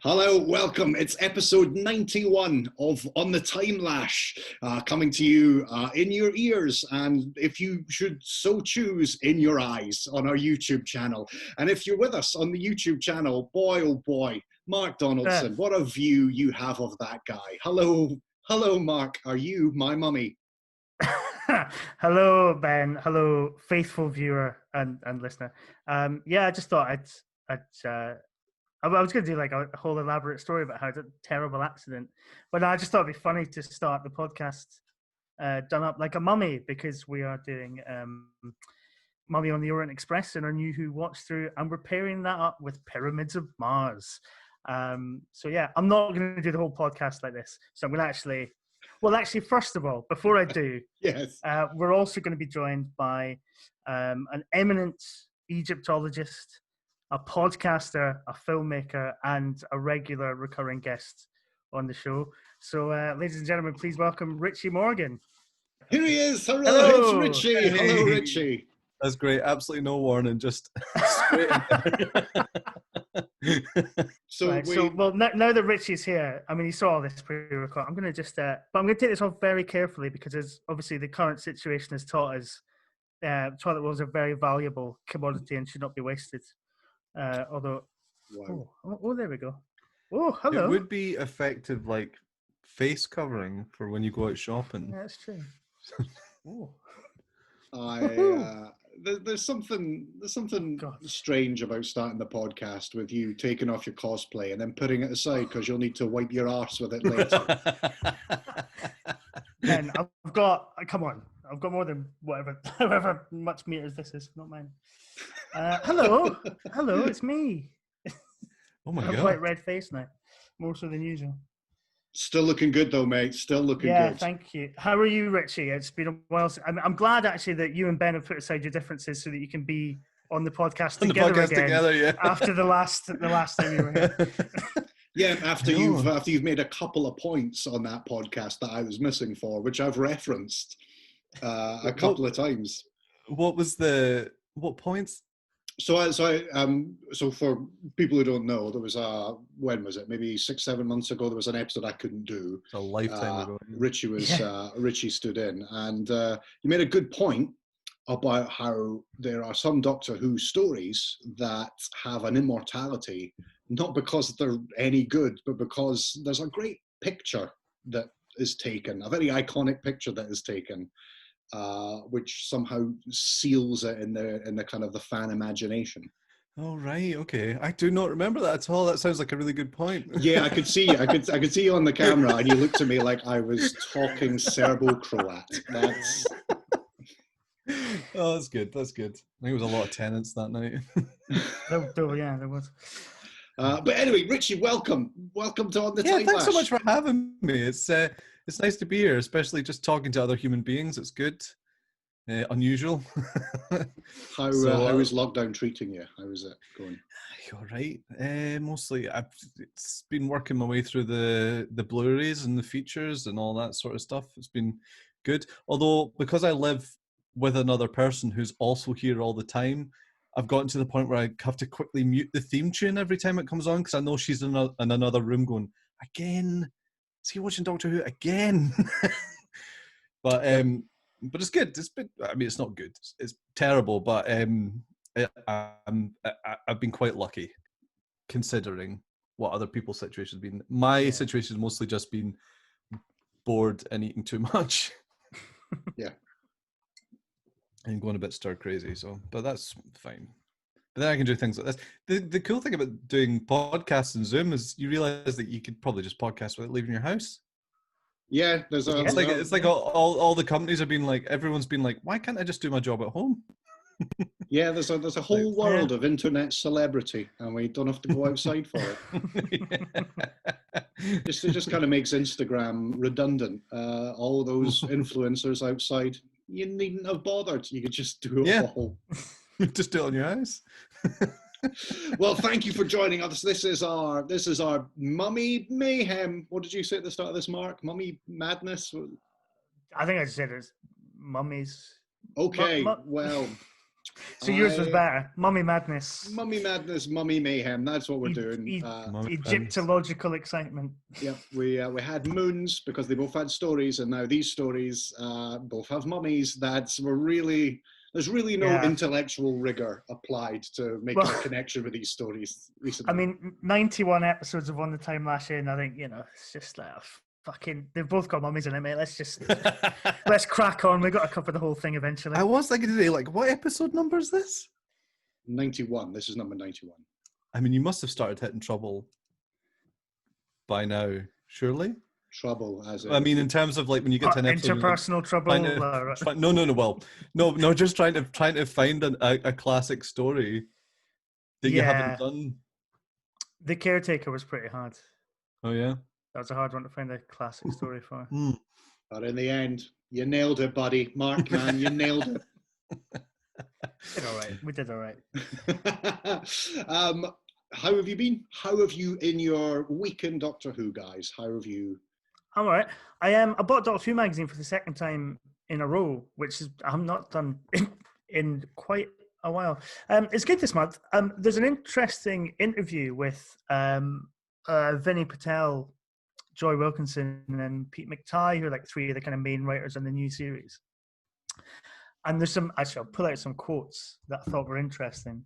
Hello, welcome. It's episode 91 of On the Time Lash, coming to you in your ears, and if you should so choose, in your eyes on our YouTube channel. And if you're with us on the YouTube channel, boy, oh boy, Mark Donaldson, what a view you have of that guy. Hello, Mark. Are you my mummy? Hello, Ben. Hello, faithful viewer and listener. I just thought I was going to do like a whole elaborate story about how it's a terrible accident, but I just thought it'd be funny to start the podcast done up like a mummy, because we are doing Mummy on the Orient Express in our new Who watch through, and we're pairing that up with Pyramids of Mars. I'm not going to do the whole podcast like this, so I'm going to actually, first of all, before I do, yes, we're also going to be joined by an eminent Egyptologist, a podcaster, a filmmaker, and a regular recurring guest on the show. So, ladies and gentlemen, please welcome Richie Morgan. Here he is. Hello. It's Richie. Hey. Hello, Richie. That's great. Absolutely no warning. Just straight in there. Now that Richie's here, I mean, he saw all this pre-record. I'm going to just, but I'm going to take this off very carefully, because as obviously the current situation has taught us, toilet rolls are a very valuable commodity and should not be wasted. Although, wow. There we go. Oh, hello. It would be effective, like face covering for when you go out shopping. Yeah, that's true. There's something strange about starting the podcast with you taking off your cosplay and then putting it aside because you'll need to wipe your arse with it later. Ben, I've got more than however much meters this is, not mine. Hello, it's me. Oh my God. God. Quite red face now, more so than usual. Still looking good though, mate. Still looking good. Yeah, thank you. How are you, Richie? It's been a while. I'm glad actually that you and Ben have put aside your differences so that you can be on the podcast together yeah. After the last time you were here. Yeah, after you've made a couple of points on that podcast that I was missing for, which I've referenced a couple of times. What points? So for people who don't know, there was when was it? Maybe 6-7 months ago. There was an episode I couldn't do. A lifetime ago. Richie stood in, and you made a good point about how there are some Doctor Who stories that have an immortality, not because they're any good, but because there's a great picture that is taken, a very iconic picture that is taken. Which somehow seals it in the kind of the fan imagination. Oh right, okay. I do not remember that at all. That sounds like a really good point. Yeah, I could see you. I could see you on the camera, and you looked at me like I was talking Serbo-Croat. That's. Oh, that's good. That's good. I think it was a lot of tenants that night. There was. But anyway, Richie, welcome to On the Time Lash. Thanks so much for having me. It's nice to be here, especially just talking to other human beings. It's good. Unusual. How is lockdown treating you? How is it going? All right. Mostly, it's been working my way through the Blu-rays and the features and all that sort of stuff. It's been good. Although, because I live with another person who's also here all the time, I've gotten to the point where I have to quickly mute the theme tune every time it comes on, because I know she's in another room going, again? Is he watching Doctor Who again? But it's good. It's not good. It's terrible, but I've been quite lucky considering what other people's situation has been. My situation has mostly just been bored and eating too much. Yeah. And going a bit stir crazy, but that's fine. But then I can do things like this. The cool thing about doing podcasts and Zoom is you realize that you could probably just podcast without leaving your house. Yeah, it's like all the companies have been like, everyone's been like, why can't I just do my job at home? Yeah, there's a whole world of internet celebrity, and we don't have to go outside for it. It just kind of makes Instagram redundant. All those influencers outside, you needn't have bothered. You could just do it all. Just do it on your house. Well, thank you for joining us. This is our Mummy Mayhem. What did you say at the start of this, Mark? Mummy Madness? I think I said it's mummies. Okay, well, So yours was better. Mummy madness. Mummy madness, mummy mayhem. That's what we're doing. Egyptological excitement. Yeah, we had moons because they both had stories, and now these stories both have mummies. There's really no intellectual rigor applied to making a connection with these stories recently. I mean, 91 episodes of On the Time Lash in, I think, it's just like, fucking, they've both got mummies in it, mate. Let's crack on. We've got to cover the whole thing eventually. I was thinking today, like, what episode number is this? 91. This is number 91. I mean, you must have started hitting trouble by now, surely? Trouble, as I mean, in terms of like when you get to an episode, interpersonal trouble. No, just trying to find a classic story that you haven't done. The Caretaker was pretty hard. Oh yeah, that was a hard one to find a classic story for. But in the end, you nailed it, buddy. Mark, man, you nailed it. We did all right. How have you been? How have you in your week in Doctor Who, guys? How have you? I'm all right. I bought Doctor Who magazine for the second time in a row, which is I'm not done in quite a while. It's good this month. There's an interesting interview with Vinny Patel, Joy Wilkinson, and Pete McTighe, who are like three of the kind of main writers on the new series. And there's some. Actually, I'll pull out some quotes that I thought were interesting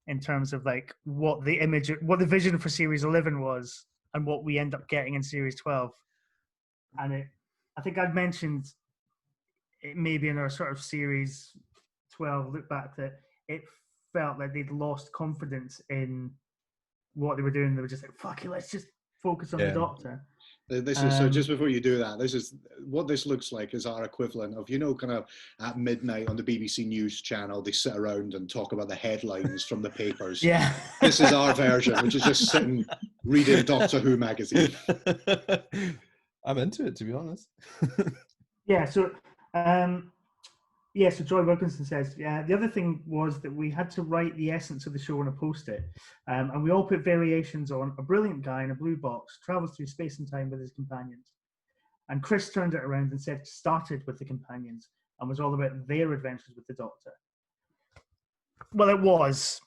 in terms of like what the vision for Series 11 was, and what we end up getting in Series 12. And I think I'd mentioned it maybe in our sort of Series 12 look back that it felt like they'd lost confidence in what they were doing. They were just like, fuck it, let's just focus on the Doctor. This is so. Just before you do that, this is what this looks like. Is our equivalent of kind of at midnight on the BBC News channel, they sit around and talk about the headlines from the papers. Yeah, this is our version, which is just sitting reading Doctor Who magazine. I'm into it, to be honest. So Joy Wilkinson says, the other thing was that we had to write the essence of the show on a post-it. And we all put variations on a brilliant guy in a blue box, travels through space and time with his companions. And Chris turned it around and said it started with the companions and was all about their adventures with the Doctor. Well, it was.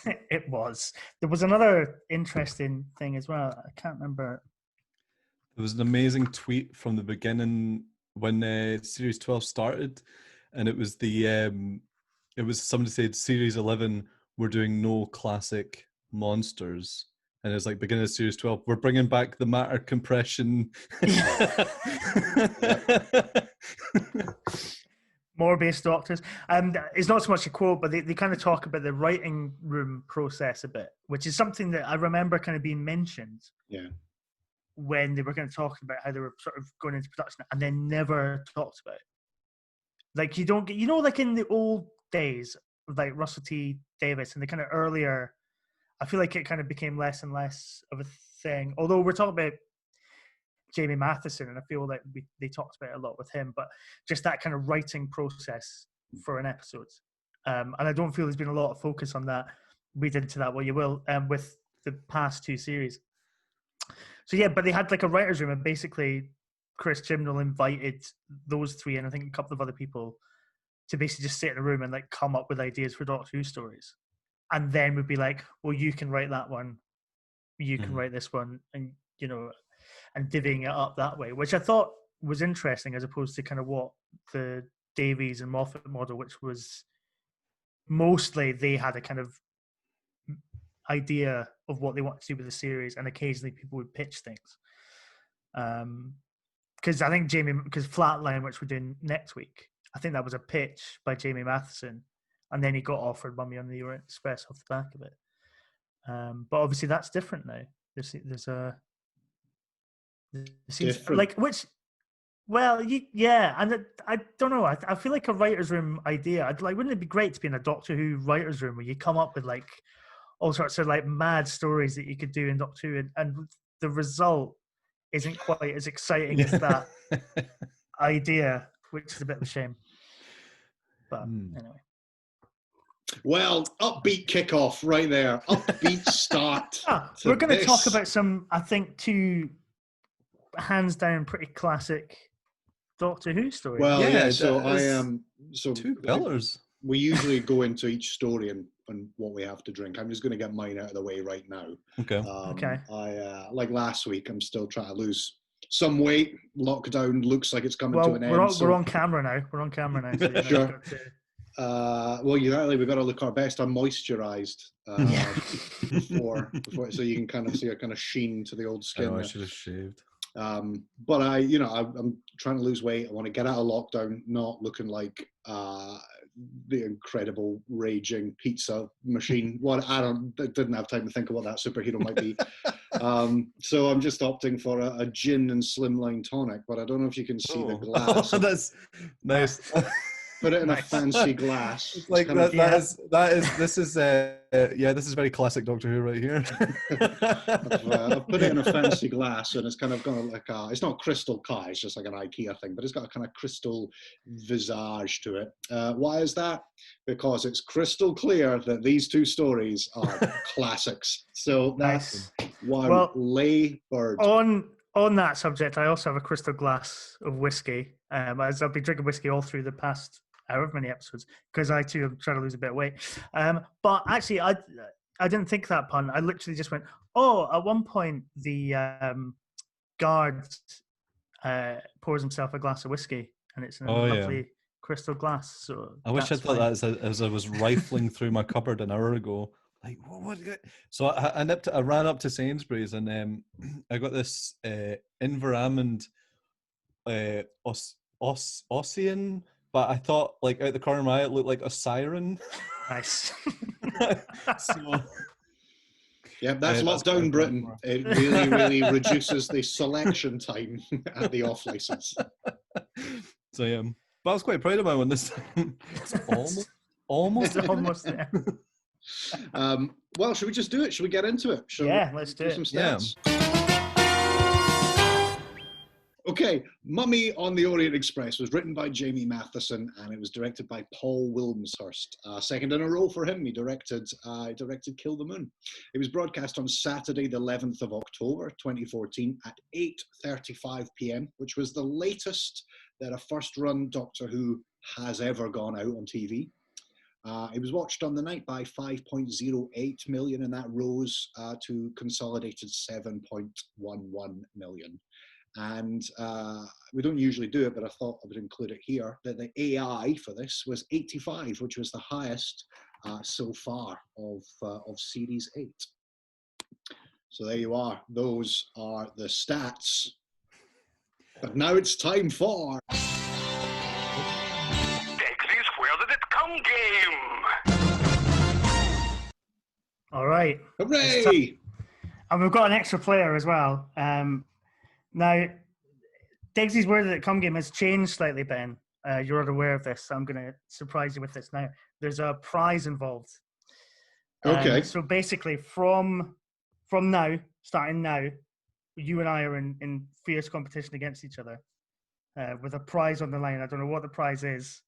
It was. There was another interesting thing as well. I can't remember. There was an amazing tweet from the beginning when Series 12 started, and it was somebody said Series 11 we're doing no classic monsters, and it's like beginning of Series 12 we're bringing back the matter compression. More base Doctors. It's not so much a quote, but they kind of talk about the writing room process a bit, which is something that I remember kind of being mentioned. Yeah. When they were kind of talking about how they were sort of going into production, and then never talked about it. Like you don't get, like in the old days, like Russell T Davies and the kind of earlier, I feel like it kind of became less and less of a thing. Although we're talking about Jamie Matheson, and I feel like they talked about it a lot with him, but just that kind of writing process for an episode. And I don't feel there's been a lot of focus on that. Read into that what you will, with the past two series. So yeah, but they had like a writer's room, and basically Chris Chibnall invited those three and I think a couple of other people to basically just sit in a room and like come up with ideas for Doctor Who stories. And then would be like, well, you can write that one, you can write this one, and and divvying it up that way, which I thought was interesting as opposed to kind of what the Davies and Moffat model, which was mostly they had a kind of idea of what they want to do with the series, and occasionally people would pitch things. Because I think Flatline, which we're doing next week, I think that was a pitch by Jamie Matheson, and then he got offered Mummy on the Orient Express off the back of it. But obviously that's different now. There's different. Like which. Well, yeah, and I don't know. I feel like a writer's room idea. Wouldn't it be great to be in a Doctor Who writer's room where you come up with like all sorts of like mad stories that you could do in Doctor Who, and the result isn't quite as exciting as that idea, which is a bit of a shame. But anyway. Well, upbeat kickoff right there. Upbeat start. We're going to talk about some, I think, two hands down pretty classic Doctor Who stories. Well, yeah. So I am. two bellers. we usually go into each story and what we have to drink. I'm just going to get mine out of the way right now. Okay. Okay. I like last week, I'm still trying to lose some weight. Lockdown looks like it's coming to Well, an end. we're on camera now. We're on camera now. So Sure. got to... Well, we've got to look our best. I'm moisturized Yeah. before, so you can kind of see a kind of sheen to the old I skin. know, I there. should have shaved. But I'm trying to lose weight. I want to get out of lockdown, not looking like the incredible raging pizza machine. I didn't have time to think of what that superhero might be. So I'm just opting for a gin and slimline tonic, but I don't know if you can see the glass. Oh, that's nice. Put it in Nice. a fancy glass. It's like kind of- this is very classic Doctor Who right here. I've put it in a fancy glass, and it's kind of got like it's not crystal Kai, it's just like an IKEA thing, but it's got a kind of crystal visage to it. Why is that? Because it's crystal clear that these two stories are classics. So that's why. Well, lay bird. On that subject, I also have a crystal glass of whiskey. As I've been drinking whiskey all through the past however many episodes, because I too am trying to lose a bit of weight. But actually, I didn't think that pun. I literally just went, oh, at one point the guard pours himself a glass of whiskey, and it's in a lovely crystal glass. So I wish I'd thought that as I was rifling through my cupboard an hour ago. Like, what? So I ran up to Sainsbury's, and I got this Inveramond Ossian, but I thought, like, out the corner of my eye, it looked like a siren. Nice. So, yeah, that's lockdown Britain. It really, really reduces the selection time at the off license. So yeah, but I was quite proud of my one this time. It's almost there. Well, should we just do it? Should we get into it? Let's do it. Some stats? Okay, Mummy on the Orient Express was written by Jamie Matheson and it was directed by Paul Wilmshurst. Second in a row for him, he directed Kill the Moon. It was broadcast on Saturday, the 11th of October, 2014 at 8:35 p.m., which was the latest that a first-run Doctor Who has ever gone out on TV. It was watched on the night by 5.08 million, and that rose to consolidated 7.11 million. And we don't usually do it, but I thought I would include it here, that the AI for this was 85, which was the highest so far of Series 8. So there you are. Those are the stats. But now it's time for... Dexy's Where Did It Come game! All right. Hooray! And we've got an extra player as well. Now, Dexy's Where Did It Come game has changed slightly, Ben. You're aware of this, so I'm going to surprise you with this now. There's a prize involved. Okay. So basically, from now, starting now, you and I are in fierce competition against each other with a prize on the line. I don't know what the prize is,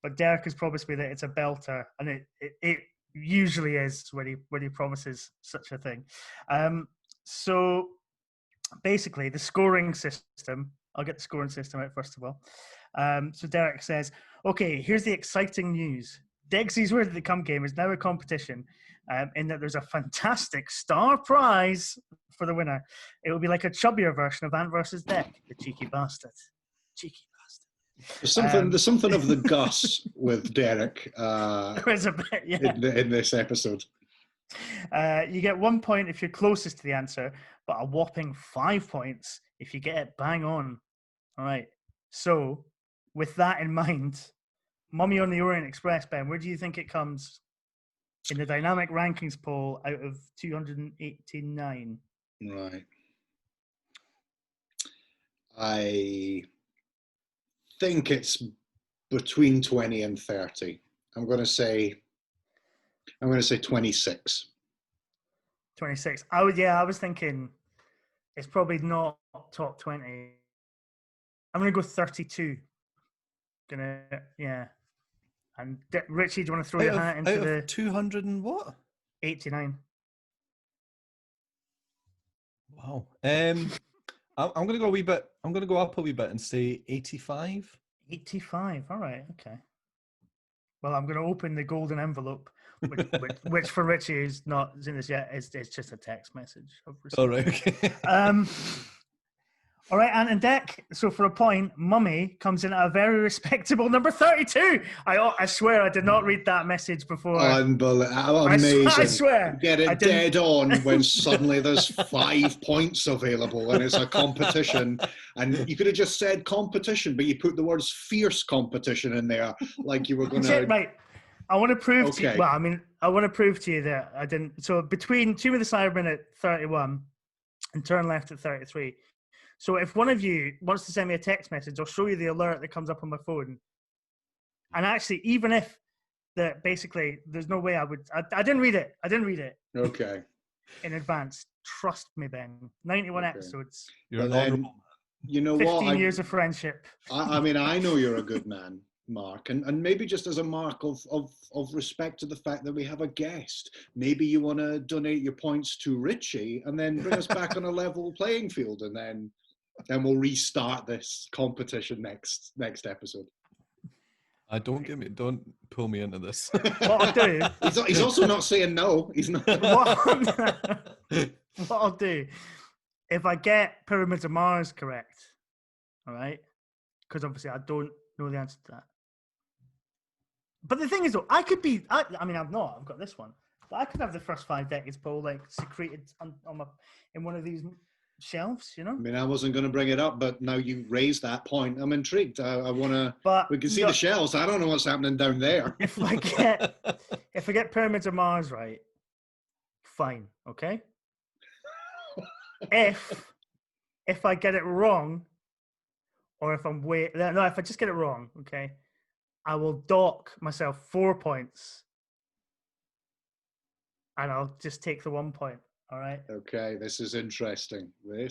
but Derek has promised me that it's a belter, and it usually is when he promises such a thing. So basically, the scoring system, I'll get the scoring system out first of all. So Derek says, okay, here's the exciting news. Dexy's Where Did It Come game is now a competition in that there's a fantastic star prize for the winner. It will be like a chubbier version of Ant versus Dec, the cheeky bastard. Cheeky bastard. There's something of the Gus with Derek There's a bit, yeah. in this episode. You get 1 point if you're closest to the answer, but a whopping 5 points if you get it bang on. All right. So, with that in mind, Mummy on the Orient Express, Ben, where do you think it comes in the dynamic rankings poll out of 289? Right. I think it's between 20 and 30. I'm going to say 26. 26. I was thinking it's probably not top 20. I'm going to go 32. Yeah. And Richie, do you want to throw your hat into the 200 and what? 89? Wow. I'm going to go a wee bit. I'm going to go up a wee bit and say 85. 85. All right. Okay. Well, I'm going to open the golden envelope, which for Richie is not in this yet. It's just a text message I've received. All right. Okay. All right, Ant and Dec. So for a point, Mummy comes in at a very respectable number 32. I swear I did not read that message before. Unbelievable. Amazing. I swear. You get it dead on when suddenly there's 5 points available and it's a competition. And you could have just said competition, but you put the words fierce competition in there like you were going to... Right. I want to prove to you... Okay. Well, I mean, I want to prove to you that I didn't... So between Tomb of the Cybermen at 31 and Turn Left at 33... So if one of you wants to send me a text message, I'll show you the alert that comes up on my phone. And actually, even if that basically there's no way I would, I didn't read it. Okay. In advance. Trust me, Ben. 91 episodes. You're an then, honourable. You know 15 what? years of friendship. I mean, I know you're a good man, Mark, and maybe just as a mark of respect to the fact that we have a guest, maybe you want to donate your points to Richie and then bring us back on a level playing field, and then we'll restart this competition next episode. Don't pull me into this. What I'll do... He's also not saying no. He's not. What I'll do, if I get Pyramids of Mars correct, all right, because obviously I don't know the answer to that. But the thing is, though, I mean, I've got this one, but I could have the first 5 decades poll like secreted in one of these shelves, you know. I mean, I wasn't going to bring it up, but now you raised that point. I'm intrigued. I want to. But we can see the shelves. I don't know what's happening down there. If I get Pyramids of Mars right, fine, okay. If I get it wrong, or if I just get it wrong, okay, I will dock myself 4 points, and I'll just take the 1 point. All right. Okay, this is interesting. Yeah.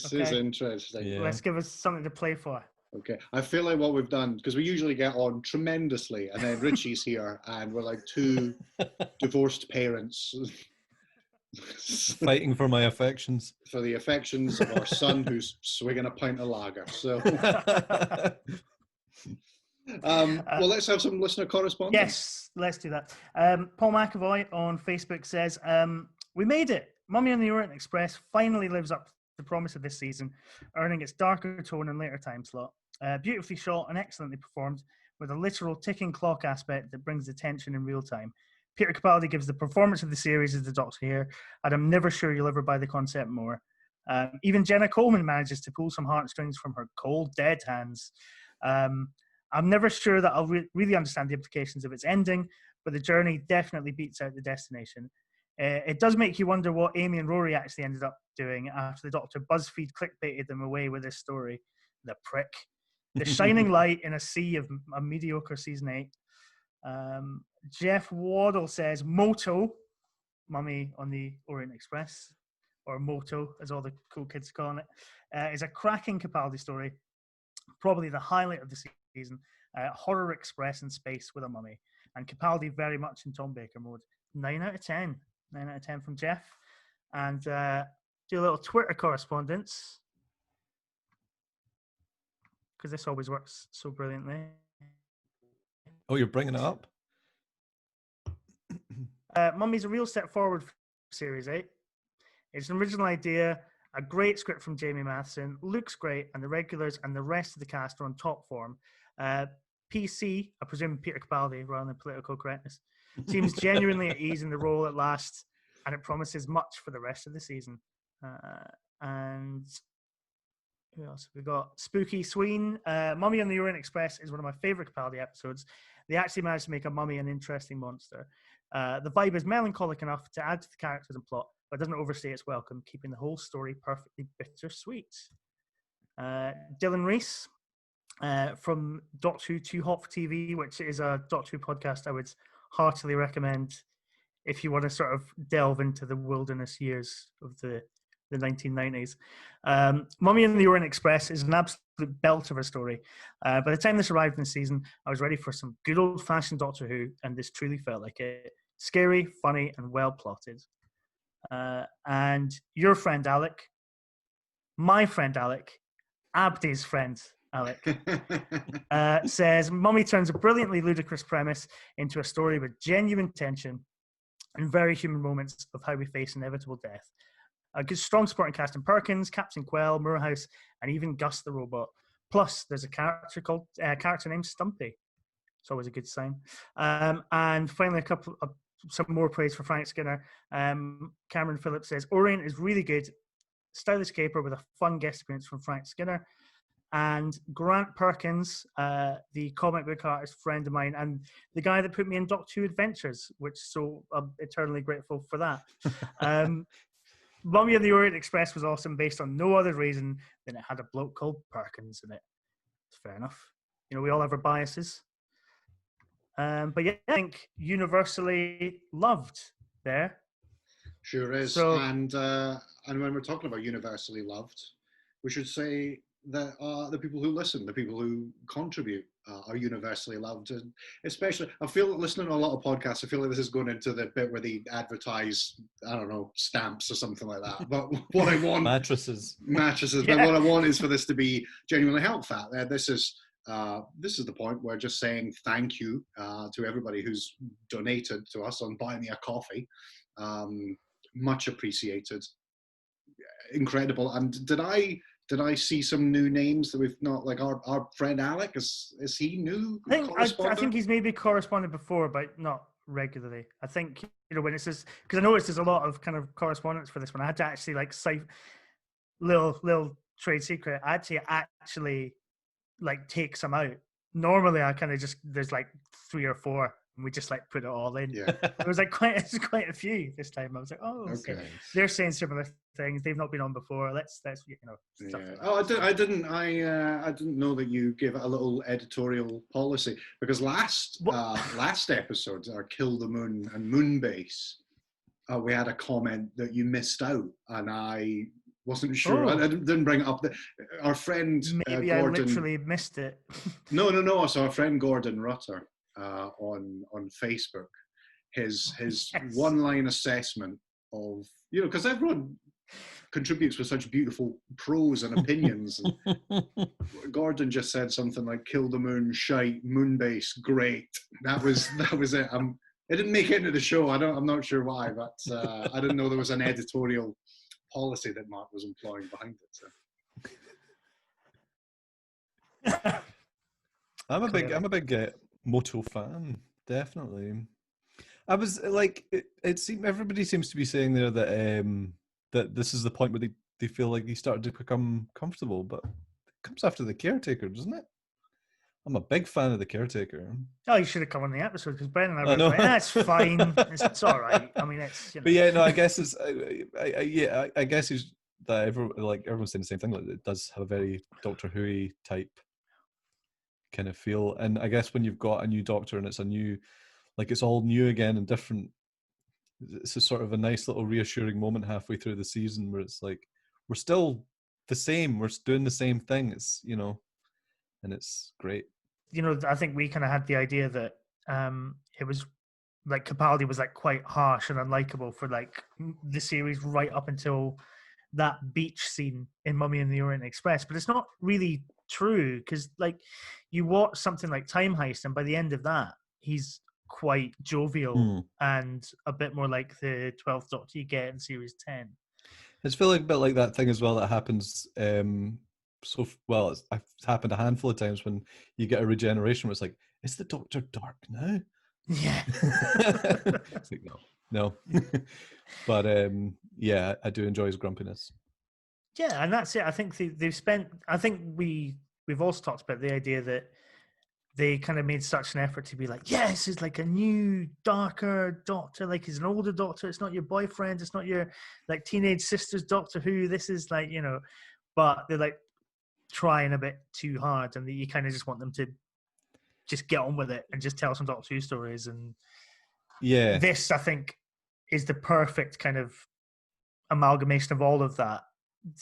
Let's give us something to play for. Okay, I feel like what we've done, because we usually get on tremendously, and then Richie's here, and we're like 2 divorced parents fighting for my affections. For the affections of our son who's swinging a pint of lager. So, well, let's have some listener correspondence. Yes, let's do that. Paul McAvoy on Facebook says, we made it. Mummy on the Orient Express finally lives up to the promise of this season, earning its darker tone and later time slot. Beautifully shot and excellently performed, with a literal ticking clock aspect that brings the tension in real time. Peter Capaldi gives the performance of the series as the Doctor here, and I'm never sure you'll ever buy the concept more. Even Jenna Coleman manages to pull some heartstrings from her cold, dead hands. I'm never sure that I'll really understand the implications of its ending, but the journey definitely beats out the destination. It does make you wonder what Amy and Rory actually ended up doing after the Doctor BuzzFeed clickbaited them away with this story. The prick. The shining light in a sea of a mediocre season 8. Jeff Waddle says, Moto, Mummy on the Orient Express, or Moto, as all the cool kids are calling it, is a cracking Capaldi story. Probably the highlight of the season. Horror Express in space with a mummy. And Capaldi very much in Tom Baker mode. 9 out of 10. 9 out of 10 from Jeff. And do a little Twitter correspondence, because this always works so brilliantly. Oh, you're bringing it up? Mummy's a real step forward for Series 8. It's an original idea, a great script from Jamie Matheson, looks great, and the regulars and the rest of the cast are on top form. PC, I presume Peter Capaldi rather than political correctness, seems genuinely at ease in the role at last, and it promises much for the rest of the season. And who else have we got? Spooky Sween. Mummy on the Orient Express is one of my favourite Capaldi episodes. They actually managed to make a mummy an interesting monster. The vibe is melancholic enough to add to the characters and plot, but doesn't overstay its welcome, keeping the whole story perfectly bittersweet. Dylan Reese from Doctor Who Too Hot for TV, which is a Doctor Who podcast I would heartily recommend if you want to sort of delve into the wilderness years of the 1990s. Mummy and the Orient Express is an absolute belt of a story. By the time this arrived in the season, I was ready for some good old-fashioned Doctor Who, and this truly felt like it. Scary, funny, and well-plotted. And your friend Alec, my friend Alec, Abdi's friend Alec. Says, Mummy turns a brilliantly ludicrous premise into a story with genuine tension and very human moments of how we face inevitable death. A good, strong supporting cast in Perkins, Captain Quell, Moorhouse, and even Gus the robot. Plus, there's a character named Stumpy. It's always a good sign. And finally, some more praise for Frank Skinner. Cameron Phillips says, Orient is really good, stylish caper with a fun guest appearance from Frank Skinner. And Grant Perkins, the comic book artist friend of mine, and the guy that put me in Doctor Who Adventures, which so I'm eternally grateful for that. Mummy of the Orient Express was awesome based on no other reason than it had a bloke called Perkins in it. It's fair enough. You know, we all have our biases. But yeah, I think universally loved there. Sure is. So, and when we're talking about universally loved, we should say that the people who listen, the people who contribute are universally loved. And especially, I feel that listening to a lot of podcasts, I feel like this is going into the bit where they advertise, I don't know, stamps or something like that. But what I want... Mattresses. Yeah. But what I want is for this to be genuinely helpful. This is the point where just saying thank you to everybody who's donated to us on Buy Me a Coffee. Much appreciated. Incredible. And did I see some new names that we've not, like our friend Alec? Is he new? I think he's maybe corresponded before, but not regularly. I think, when it says, because I noticed there's a lot of kind of correspondence for this one. I had to actually little trade secret. I had to actually take some out. Normally I kind of just, there's 3 or 4 and we just put it all in. Yeah. It was quite a few this time. I was like, oh, okay. They're saying similar things. They've not been on before. Let's stuff Yeah. like that. Oh, I didn't know that you gave it a little editorial policy, because last episode, our Kill the Moon and Moonbase, we had a comment that you missed out, and I wasn't sure. I didn't bring it up. Our friend maybe Gordon, I literally missed it. No. So our friend Gordon Rutter on Facebook, his Yes. one-line assessment of, because everyone contributes with such beautiful prose and opinions. And Gordon just said something like "Kill the Moon, shite, Moonbase, great." That was it. It didn't make it into the show. I'm not sure why, but I didn't know there was an editorial policy that Mark was employing behind it. So. I'm a big Moto fan, definitely. I was it seemed everybody seems to be saying there that that this is the point where they feel like they started to become comfortable, but it comes after the Caretaker, doesn't it? I'm a big fan of the Caretaker. Oh, you should have come on the episode, because Brendan and I were like, that's fine. It's all right. I mean, it's. But yeah, no, I guess it's. I guess it's that everyone's saying the same thing. Like, it does have a very Doctor Who type kind of feel, and I guess when you've got a new Doctor and it's a new, it's all new again and different. It's a sort of a nice little reassuring moment halfway through the season where it's like we're still the same. We're doing the same thing. It's and it's great. I think we kind of had the idea that it was Capaldi was quite harsh and unlikable for the series right up until that beach scene in Mummy and the Orient Express, but it's not really true, because you watch something like Time Heist and by the end of that he's quite jovial and a bit more like the 12th Doctor you get in series 10. It's feeling a bit like that thing as well that happens it's happened a handful of times when you get a regeneration where it's like, is the Doctor dark now? Yeah. It's like, no. But yeah, I do enjoy his grumpiness. Yeah, and that's it. I think they've spent. I think we've also talked about the idea that they kind of made such an effort to be like, yes, it's a new, darker Doctor. He's an older Doctor. It's not your boyfriend. It's not your teenage sister's Doctor Who. This is but they're trying a bit too hard, and you kind of just want them to just get on with it and just tell some Doctor Who stories. And yeah, this, I think, is the perfect kind of amalgamation of all of that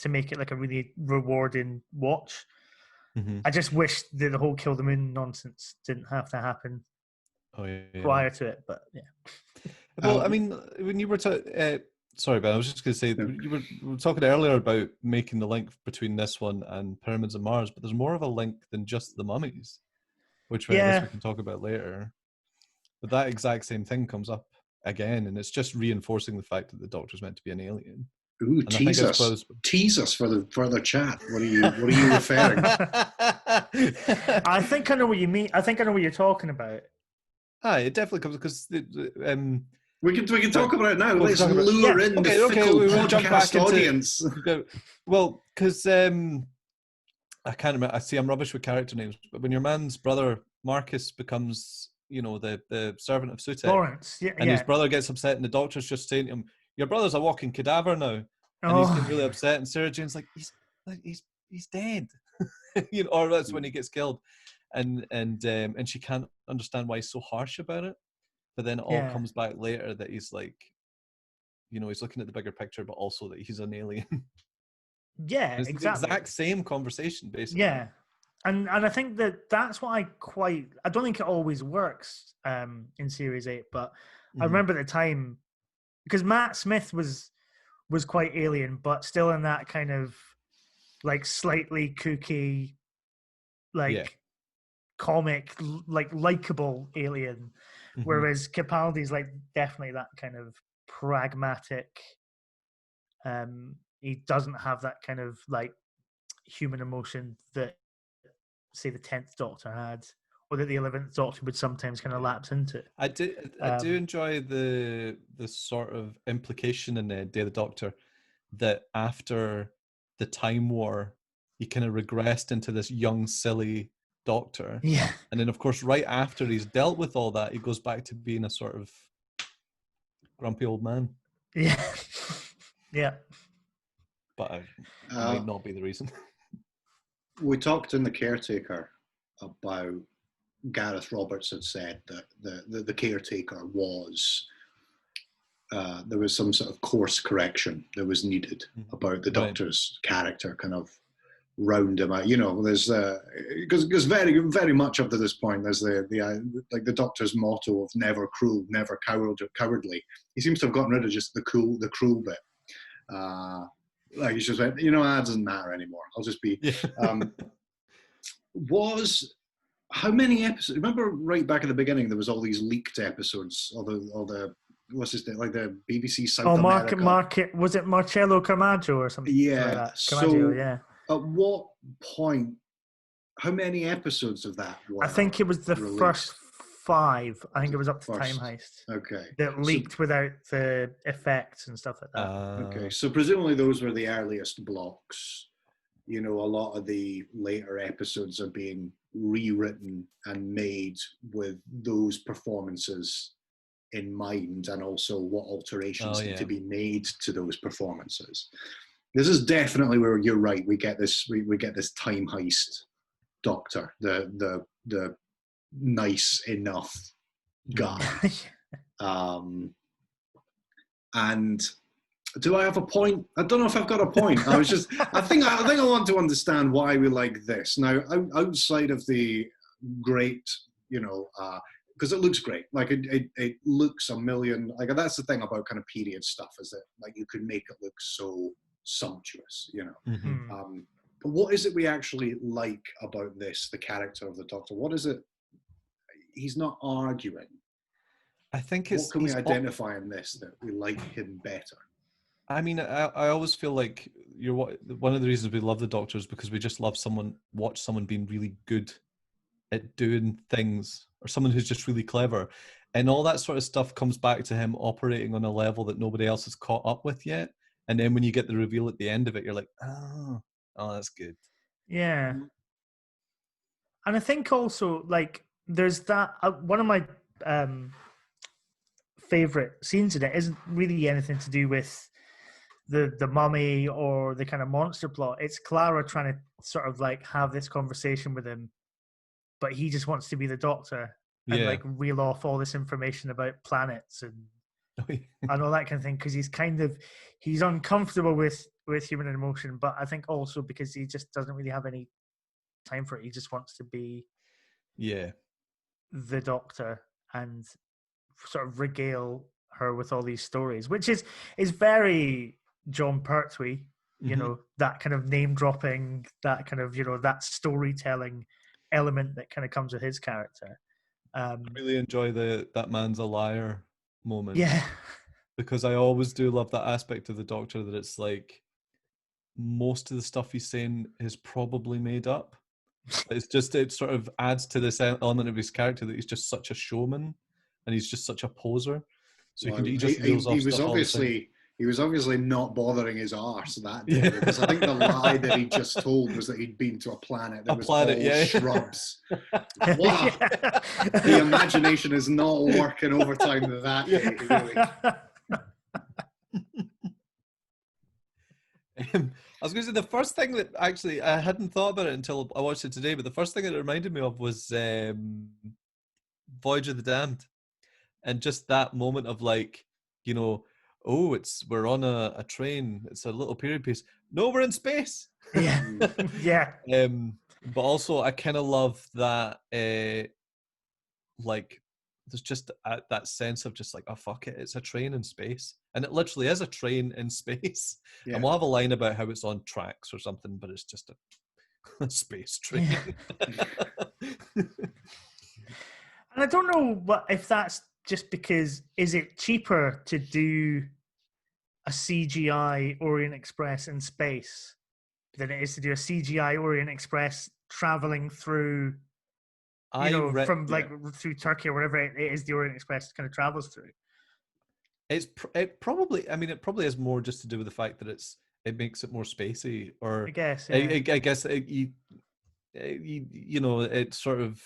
to make it a really rewarding watch. Mm-hmm. I just wish that the whole Kill the Moon nonsense didn't have to happen prior to it, but yeah. Well, I mean, when you were Sorry, Ben. I was just going to say we were talking earlier about making the link between this one and Pyramids of Mars, but there's more of a link than just the mummies, which I guess we can talk about later. But that exact same thing comes up again, and it's just reinforcing the fact that the Doctor's meant to be an alien. Ooh, and tease us! Tease us for the further chat. What are you referring? I think I know what you mean. I think I know what you're talking about. It definitely comes because we can talk about it now. Let's lure in the fickle podcast audience. Well, because I can't remember. I see I'm rubbish with character names, but when your man's brother Marcus becomes, the servant of Sutek, Lawrence, and his brother gets upset, and the Doctor's just saying to him, "Your brother's a walking cadaver now," and he's getting really upset, and Sarah Jane's like, "He's dead," or that's when he gets killed, and she can't understand why he's so harsh about it. But then it all comes back later that he's like, he's looking at the bigger picture, but also that he's an alien. Yeah, it's exactly. the exact same conversation, basically. Yeah, and I think that's what I don't think it always works in Series 8, but I remember at the time, because Matt Smith was quite alien, but still in that kind of like slightly kooky, like comic, like likable alien. Whereas Capaldi's like definitely that kind of pragmatic. He doesn't have that kind of like human emotion that, say, the 10th Doctor had, or that the 11th Doctor would sometimes kind of lapse into. I do enjoy the sort of implication in Day of the Doctor that after the Time War, he kind of regressed into this young, silly Doctor. Yeah. And then, of course, right after he's dealt with all that, he goes back to being a sort of grumpy old man. Yeah. Yeah. But it might not be the reason. We talked in The Caretaker about Gareth Roberts had said that the Caretaker was there was some sort of course correction that was needed about the Doctor's character, kind of round him out. There's because very very much up to this point, there's the Doctor's motto of never cruel, never cowardly. He seems to have gotten rid of just the cruel bit. He's just like, it doesn't matter anymore. I'll just be. How many episodes? Remember, right back at the beginning, there was all these leaked episodes, all the what's his name, like the BBC South America. Was it Marcello Camacho or something? Yeah. Like that? Camacho, yeah. At what point? How many episodes of that were? I think it was the released? first 5. I think it was up to Time Heist. Okay. That leaked without the effects and stuff like that. Okay, so presumably those were the earliest blocks. A lot of the later episodes are being rewritten and made with those performances in mind, and also what alterations need to be made to those performances. This is definitely where you're right. We get this Time Heist Doctor, the nice enough guy. And do I have a point? I don't know if I've got a point. I think I want to understand why we like this. Now, outside of the great, because it looks great. Like it looks a million. Like that's the thing about kind of period stuff, is that like you could make it look so sumptuous, but what is it we actually like about this, the character of the Doctor? What is it? He's not arguing. I think what can we identify in this that we like him better? I mean, I always feel like one of the reasons we love the Doctor is because we just love watch someone being really good at doing things, or someone who's just really clever, and all that sort of stuff comes back to him operating on a level that nobody else has caught up with yet. And then when you get the reveal at the end of it, you're like, oh, that's good. Yeah. And I think also, like, there's that one of my favorite scenes in it isn't really anything to do with the mummy or the kind of monster plot. It's Clara trying to sort of like have this conversation with him, but he just wants to be the Doctor and like reel off all this information about planets and all that kind of thing, because he's uncomfortable with human emotion, but I think also because he just doesn't really have any time for it. He just wants to be the Doctor and sort of regale her with all these stories, which is very John Pertwee, you know, that kind of name dropping, that kind of, you know, that storytelling element that kind of comes with his character. I really enjoy that man's a liar moment. Yeah. Because I always do love that aspect of the Doctor, that it's like most of the stuff he's saying is probably made up. It's just, it sort of adds to this element of his character that he's just such a showman and he's just such a poser. So Well, he just reels off he was stuff all the time. obviously not bothering his arse that day, because I think the lie that he just told was that he'd been to a planet that was all shrubs. Wow. The imagination is not working overtime that day. Really. I was going to say, the first thing that actually, I hadn't thought about it until I watched it today, but the first thing that it reminded me of was Voyage of the Damned. And just that moment of like, you know, oh, we're on a train. It's a little period piece. No, we're in space. Yeah. Yeah. But also I kind of love that, like, there's just that sense of just like, oh, fuck it, it's a train in space. And it literally is a train in space. Yeah. And we'll have a line about how it's on tracks or something, but it's just a space train. Yeah. And I don't know if that's just because, is it cheaper to do a CGI Orient Express in space than it is to do a CGI Orient Express traveling through, through Turkey or wherever it is the Orient Express kind of travels through? It probably is more just to do with the fact that it makes it more spacey, or I guess, yeah. I guess you know, it sort of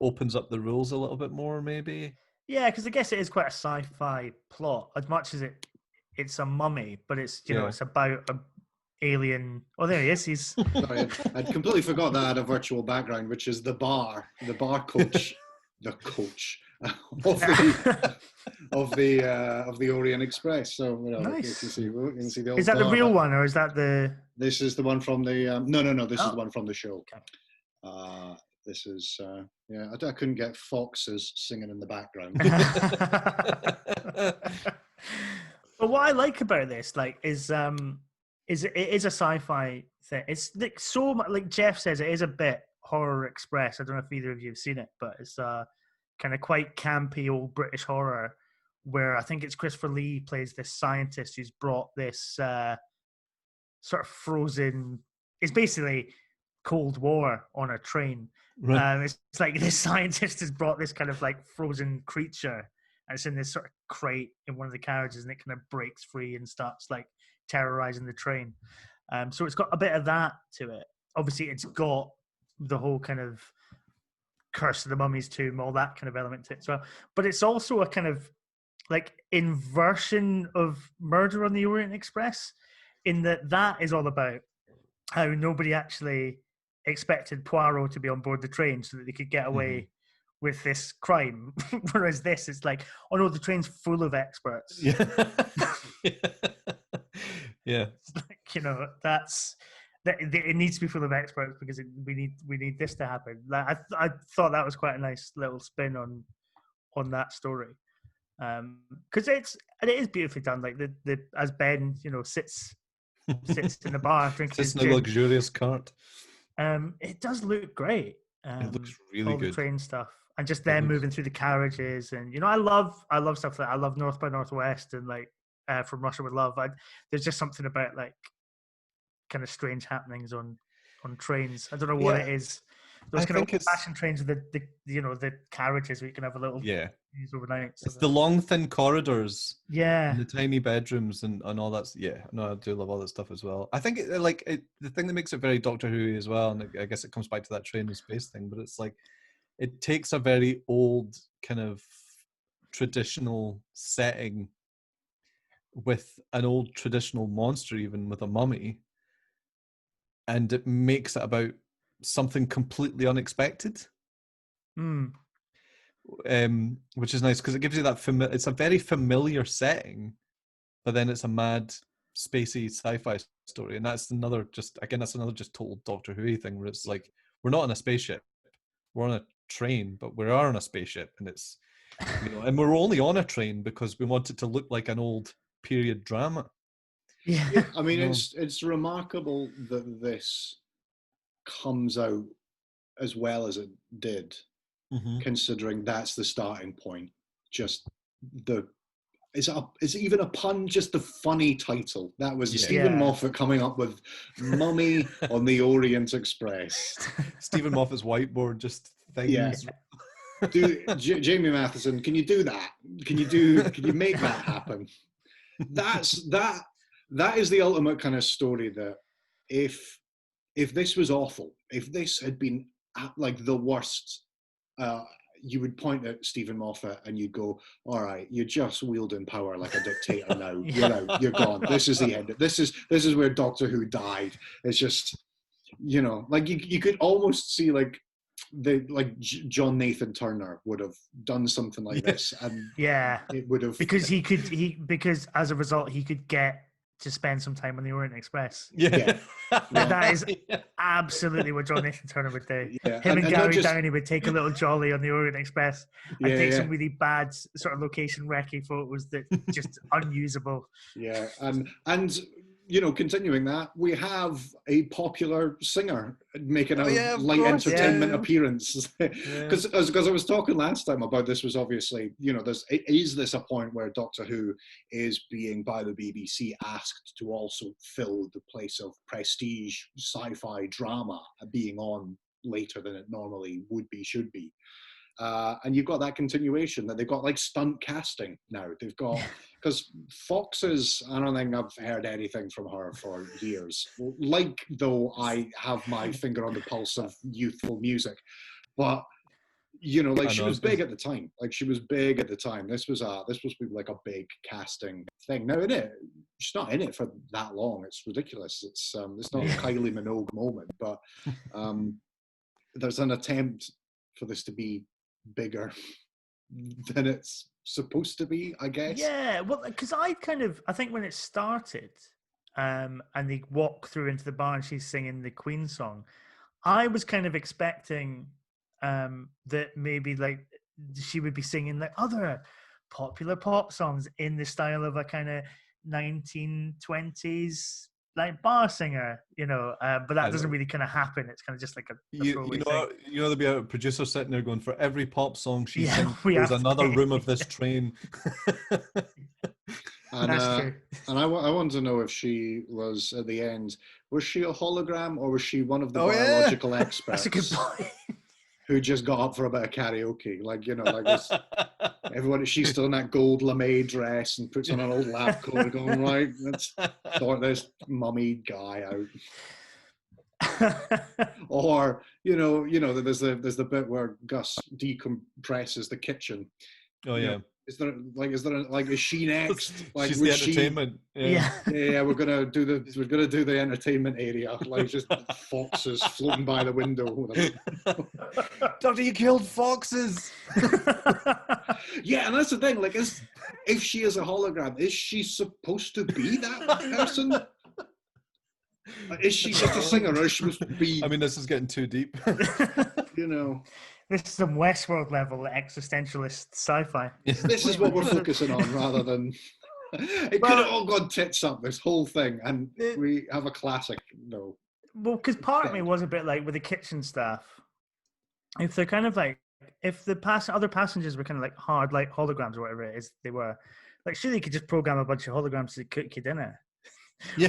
opens up the rules a little bit more, maybe. Yeah, because I guess it is quite a sci-fi plot, as much as it's a mummy, but it's, you know, it's about a alien. Oh, there he is. He's sorry, I'd completely forgot that I had a virtual background, which is the bar coach, the coach of the Orient Express. So nice. You can see the old is that bar, the real one, or is that the? This is the one from the. No. This is the one from the show. Okay. This is I couldn't get foxes singing in the background. But what I like about this, like, is it is a sci-fi thing. It's like so much, like Jeff says, it is a bit Horror Express. I don't know if either of you have seen it, but it's kind of quite campy old British horror, where I think it's Christopher Lee plays this scientist who's brought this sort of frozen. It's basically Cold War on a train. Right. It's like this scientist has brought this kind of like frozen creature, and it's in this sort of crate in one of the carriages, and it kind of breaks free and starts like terrorizing the train. So it's got a bit of that to it. Obviously, it's got the whole kind of Curse of the Mummy's Tomb, all that kind of element to it as well. But it's also a kind of like inversion of Murder on the Orient Express, in that is all about how nobody actually expected Poirot to be on board the train so that they could get away with this crime. Whereas this is like, oh no, the train's full of experts. Yeah. Yeah. It's like, you know, it needs to be full of experts because we need this to happen. Like, I thought that was quite a nice little spin on that story. Because it is beautifully done. Like the as Ben, you know, sits in the bar drinking his gin. In a luxurious cart. It does look great. It looks really all good. The train stuff, and just them moving through the carriages, and you know, I love stuff like I love North by Northwest and like From Russia with Love. There's just something about like kind of strange happenings on trains. I don't know what it is. Those kind of old-fashioned trains with the carriages where you can have a little use overnight. It's the long, thin corridors. Yeah. And the tiny bedrooms and all that. Yeah, no, I do love all that stuff as well. I think the thing that makes it very Doctor Who as well, and I guess it comes back to that train in space thing, but it's like it takes a very old kind of traditional setting with an old traditional monster, even with a mummy, and it makes it about something completely unexpected, which is nice because it gives you that it's a very familiar setting, but then it's a mad spacey sci-fi story, and that's another just total Doctor Who thing where it's like we're not on a spaceship, we're on a train, but we are on a spaceship, and it's And we're only on a train because we want it to look like an old period drama. Yeah. I mean, it's remarkable that this comes out as well as it did, considering that's the starting point. Just is it even a pun? Just the funny title. That was Stephen Moffat coming up with Mummy on the Orient Express. Stephen Moffat's whiteboard, just things. Yeah. Jamie Matheson, can you do that? Can you make that happen? That is the ultimate kind of story that if this was awful, if this had been like the worst, you would point at Stephen Moffat and you'd go, all right, you're just wielding power like a dictator now. You're out, you're gone. This is the end. This is where Doctor Who died. It's just, like you could almost see like John Nathan Turner would have done something like this, and it would have, because as a result he could get to spend some time on the Orient Express. That is absolutely what John Nathan Turner would do. Him and Gary Downey would take a little jolly on the Orient Express and take some really bad sort of location recce photos that just unusable. And continuing that, we have a popular singer making a light entertainment appearance. Because as I was talking last time about this, was obviously, is this a point where Doctor Who is being, by the BBC, asked to also fill the place of prestige sci-fi drama being on later than it normally should be. And you've got that continuation that they've got like stunt casting now. They've got, because Fox's, I don't think I've heard anything from her for years. Like, though I have my finger on the pulse of youthful music, but she was big at the time. Like, she was big at the time. This was supposed to be like a big casting thing. Now she's not in it for that long. It's ridiculous. It's not a Kylie Minogue moment, but there's an attempt for this to be bigger than it's supposed to be, I guess. Yeah, well, because I think when it started, and they walk through into the bar and she's singing the Queen song, I was kind of expecting that maybe like she would be singing like other popular pop songs in the style of a kind of 1920s like bar singer, but that doesn't really kind of happen. It's kind of just like a there'll be a producer sitting there going, for every pop song she sings, there's another room of this train. That's true. And I want to know if she was, at the end, was she a hologram or was she one of the biological experts? That's a good point. Who just got up for a bit of karaoke, like this, everyone. She's still in that gold lame dress and puts on an old lab coat, going, right, let's sort this mummy guy out. Or there's the bit where Gus decompresses the kitchen. Oh yeah. Is she next? Like, she's the entertainment. We're gonna do the entertainment area, like just foxes floating by the window. Doctor, you killed foxes. Yeah, and that's the thing. Like, if she is a hologram, is she supposed to be that person? Is she just a singer, or is she supposed to be? I mean, this is getting too deep. This is some Westworld level existentialist sci-fi. This is what we're focusing on, rather than it could have all gone tits up, this whole thing, and we have a classic. No, well, because part of me was a bit like with the kitchen staff. If they're kind of like, if the other passengers were kind of like hard, like holograms or whatever it is, they were like, surely you could just program a bunch of holograms to cook your dinner,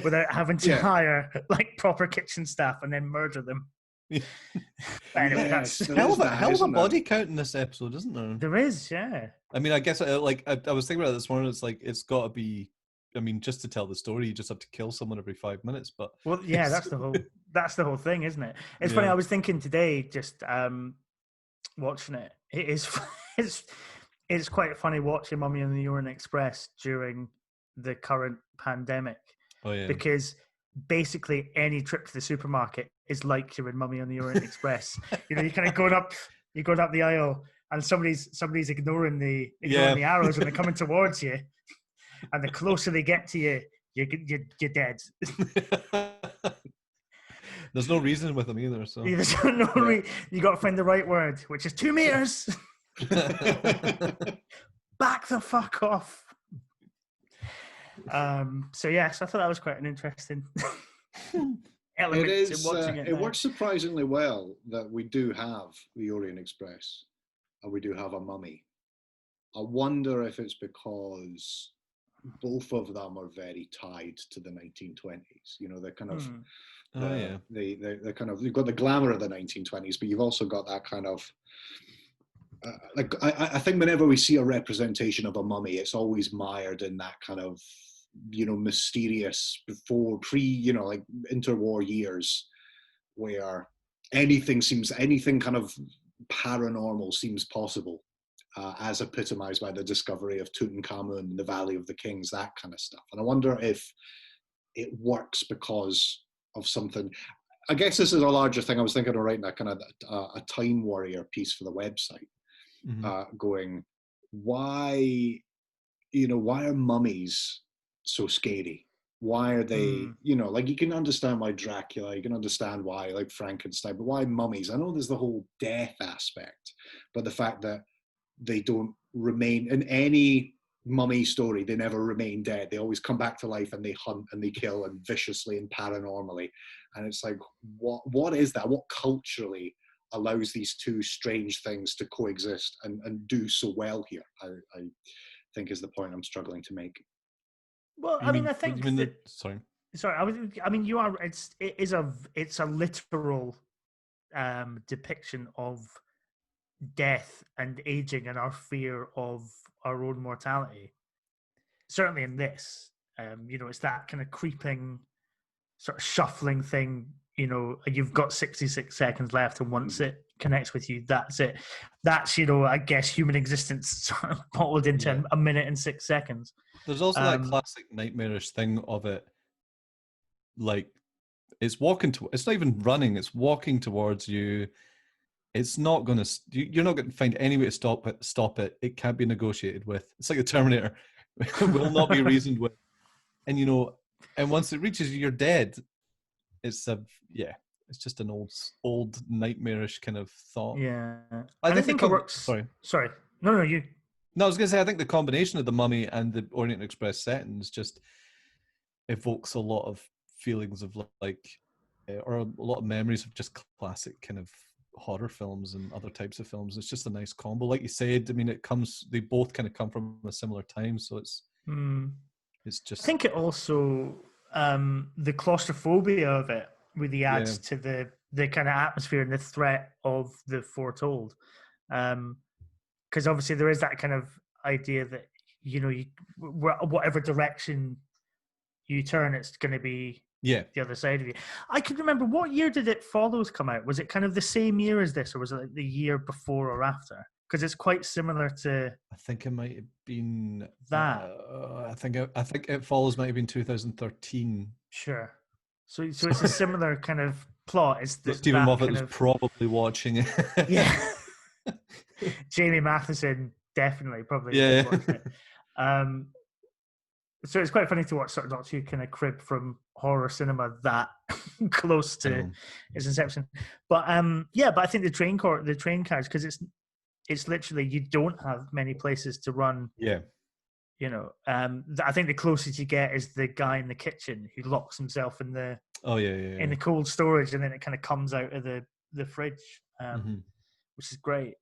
without having to hire like proper kitchen staff and then murder them. Anyway, that's hell of a body count in this episode, isn't there? There is, yeah. I mean, I guess I was thinking about it this morning. It's like, it's got to be. I mean, just to tell the story, you just have to kill someone every 5 minutes. But that's the whole thing, isn't it? It's funny. I was thinking today, just watching it. It's quite funny watching Mummy on the Orient Express during the current pandemic. Oh yeah, because basically any trip to the supermarket is like you're in Mummy on the Orient Express. You're kind of going up the aisle, and somebody's ignoring the arrows when they're coming towards you, and the closer they get to you, you're dead. There's no reason with them either. So there's no you got to find the right word, which is 2 meters. Back the fuck off. So yes, I thought that was quite an interesting element It is. to watching it. It Now. works surprisingly well that we do have the Orient Express and we do have a mummy. I wonder if it's because both of them are very tied to the 1920s. You know, they're kind of the kind of, you've got the glamour of the 1920s, but you've also got that kind of like I think whenever we see a representation of a mummy, it's always mired in that kind of, you know, mysterious you know, like interwar years where anything kind of paranormal seems possible, as epitomized by the discovery of Tutankhamun and the Valley of the Kings, that kind of stuff. And I wonder if it works because of something. I guess this is a larger thing. I was thinking of writing a kind of a Time Warrior piece for the website, going, why are mummies so scary? Why are they, you know, like, you can understand why Dracula, you can understand why, like, Frankenstein, but why mummies? I know there's the whole death aspect, but the fact that they don't remain in any mummy story, they never remain dead. They always come back to life and they hunt and they kill, and viciously and paranormally. And it's like, what is that? What culturally allows these two strange things to coexist and do so well here? I think is the point I'm struggling to make. Well, I mean, I think. Sorry. I mean, you are. It's a literal depiction of death and aging and our fear of our own mortality. Certainly in this, you know, it's that kind of creeping, sort of shuffling thing. You know, you've got 66 seconds left, and once it connects with you, that's it. That's, you know, I guess human existence sort of bottled into a minute and 6 seconds. There's also that classic nightmarish thing of it, like it's not even running, it's walking towards you. It's not going to, you're not going to find any way to stop it. It can't be negotiated with. It's like the Terminator. It will not be reasoned with. And, you know, and once it reaches you, you're dead. It's just an old nightmarish kind of thought. Yeah. I think it works. Sorry. No, you. No, I was going to say, I think the combination of the Mummy and the Orient Express settings just evokes a lot of feelings of like, or a lot of memories of just classic kind of horror films and other types of films. It's just a nice combo. Like you said, I mean, they both kind of come from a similar time, so it's just. I think it also, the claustrophobia of it really adds to the kind of atmosphere and the threat of the foretold. Because obviously there is that kind of idea that, you know, whatever direction you turn, it's going to be the other side of you. I can remember, what year did It Follows come out? Was it kind of the same year as this, or was it like the year before or after? Because it's quite similar to. I think it might have been that. I think It Follows might have been 2013. Sure. So it's a similar kind of plot. It's Stephen Moffat was probably watching it. Yeah. Jamie Matheson definitely probably watched it. So it's quite funny to watch sort of Doctor Who kind of crib from horror cinema that close to its inception. But but I think the train carriage, because it's literally, you don't have many places to run. Yeah. You know, I think the closest you get is the guy in the kitchen who locks himself in the in the cold storage, and then it kind of comes out of the fridge, which is great.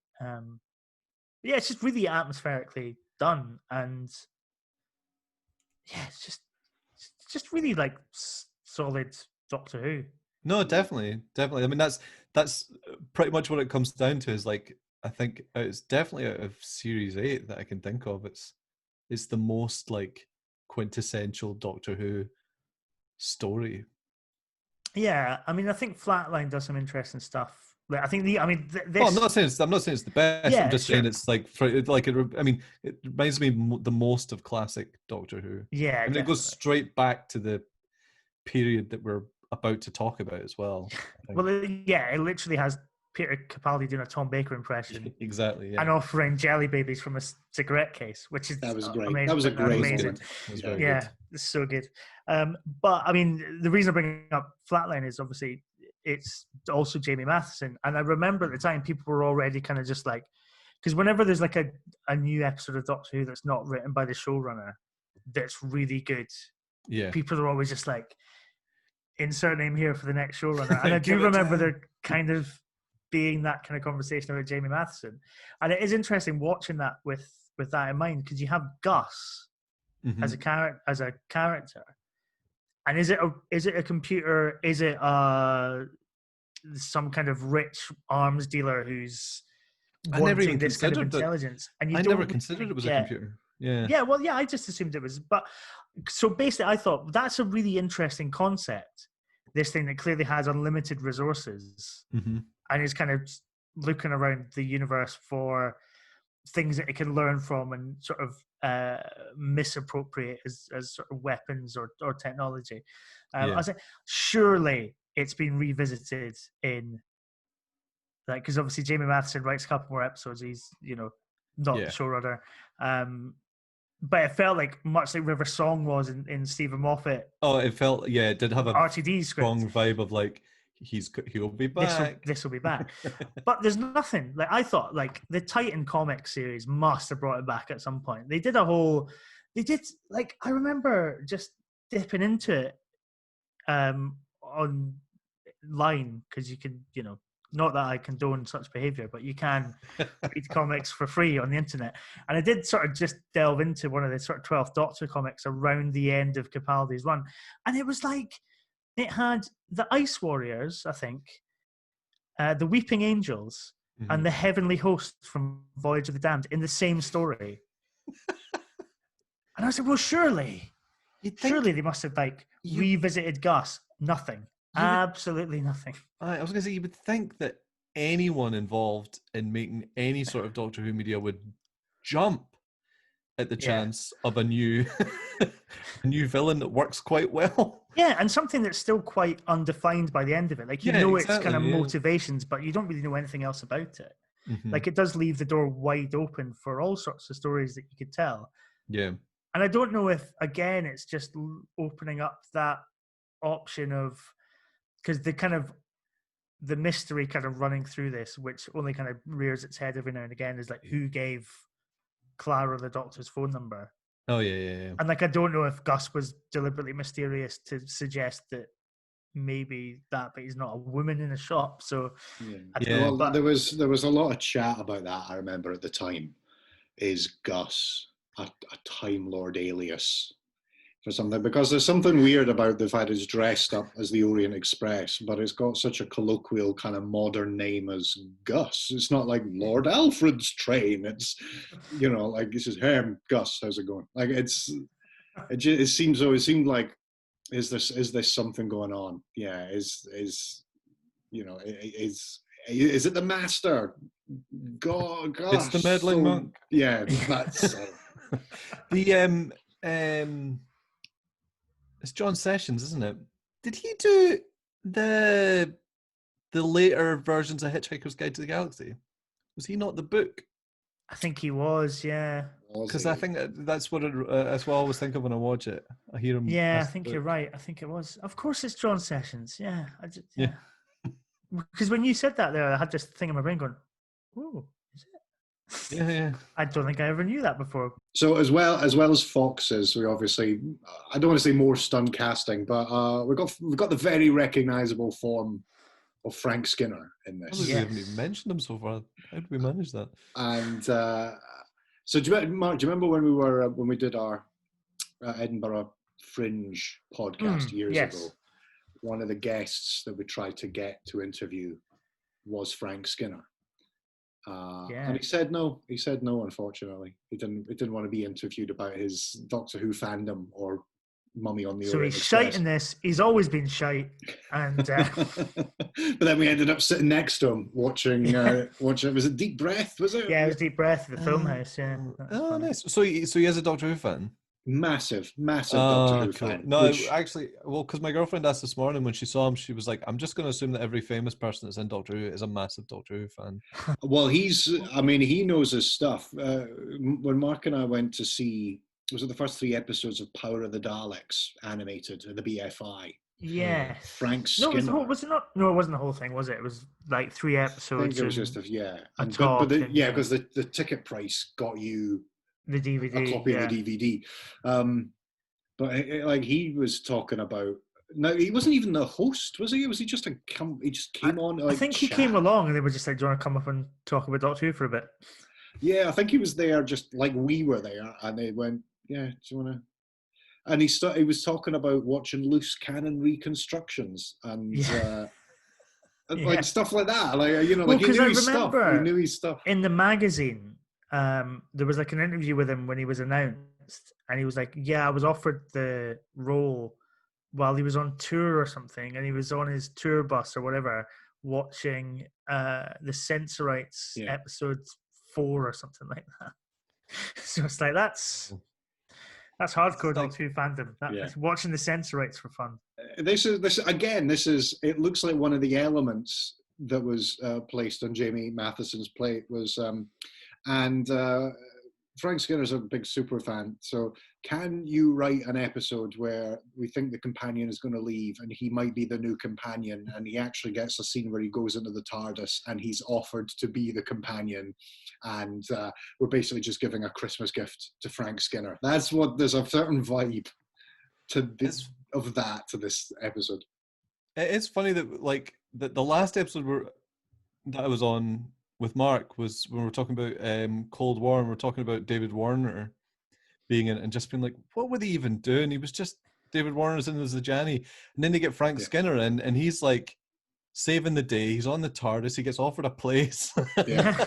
It's just really atmospherically done, and it's just really like solid Doctor Who. No, definitely. I mean, that's pretty much what it comes down to. Is like, I think it's definitely out of Series 8 that I can think of. It's the most like quintessential Doctor Who story. Yeah, I mean, I think Flatline does some interesting stuff. Like, I think this. Well, I'm not saying it's the best. I'm just saying it's like it reminds me the most of classic Doctor Who. Yeah, and it goes straight back to the period that we're about to talk about as well. Well, it literally has Peter Capaldi doing a Tom Baker impression. Exactly, yeah. And offering jelly babies from a cigarette case, which is that was great. Amazing. That was a great amazing. Good. It's so good. But I mean, the reason I'm bringing up Flatline is obviously it's also Jamie Matheson, and I remember at the time people were already kind of just like because whenever there's like a new episode of Doctor Who that's not written by the showrunner, that's really good, Yeah. people are always just like, insert name here for the next showrunner. And I do Give it remember time. there kind of being that kind of conversation about Jamie Matheson. And it is interesting watching that with that in mind, because you have Gus Mhm. as a character. And is it a computer? Is it some kind of rich arms dealer who's I never even wanting this kind of considered that. intelligence? And you I don't never really considered it was a get- computer. Yeah. Yeah, well, yeah, I just assumed it was. But so basically, I thought that's a really interesting concept. This thing that clearly has unlimited resources Hmm. and is kind of looking around the universe for things that it can learn from and sort of misappropriate as sort of weapons or technology. I Yeah. was like, surely it's been revisited in, like, because obviously Jamie Matheson writes a couple more episodes. He's, not Yeah. the showrunner. But it felt like much like River Song was in Stephen Moffat, Oh, it felt, yeah, it did have a RTD script. strong vibe of like, he'll be back. This will be back. But there's nothing. Like, I thought, like, the Titan comic series must have brought it back at some point. They did I remember just dipping into it online, because you can, not that I condone such behavior, but you can read comics for free on the internet. And I did sort of just delve into one of the sort of 12th Doctor comics around the end of Capaldi's run. And it was like, it had the Ice Warriors, I think, the Weeping Angels, Mhm. and the Heavenly Host from Voyage of the Damned in the same story. And I said, well, surely they must have like revisited Gus. Nothing. Absolutely nothing. I was going to say, you would think that anyone involved in making any sort of Doctor Who media would jump at the chance of a new a new villain that works quite well. Yeah, and something that's still quite undefined by the end of it. Like, its kind of motivations, but you don't really know anything else about it. Mhm. Like, it does leave the door wide open for all sorts of stories that you could tell. Yeah. And I don't know if, again, it's just opening up that option of, because the mystery kind of running through this, which only kind of rears its head every now and again, is like, who gave Clara the Doctor's phone number? Oh, yeah. And like, I don't know if Gus was deliberately mysterious to suggest that maybe that, but he's not a woman in a shop. So Well, there was a lot of chat about that. I remember at the time, is Gus a Time Lord alias for something? Because there's something weird about the fact it's dressed up as the Orient Express, but it's got such a colloquial kind of modern name as Gus. It's not like Lord Alfred's train. It's, like, this is, hey, I'm Gus, how's it going? Like, it seemed like, is this something going on? Yeah, is it the Master? God, It's the meddling monk. Yeah, that's the it's John Sessions, isn't it? Did he do the later versions of Hitchhiker's Guide to the Galaxy? Was he not the book? I think he was, yeah. Because I think that's what I always think of when I watch it. I hear him. Yeah, I think you're right. I think it was. Of course, it's John Sessions. Yeah, yeah. Because when you said that there, I had this thing in my brain going, "Ooh, is it?" Yeah. I don't think I ever knew that before. So as well as Fox's, we obviously, I don't want to say more stunt casting, but we've got the very recognisable form of Frank Skinner in this. We haven't even mentioned him so far. How did we manage that? And so, Mark, do you remember when we did our Edinburgh Fringe podcast years ago? One of the guests that we tried to get to interview was Frank Skinner. And he said no. He said no. Unfortunately, he didn't want to be interviewed about his Doctor Who fandom or Mummy on the Orient Express. So he's shite in this. He's always been shite, and but then we ended up sitting next to him watching. Was it Deep Breath? Was it? Yeah, it was Deep Breath at the film house. Yeah. Oh, nice. So he is a Doctor Who fan. Massive Doctor Who fan. No, actually, because my girlfriend asked this morning when she saw him, she was like, "I'm just going to assume that every famous person that's in Doctor Who is a massive Doctor Who fan." Well, he knows his stuff. When Mark and I went to see, was it the first 3 episodes of Power of the Daleks animated at the BFI Yes. Frank No, Skinner. was it not? No, it wasn't the whole thing, was it? It was like 3 I episodes. think it was and just a a and talk. because the ticket price got you the DVD. a copy of the DVD. But like he was talking about. No, he wasn't even the host, was he? Was he just he just came on? Like, I think he chat? came along and they were just like, "Do you want to come up and talk about Doctor Who for a bit?" Yeah, I think he was there just like we were there, and they went, "Yeah, do you want to?" And he was talking about watching loose cannon reconstructions and Yeah. like stuff like that. Like Well, like he because knew I his stuff. He remember knew his stuff. in the magazine, there was like an interview with him when he was announced, and he was like, "Yeah, I was offered the role while he was on tour or something, and he was on his tour bus or whatever, watching the Sensorites Yeah. episode 4 or something like that." So it's like that's hardcore Doctor Who fandom. Watching the Sensorites for fun. This again. This is. It looks like one of the elements that was placed on Jamie Matheson's plate was, and Frank Skinner's a big super fan. So, can you write an episode where we think the companion is going to leave, and he might be the new companion, and he actually gets a scene where he goes into the TARDIS and he's offered to be the companion, and we're basically just giving a Christmas gift to Frank Skinner. That's what there's a certain vibe to this episode. It's funny that like the last episode that I was on with Mark was when we were talking about Cold War, and we are talking about David Warner being in it and just being like, what were they even doing? He was just David Warner's in as the Janny, and then they get Frank Skinner in, and he's like saving the day. He's on the TARDIS. He gets offered a place. Yeah.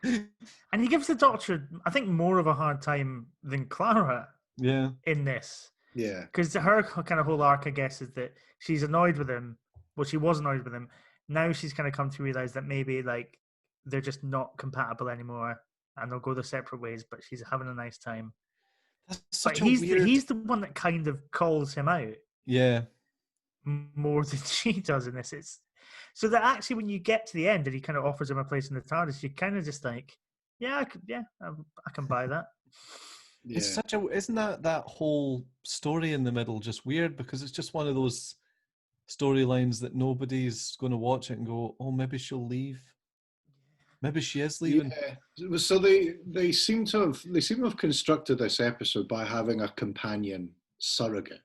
And he gives the Doctor, I think, more of a hard time than Clara. Yeah. In this. Yeah. Because her kind of whole arc, I guess, is that she's annoyed with him. Well, she was annoyed with him. Now she's kind of come to realize that maybe like they're just not compatible anymore, and they'll go their separate ways. But she's having a nice time. But he's the one that kind of calls him out. Yeah. More than she does in this. It's so that actually when you get to the end and he kind of offers him a place in the TARDIS, you're kind of just like, I can buy that. Yeah. It's isn't that whole story in the middle just weird, because it's just one of those storylines that nobody's going to watch it and go, oh, maybe she'll leave. Maybe she is leaving. Yeah. So they seem to have constructed this episode by having a companion surrogate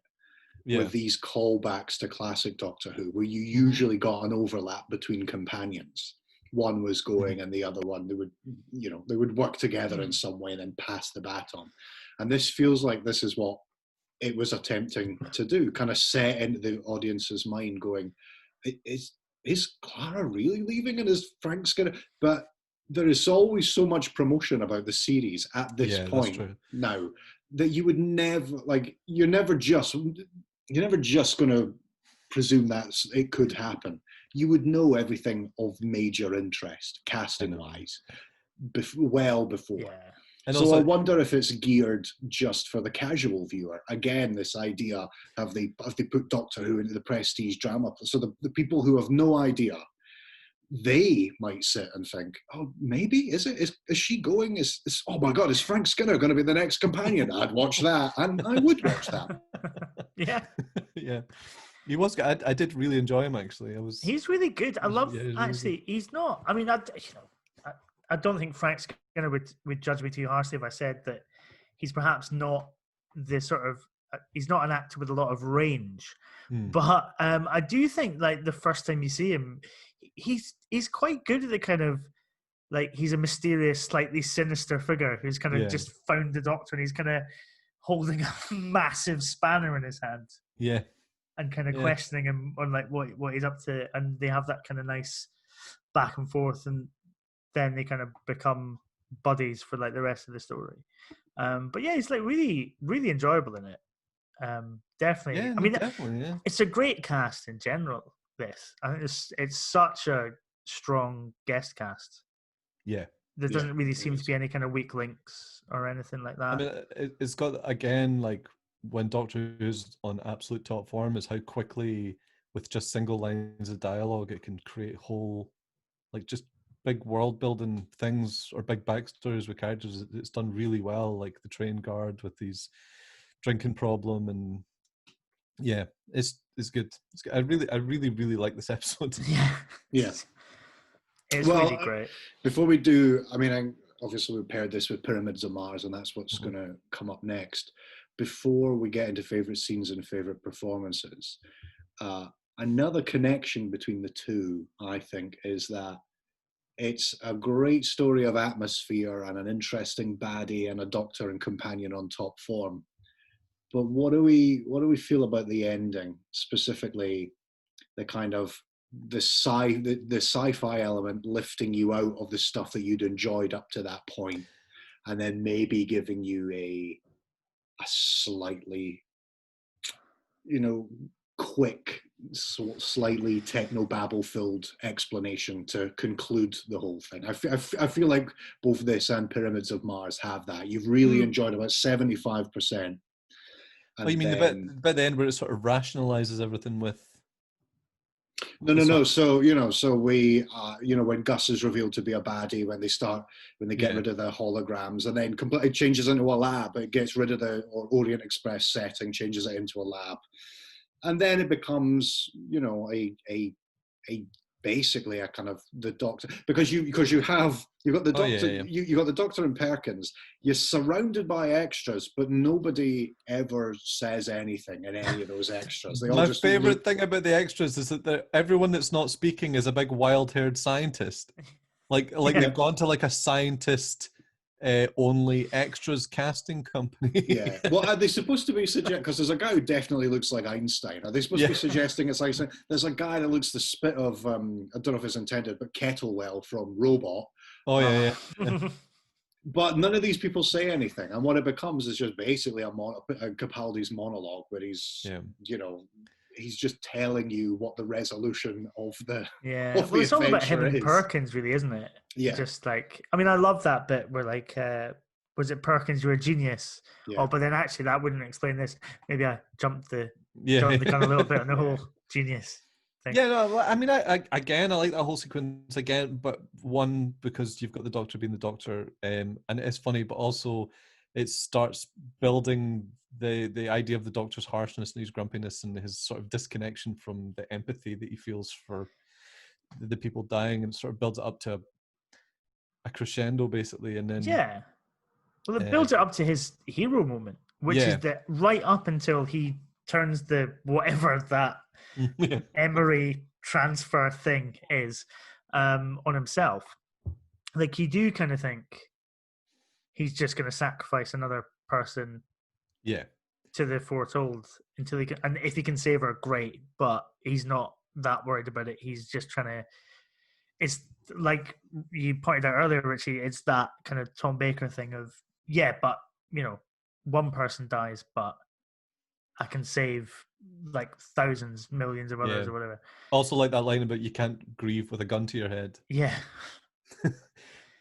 with these callbacks to classic Doctor Who, where you usually got an overlap between companions. One was going and the other one, they would work together in some way and then pass the baton. And this feels like this is what it was attempting to do, kind of set into the audience's mind going, is Clara really leaving and is Frank Skinner? But there is always so much promotion about the series at this point now that you would never, like, you're never just going to presume that it could happen. You would know everything of major interest, casting-wise, well before. Yeah. And so also, I wonder if it's geared just for the casual viewer. Again, this idea, have they put Doctor Who into the prestige drama? So the people who have no idea, they might sit and think, oh, maybe, is she going? Oh my God, is Frank Skinner going to be the next companion? I'd watch that, and I would watch that. Yeah. Yeah. He was good. I did really enjoy him, actually. He's really good. I love, actually, he's not, I mean, I don't think Frank Skinner would judge me too harshly if I said that he's perhaps not the sort of, he's not an actor with a lot of range. But I do think, like, the first time you see him, he's quite good at the kind of, like, he's a mysterious, slightly sinister figure who's kind of just found the Doctor, and he's kind of holding a massive spanner in his hand. Yeah. And kind of questioning him on, like, what he's up to. And they have that kind of nice back and forth, and then they kind of become buddies for, like, the rest of the story. But yeah, he's, like, really, really enjoyable in it. Definitely. Yeah, I mean, definitely, it's a great cast in general, this. I think it's such a strong guest cast. Yeah. There doesn't really seem to be any kind of weak links or anything like that. I mean, it's got, again, like, when Doctor Who's on absolute top form is how quickly, with just single lines of dialogue, it can create whole, like, just big world building things or big backstories with characters. It's done really well, like the train guard with his drinking problem, and Yeah, it's good. It's good. I really like this episode. Yeah. It's Well, really great. before we do, I mean, obviously we paired this with Pyramids of Mars, and that's what's Mhm. going to come up next. Before we get into favourite scenes and favourite performances, another connection between the two, I think, is that it's a great story of atmosphere and an interesting baddie and a doctor and companion on top form. But what do we feel about the ending, specifically the kind of the sci-fi element lifting you out of the stuff that you'd enjoyed up to that point, and then maybe giving you a slightly, quick, slightly techno-babble-filled explanation to conclude the whole thing. I feel like both this and Pyramids of Mars have that. You've really enjoyed about 75%. Oh, you mean the bit at the end where it sort of rationalizes everything with? No. So we, when Gus is revealed to be a baddie, when they get rid of the holograms, and then completely changes into a lab. It gets rid of the Orient Express setting, changes it into a lab, and then it becomes, a basically a kind of the Doctor, because you've got the Doctor, you got the Doctor and Perkins. You're surrounded by extras, but nobody ever says anything in any of those extras. They all My just favorite thing about the extras is that everyone that's not speaking is a big wild-haired scientist. Like they've gone to like a scientist only extras casting company. Yeah. Well, are they supposed to be because there's a guy who definitely looks like Einstein. Are they supposed to be suggesting it's like there's a guy that looks the spit of I don't know if it's intended, but Kettlewell from Robot. Oh yeah. But none of these people say anything, and what it becomes is just basically a Capaldi's monologue where he's he's just telling you what the resolution of the well, it's all about him and Perkins, really, isn't it? Yeah. Just like, I mean, I love that bit where like, was it Perkins, you're a genius? Yeah. Oh, but then actually that wouldn't explain this. Maybe I jumped the gun a little bit on the whole genius thing. Yeah, no, I mean, I like that whole sequence again, but one, because you've got the Doctor being the Doctor, and it's funny, but also it starts building the idea of the Doctor's harshness and his grumpiness and his sort of disconnection from the empathy that he feels for the people dying, and sort of builds it up to a crescendo, basically, and then well, it builds it up to his hero moment, which is that right up until he turns the whatever that Emery transfer thing is on himself. Like, you do kind of think he's just going to sacrifice another person to the foretold until he can, and if he can save her, great, but he's not that worried about it. He's just trying to, it's like you pointed out earlier, Richie, it's that kind of Tom Baker thing of, but one person dies, but I can save like thousands, millions of others or whatever. Also, like that line about you can't grieve with a gun to your head. Yeah.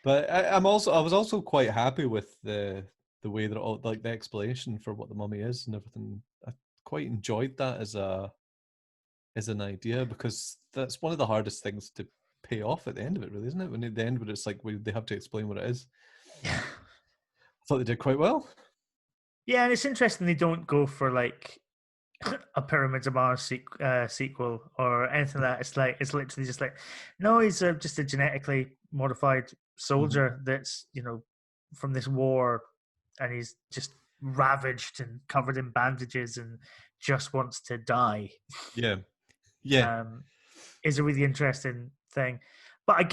But I was also quite happy with the way that all, like, the explanation for what the mummy is and everything. I quite enjoyed that as an idea, because that's one of the hardest things to pay off at the end of it, really, isn't it? When at the end, when it's like they have to explain what it is. Yeah. I thought they did quite well. Yeah, and it's interesting they don't go for like a Pyramids of Mars sequel or anything like that. It's literally just like, no, he's just a genetically modified soldier that's from this war, and he's just ravaged and covered in bandages and just wants to die. Yeah. Is a really interesting thing. But I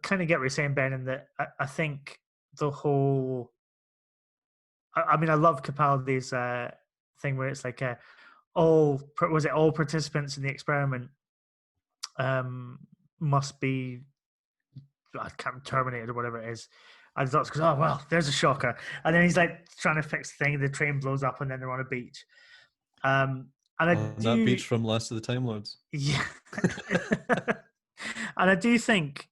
kind of get what you're saying, Ben, in that I think the whole, I mean, I love Capaldi's thing where it's like all participants in the experiment must be, I can't, terminated or whatever it is. And the Doctor goes, oh well, there's a shocker, and then he's like trying to fix the thing, the train blows up, and then they're on a beach. And that beach from Last of the Time Lords. Yeah. And I do think,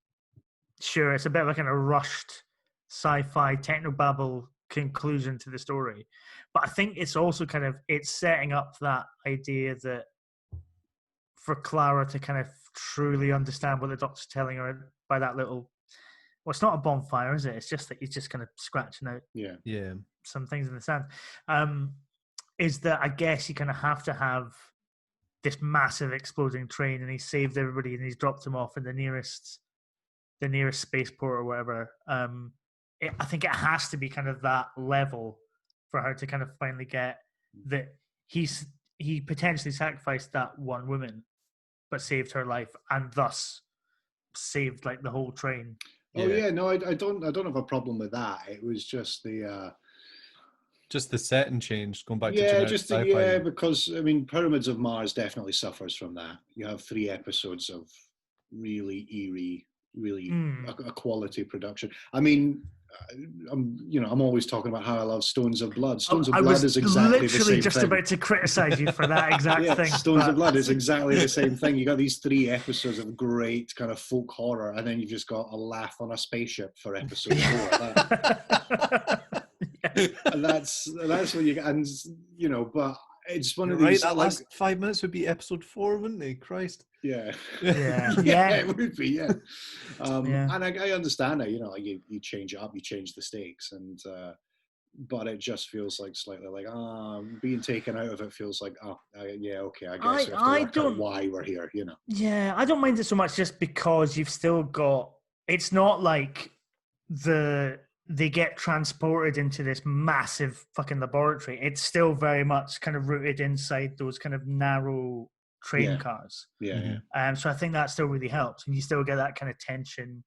sure, it's a bit like a rushed sci-fi technobabble conclusion to the story, but I think it's also kind of, it's setting up that idea that for Clara to kind of truly understand what the Doctor's telling her by that little, well, it's not a bonfire, is it? It's just that he's just kind of scratching out yeah some things in the sand. is that I guess you kind of have to have this massive exploding train, and he saved everybody, and he's dropped them off in the nearest spaceport or whatever. I think it has to be kind of that level for her to kind of finally get that he potentially sacrificed that one woman, but saved her life, and thus saved like the whole train. Oh yeah, no, I don't have a problem with that. It was just the setting change, going back to generic sci-fi. because I mean, Pyramids of Mars definitely suffers from that. You have 3 episodes of really eerie, really a quality production. I mean, I'm always talking about how I love Stones of Blood. Stones of Blood is exactly the same thing. I was literally just about to criticize you for that exact thing. Stones of Blood is exactly the same thing. You got these 3 episodes of great kind of folk horror, and then you've just got a laugh on a spaceship for episode 4. And that's what you get, and but it's one of these. That last 5 minutes would be episode 4, wouldn't they? Christ. Yeah, yeah, it would be. Yeah, and I understand that. You change it up, you change the stakes, and but it just feels like slightly like being taken out of it feels like okay, I guess I have to work out why we're here. Yeah, I don't mind it so much just because you've still got. It's not like they get transported into this massive fucking laboratory. It's still very much kind of rooted inside those kind of narrow train cars. Yeah. So I think that still really helps, and you still get that kind of tension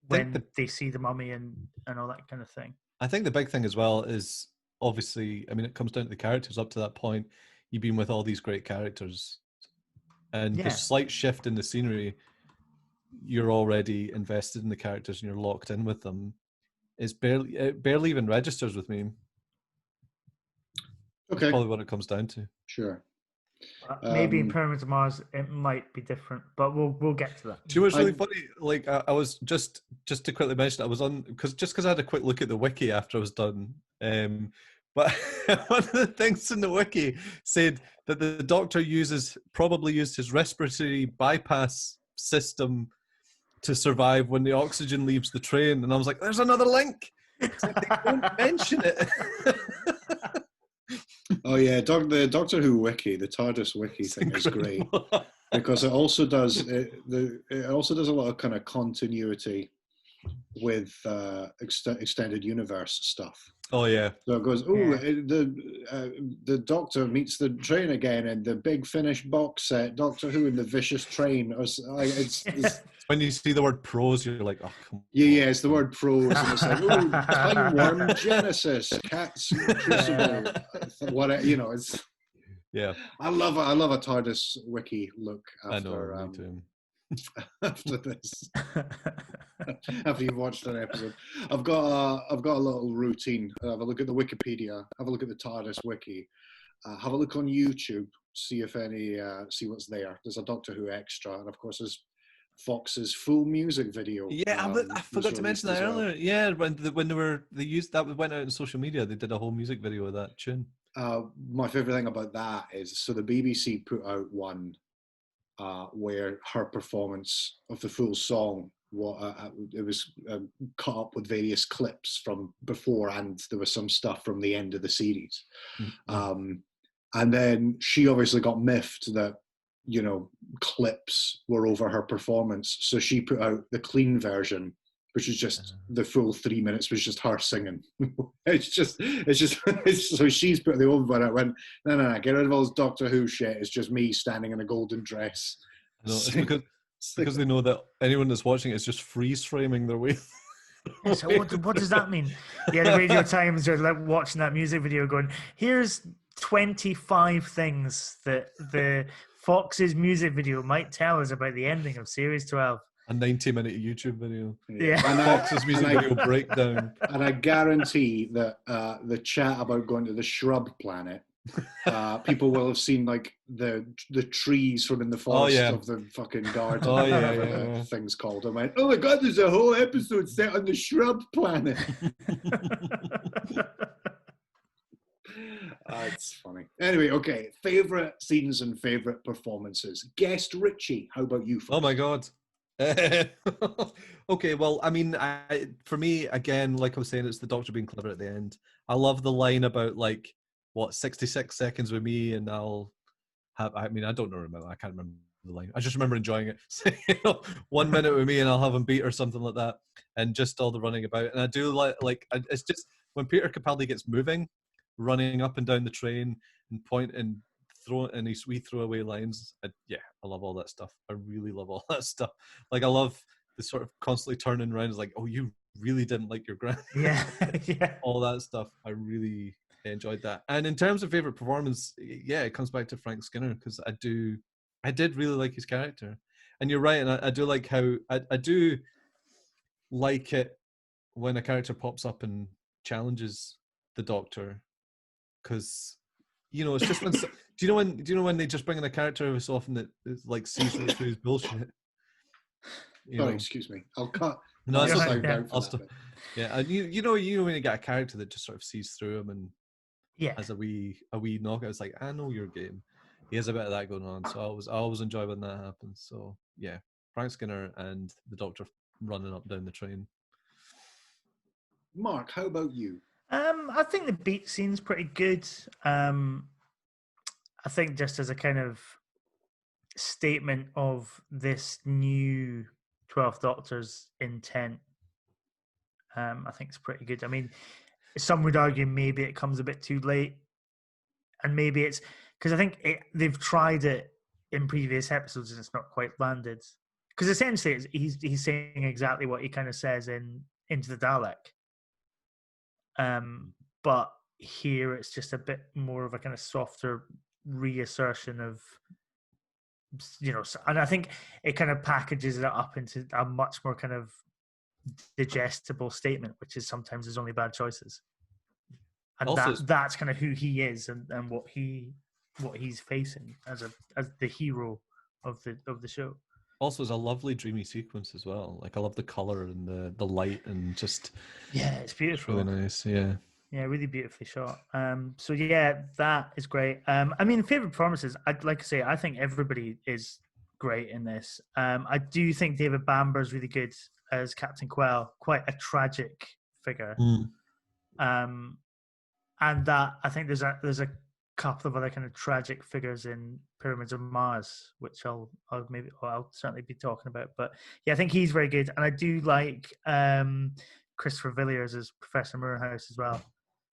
when they see the mummy and all that kind of thing. I think the big thing as well is obviously, I mean, it comes down to the characters. Up to that point, you've been with all these great characters, and the slight shift in the scenery, you're already invested in the characters and you're locked in with them. It barely even registers with me. Okay, that's probably what it comes down to. Sure. Maybe in Pyramids of Mars it might be different, but we'll get to that. Do you know what's really funny? Like I was just to quickly mention, I was on because I had a quick look at the wiki after I was done. But one of the things in the wiki said that the Doctor probably used his respiratory bypass system to survive when the oxygen leaves the train, and I was like, "There's another link." It's like they don't mention it. Oh yeah, the Doctor Who wiki, the TARDIS wiki thing is great because it also does it also does a lot of kind of continuity with extended universe stuff. Oh yeah. So it goes, the Doctor meets the train again in the big Finnish box set, Doctor Who and the Vicious Train. It's when you see the word prose, you're like, oh, come on. Yeah, it's the word prose, and it's like, Time Worm Genesis, Cats Crucible, whatever, it's. Yeah. I love a TARDIS wiki look after. I know, me too. After this, after you've watched an episode, I've got a little routine. Have a look at the Wikipedia. Have a look at the TARDIS wiki. Have a look on YouTube. See what's there. There's a Doctor Who extra, and of course there's Fox's full music video. Yeah, I forgot to mention that earlier. Yeah, when they used that, went out on social media. They did a whole music video of that tune. My favorite thing about that is the BBC put out one. Where her performance of the full song, it was cut up with various clips from before, and there was some stuff from the end of the series. Mm-hmm. And then she obviously got miffed that, clips were over her performance. So she put out the clean version, which is just the full 3 minutes was just her singing. It's just so she's put the old one out. Went, no, get rid of all this Doctor Who shit. It's just me standing in a golden dress. No, it's because they know that anyone that's watching it is just freeze framing their way. So what does that mean? Yeah, the Radio Times are like watching that music video, going, "Here's 25 things that the Fox's music video might tell us about the ending of Series 12." A 90-minute YouTube video. Yeah. And Fox's music video breakdown. And I guarantee that the chat about going to the shrub planet, people will have seen like the trees from in the forest of the fucking garden. Oh yeah, the thing's called. I went, oh my god, there's a whole episode set on the shrub planet. It's funny. Anyway, okay. Favorite scenes and favorite performances. Guest Richie. How about you? First? Oh my god. Okay, well, I mean, for me, again, like I was saying, it's the Doctor being clever at the end. I love the line about, like, what, 66 seconds with me and I'll have, I mean, I don't know, remember, I can't remember the line. I just remember enjoying it. So, 1 minute with me and I'll have him beat or something like that. And just all the running about. And I do it's just when Peter Capaldi gets moving, running up and down the train and point and throw and these wee throwaway lines. Yeah, I love all that stuff. I really love all that stuff. Like, I love the sort of constantly turning around. It's like, oh, you really didn't like your grand. Yeah, yeah. All that stuff. I really enjoyed that. And in terms of favorite performance, yeah, it comes back to Frank Skinner, because I did really like his character. And you're right, and I do like how I do like it when a character pops up and challenges the Doctor, because it's just when do you know when they just bring in a character every so often that is like sees through his bullshit. Sorry, excuse me. I'll cut. No, it's okay. Down for that bit. Yeah, and you know when you get a character that just sort of sees through him and Yeah. has a wee knockout. It's like, I know your game. He has a bit of that going on, so I always enjoy when that happens. So yeah, Frank Skinner and the Doctor running up down the train. Mark, how about you? I think the beat scene's pretty good. I think just as a kind of statement of this new 12th Doctor's intent, I think it's pretty good. I mean, some would argue maybe it comes a bit too late, and maybe it's because I think they've tried it in previous episodes and it's not quite landed. Because essentially, he's saying exactly what he kind of says in Into the Dalek. But here it's just a bit more of a kind of softer reassertion of, and I think it kind of packages it up into a much more kind of digestible statement, which is sometimes there's only bad choices. And also, that's kind of who he is and what he's facing as the hero of the show. Also, it's a lovely dreamy sequence as well. Like, I love the color and the light and just it's beautiful. It's really nice, yeah. Yeah, really beautifully shot. So yeah, that is great. I mean, favorite performances. I'd like to say I think everybody is great in this. I do think David Bamber's really good as Captain Quell, quite a tragic figure. And that I think there's a couple of other kind of tragic figures in Pyramids of Mars, which I'll certainly be talking about. But yeah, I think he's very good, and I do like Christopher Villiers as Professor Moorhouse as well,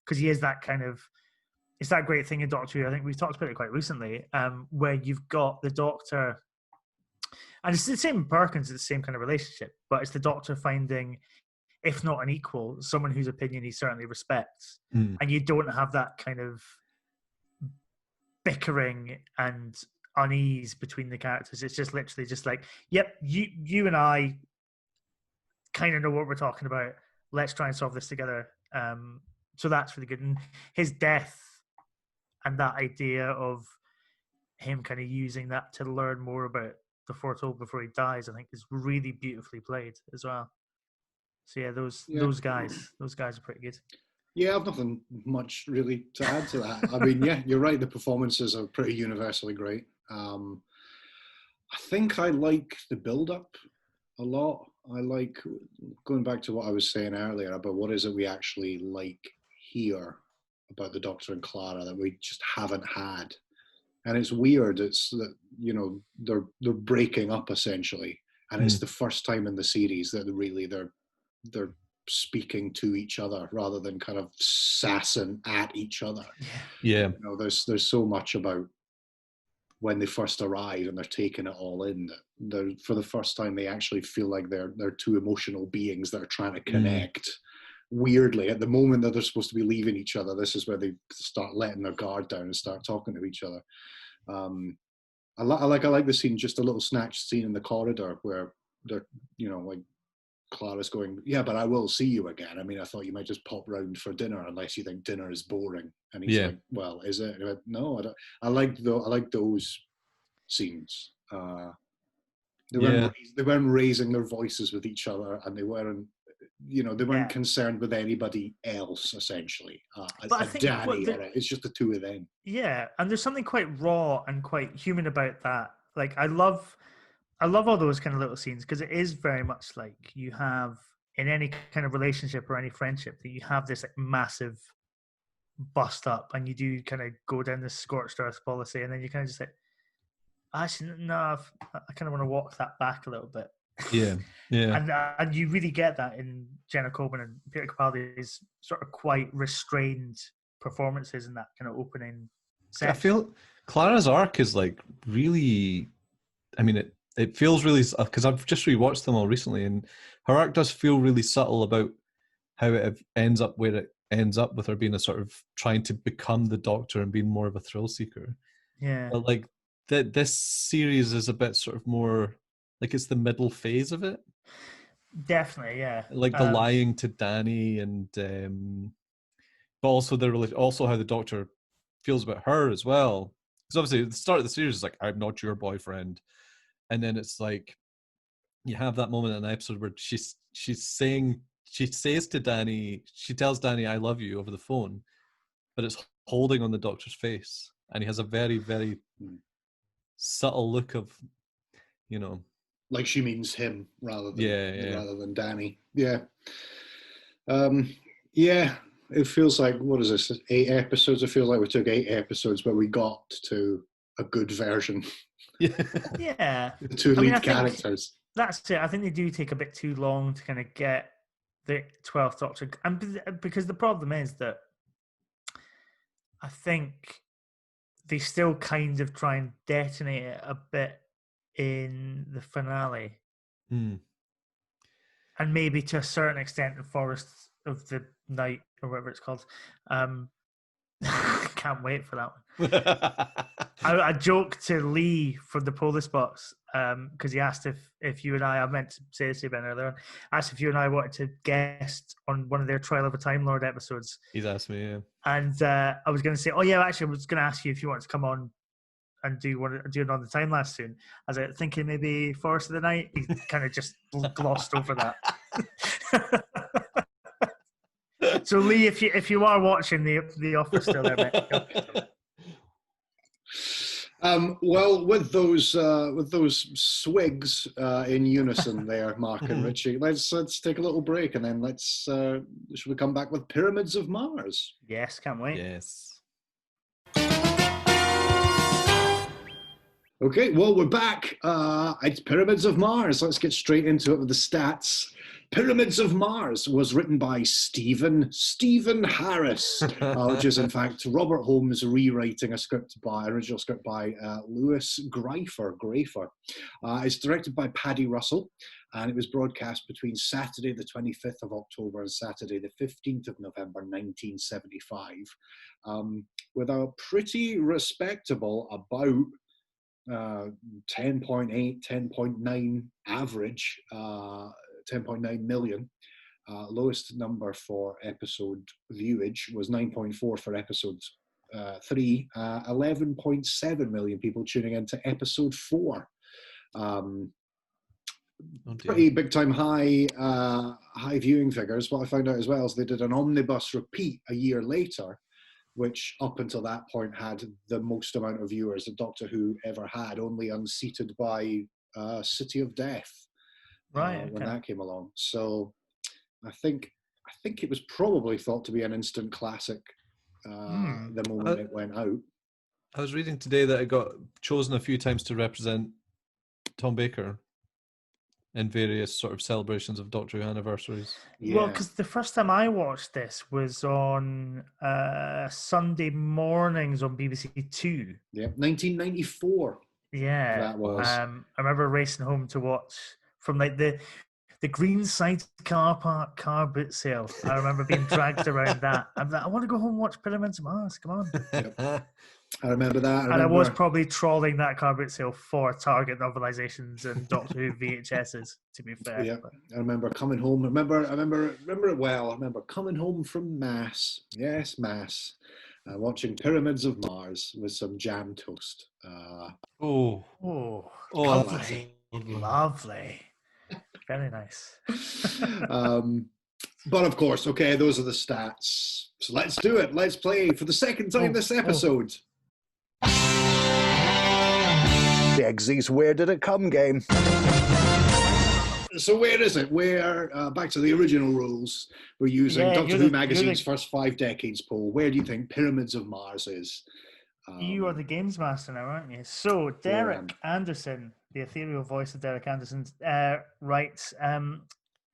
because he is that kind of, it's that great thing in Doctor Who. I think we've talked about it quite recently, where you've got the Doctor, and it's the same in Perkins, it's the same kind of relationship, but it's the Doctor finding, if not an equal, someone whose opinion he certainly respects. And you don't have that kind of bickering and unease between the characters. It's just literally just like, yep, you and I kind of know what we're talking about. Let's try and solve this together. So that's really good. And his death and that idea of him kind of using that to learn more about the Foretold before he dies, I think is really beautifully played as well. So yeah, those guys are pretty good. Yeah, I've nothing much really to add to that. I mean, yeah, you're right. The performances are pretty universally great. I think I like the build-up a lot. I like going back to what I was saying earlier about what is it we actually like here about the Doctor and Clara that we just haven't had. And it's weird. It's that, they're breaking up essentially, and it's the first time in the series that they're speaking to each other rather than kind of sassing at each other. Yeah. There's so much about when they first arrive and they're taking it all in, that they're, for the first time, they actually feel like they're two emotional beings that are trying to connect. Weirdly, at the moment that they're supposed to be leaving each other, this is where they start letting their guard down and start talking to each other. I like the scene, just a little snatched scene in the corridor where they're, like, Clara's going, yeah, but I will see you again. I mean, I thought you might just pop round for dinner unless you think dinner is boring. And he's like, well, is it? Like, no, I don't. I like those scenes. They weren't raising their voices with each other, and they weren't concerned with anybody else, essentially. Danny or it. It's just the two of them. Yeah, and there's something quite raw and quite human about that. Like, I love I love all those kind of little scenes because it is very much like you have in any kind of relationship or any friendship that you have this like massive bust up and you do kind of go down this scorched earth policy and then you kind of just like, actually, no, I kind of want to walk that back a little bit. Yeah, yeah. And you really get that in Jenna Coleman and Peter Capaldi's sort of quite restrained performances in that kind of opening section. I feel Clara's arc is like really, I mean, it feels really, because I've just rewatched them all recently, and her arc does feel really subtle about how it ends up where it ends up with her being a sort of trying to become the Doctor and being more of a thrill seeker. Yeah. But like this series is a bit sort of more like it's the middle phase of it. Definitely, yeah. Like the lying to Danny and but also also how the Doctor feels about her as well. Because obviously at the start of the series is like, I'm not your boyfriend. And then it's like you have that moment in an episode where she says to Danny, she tells Danny, I love you over the phone, but it's holding on the Doctor's face. And he has a very, very subtle look of, you know, like she means him rather than Danny. Yeah. Yeah. It feels like, what is this, 8 episodes? It feels like we took 8 episodes, but we got to a good version. Yeah. The 2 lead characters. That's it. I think they do take a bit too long to kind of get the 12th Doctor. And because the problem is that I think they still kind of try and detonate it a bit in the finale. Mm. And maybe to a certain extent in Forests of the Night or whatever it's called. Can't wait for that one. I joked to Lee from the Polis Box because he asked if you and I meant to say this to you Ben earlier on, asked if you and I wanted to guest on one of their Trial of a Time Lord episodes. He's asked me, yeah. And I was going to say, oh yeah, actually I was going to ask you if you wanted to come on and do it on the Time Lapse soon. I was thinking maybe Forest of the Night. He kind of just glossed over that. So Lee, if you are watching the offer still there, mate. Well, with those swigs in unison there, Mark and Richie, let's take a little break and then should we come back with Pyramids of Mars? Yes, can't wait. Yes. Okay, well, we're back. It's Pyramids of Mars. Let's get straight into it with the stats. Pyramids of Mars was written by Stephen Harris, which is in fact Robert Holmes rewriting original script by Louis Grafer. It's directed by Paddy Russell, and it was broadcast between Saturday the 25th of October and Saturday the 15th of November 1975, with a pretty respectable about 10.8, 10.9 average, 10.9 million. Lowest number for episode viewage was 9.4 for episode 3. 11.7 million people tuning into episode 4. Pretty big time high viewing figures. What I found out as well is they did an omnibus repeat a year later, which up until that point had the most amount of viewers that Doctor Who ever had, only unseated by City of Death. Right. When that came along. So I think it was probably thought to be an instant classic the moment it went out. I was reading today that it got chosen a few times to represent Tom Baker in various sort of celebrations of Doctor Who anniversaries. Yeah. Well, because the first time I watched this was on Sunday mornings on BBC Two. Yeah, 1994. Yeah, that was. I remember racing home to watch from like the Greenside car park car boot sale. I remember being dragged around that. I'm like, I want to go home and watch Pyramids of Mars. Come on. Yep. I remember that. I was probably trawling that car boot sale for Target novelizations and Doctor Who VHSs. To be fair. Yeah, I remember coming home. I remember it well. I remember coming home from Mass. Yes, Mass. Watching Pyramids of Mars with some jam toast. Lovely. Very nice. But of course, okay, those are the stats. So let's do it. Let's play for the second time this episode. Eggsy, where did it come game. So where is it? Where, back to the original rules, we're using Doctor Who Magazine's first 5 decades poll. Where do you think Pyramids of Mars is? You are the games master now, aren't you? So Derek Anderson, the ethereal voice of Derek Anderson, writes, an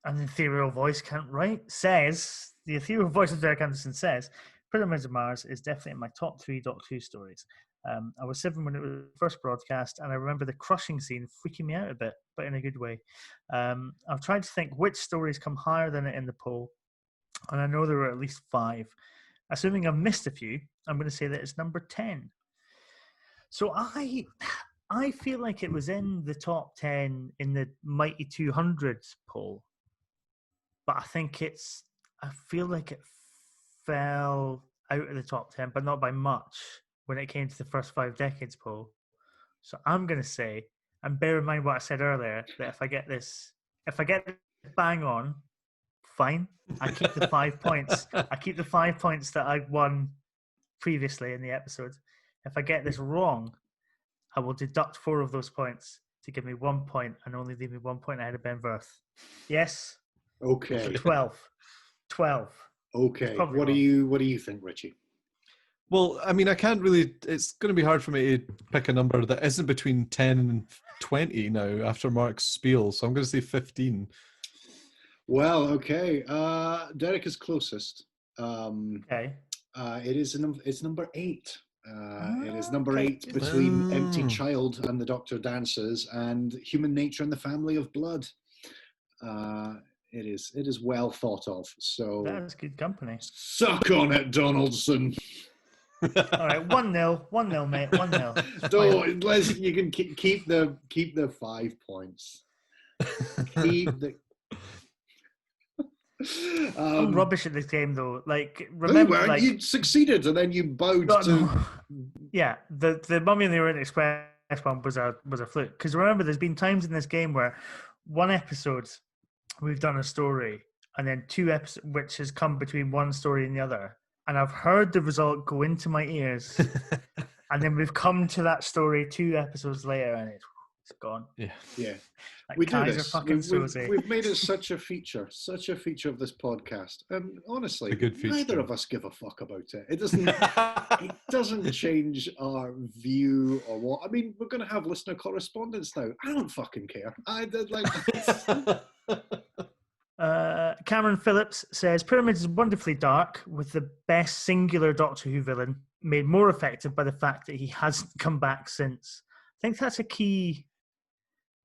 ethereal voice can't write, says, the ethereal voice of Derek Anderson says, Pyramids of Mars is definitely in my top 3 Doctor Who stories. I was 7 when it was first broadcast, and I remember the crushing scene freaking me out a bit, but in a good way. I've tried to think which stories come higher than it in the poll, and I know there were at least 5. Assuming I've missed a few, I'm going to say that it's number 10. So I feel like it was in the top 10 in the Mighty 200s poll, but I feel like it fell out of the top 10, but not by much when it came to the first 5 decades poll. So I'm going to say, and bear in mind what I said earlier, that if I get this bang on, fine. I keep the 5 points. I keep the 5 points that I won previously in the episode. If I get this wrong, I will deduct 4 of those points to give me 1 point and only leave me 1 point ahead of Ben Verth. Yes? Okay. 12. Okay. What do you think, Richie? Well, I mean, I can't really. It's going to be hard for me to pick a number that isn't between 10 and 20 now after Mark's spiel. So I'm going to say 15. Well, okay. Derek is closest. Okay. It's number 8. It is number 8 between Empty Child and the Doctor Dances and Human Nature and the Family of Blood. It is well thought of. So That is good company. Suck on it, Donaldson. All right, 1-0, mate. 1-0. Don't, you can keep the 5 points. Keep the. I'm rubbish at this game, though. Like, remember, like, you succeeded, and then you bowed to. Yeah, the Mummy and the Orient Express one was a fluke. Because remember, there's been times in this game where one episode we've done a story, and then 2 episodes which has come between one story and the other, and I've heard the result go into my ears, and then we've come to that story 2 episodes later, and it's gone. Yeah. Like We do Kaiser this. fucking We've made it such a feature of this podcast, and honestly, neither of us give a fuck about it. It doesn't. It doesn't change our view or what. I mean, we're going to have listener correspondence now. I don't fucking care. I did like. Cameron Phillips says Pyramids is wonderfully dark, with the best singular Doctor Who villain made more effective by the fact that he hasn't come back since. I think that's a key.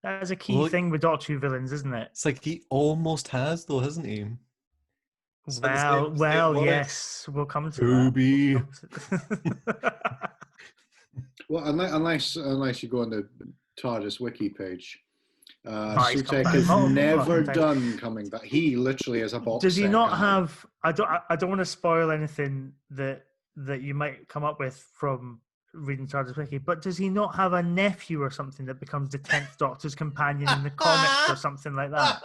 That is a key thing with Doctor Who villains, isn't it? It's like he almost has, though, hasn't he? Well, yes, we'll come to that. Well, unless you go on the TARDIS wiki page, Sutek has never done coming back. He literally is a box. Does he not have? I don't want to spoil anything that you might come up with from reading TARDIS wiki, but does he not have a nephew or something that becomes the 10th Doctor's companion in the comics or something like that?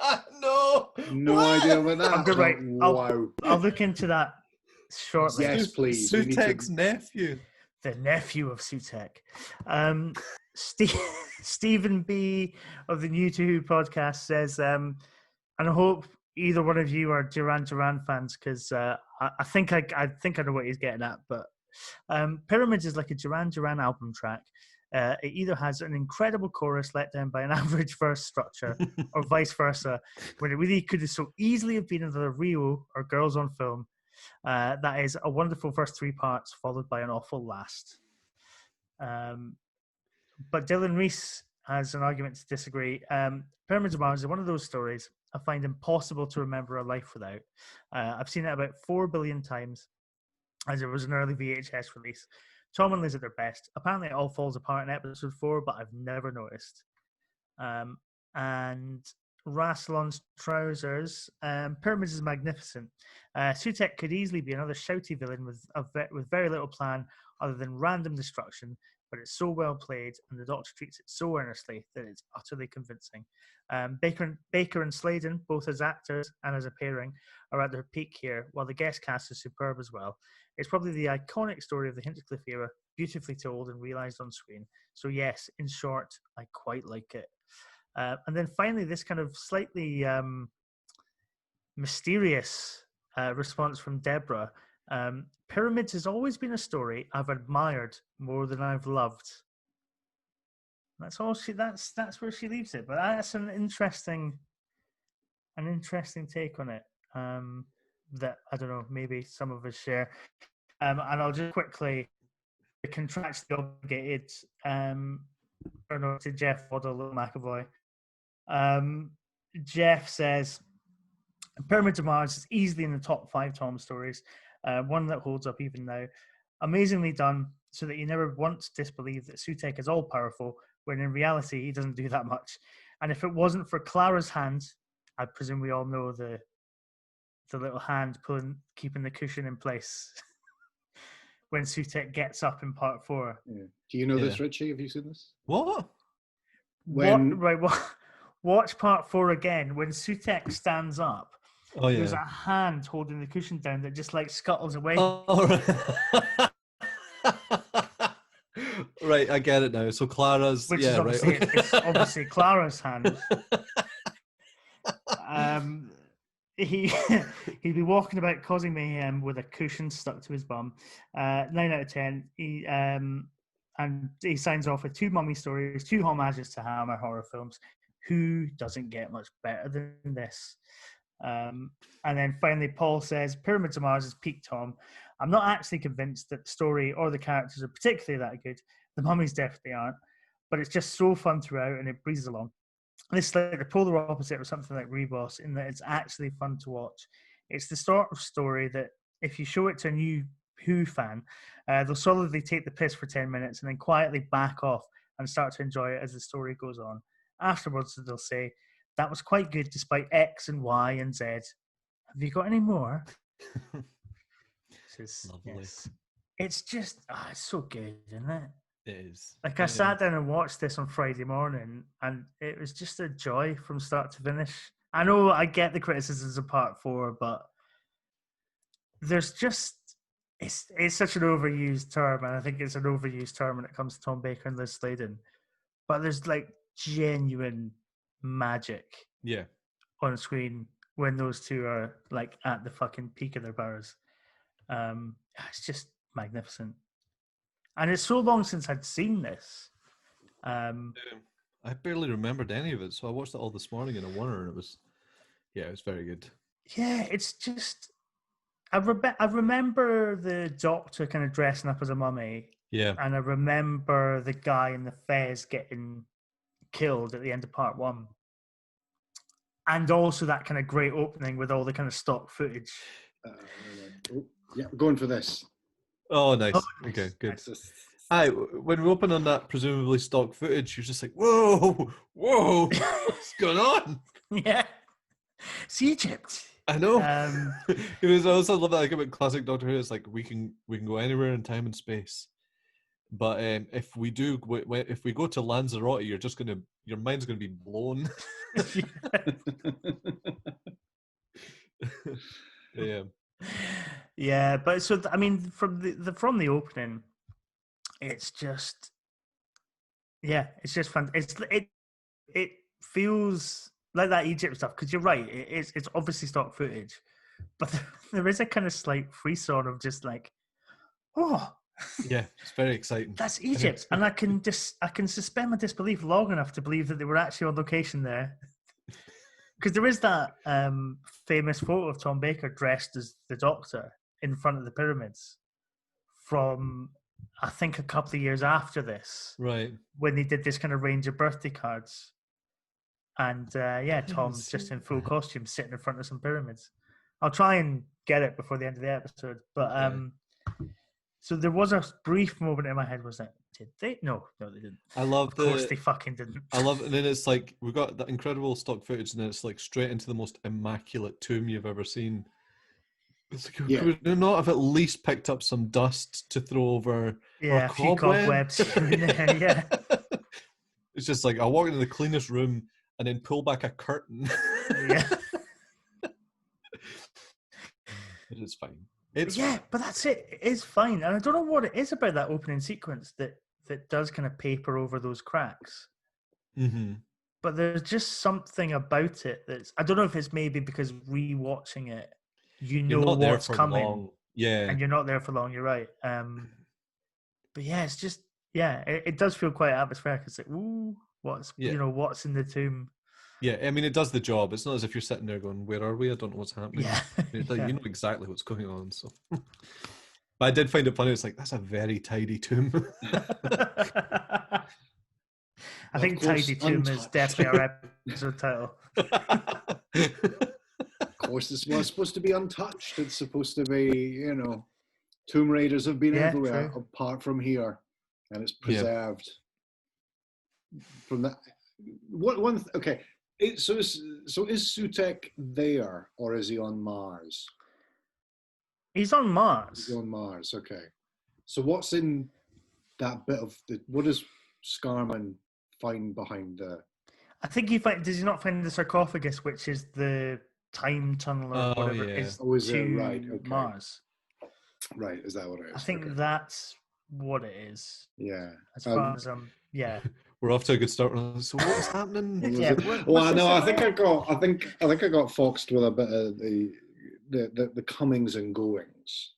No idea about that. Right, I'll look into that shortly. Yes, please. Sutek's nephew. The nephew of Sutek. Stephen B of the New to Who podcast says, and I hope either one of you are Duran Duran fans, because I think I know what he's getting at, but Pyramids is like a Duran Duran album track. It either has an incredible chorus let down by an average verse structure, or vice versa, when it really could have so easily have been another Rio or Girls on Film. That is a wonderful first 3 parts, followed by an awful last. But Dylan Reese has an argument to disagree. Pyramids of Mars is one of those stories I find impossible to remember a life without. I've seen it about 4 billion times, as it was an early VHS release. Tom and Liz at their best. Apparently it all falls apart in episode 4, but I've never noticed. And Rassilon's Trousers. Pyramids is magnificent. Sutek could easily be another shouty villain with very little plan other than random destruction, but it's so well played, and the Doctor treats it so earnestly that it's utterly convincing. Baker and Sladen, both as actors and as a pairing, are at their peak here, while the guest cast is superb as well. It's probably the iconic story of the Hinchcliffe era, beautifully told and realized on screen. So yes, in short, I quite like it. And then finally, this kind of slightly mysterious response from Deborah. Pyramids has always been a story I've admired more than I've loved. That's all she. That's where she leaves it. But that's an interesting take on it. That I don't know. Maybe some of us share. And I'll just quickly contractually obligated. To Jeff Waddle McAvoy. Jeff says, Pyramids of Mars is easily in the top 5 Tom stories, one that holds up even now. Amazingly done, so that you never once disbelieve that Sutekh is all-powerful, when in reality he doesn't do that much. And if it wasn't for Clara's hand, I presume we all know the little hand keeping the cushion in place when Sutekh gets up in part 4. Yeah. Do you know this, Richie? Have you seen this? What? Watch part 4 again. When Sutekh stands up, there's a hand holding the cushion down that just like scuttles away. Oh, right. Right, I get it now. So Clara's, Which is obviously, right. it's obviously Clara's hand. He'd be walking about causing mayhem with a cushion stuck to his bum. 9 out of 10. And he signs off with 2 mummy stories, 2 homages to Hammer horror films. Who doesn't get much better than this? And then finally, Paul says, Pyramids of Mars is peak Tom. I'm not actually convinced that the story or the characters are particularly that good. The mummies definitely aren't. But it's just so fun throughout and it breezes along. This is like the polar opposite of something like Reboss in that it's actually fun to watch. It's the sort of story that if you show it to a new Who fan, they'll solidly take the piss for 10 minutes and then quietly back off and start to enjoy it as the story goes on. Afterwards, they'll say, that was quite good despite X and Y and Z. Have you got any more? Lovely. Yes. It's just, it's so good, isn't it? It is. Like I sat down and watched this on Friday morning and it was just a joy from start to finish. I know I get the criticisms of part 4, but there's just, it's such an overused term, and I think it's an overused term when it comes to Tom Baker and Liz Sladen. But there's like genuine magic on screen when those two are like at the fucking peak of their powers. It's just magnificent. And it's so long since I'd seen this. I barely remembered any of it, so I watched it all this morning in a wonder, and it was very good. Yeah, it's just, I remember the doctor kind of dressing up as a mummy. Yeah. And I remember the guy in the fez getting killed at the end of part 1. And also that kind of great opening with all the kind of stock footage. Yeah, we're going for this. Oh, nice. Okay, good. When we open on that presumably stock footage, you're just like, whoa, what's going on? Yeah. It's Egypt. I know. It was, I also love that like about classic Doctor Who. It's like we can go anywhere in time and space, but if we go to Lanzarote, your mind's gonna be blown. Yeah, but so I mean, from the opening, it's just, it's just fun. It feels like that Egypt stuff, because you're right. It's obviously stock footage, but there is a kind of slight frisson of just like, yeah, it's very exciting. That's Egypt, and I can suspend my disbelief long enough to believe that they were actually on location there. Because there is that famous photo of Tom Baker dressed as the Doctor in front of the pyramids from, I think, a couple of years after this. Right. When they did this kind of range of birthday cards. And Tom's just in full costume sitting in front of some pyramids. I'll try and get it before the end of the episode. But so there was a brief moment in my head, was that, did they? No, they didn't. Of course they fucking didn't. I love it. And then it's like, we've got that incredible stock footage, and then it's like straight into the most immaculate tomb you've ever seen. It's like, could we not have at least picked up some dust to throw over a few cobwebs here and there, yeah. It's just like, I'll walk into the cleanest room and then pull back a curtain. Yeah. It is fine. It's Yeah, but that's it. It is fine, and I don't know what it is about that opening sequence that does kind of paper over those cracks. Mhm. But there's just something about it that's, I don't know if it's maybe because rewatching it, you You're know not there what's for coming, long. Yeah. and you're not there for long. You're right. But yeah, it's just it does feel quite atmospheric. It's like, ooh, Yeah. what's in the tomb? Yeah, I mean, it does the job. It's not as if you're sitting there going, "Where are we? I don't know what's happening." Yeah, You know exactly what's going on. So, but I did find it funny. It's like that's a very tidy tomb. I Of think course, Tidy Tomb is untouched. definitely our episode title. Of course, this was supposed to be untouched. It's supposed to be, Tomb Raiders have been Yeah, everywhere true. apart from here, and it's Yeah. preserved. From that, okay. So is Sutek there, or is he on Mars? He's on Mars. He's on Mars. Okay. So what's in that bit of what does Scarman find behind the? I think does he not find the sarcophagus, which is the time tunnel or Oh, whatever yeah. is Oh, is it? to Right, okay. Mars. Right, is that what it is? I think Okay. that's what it is. Yeah. As far as yeah. We're off to a good start. So what's happening? What was Yeah, it? what's Well, no, this I think about? I think I got foxed with a bit of the comings and goings.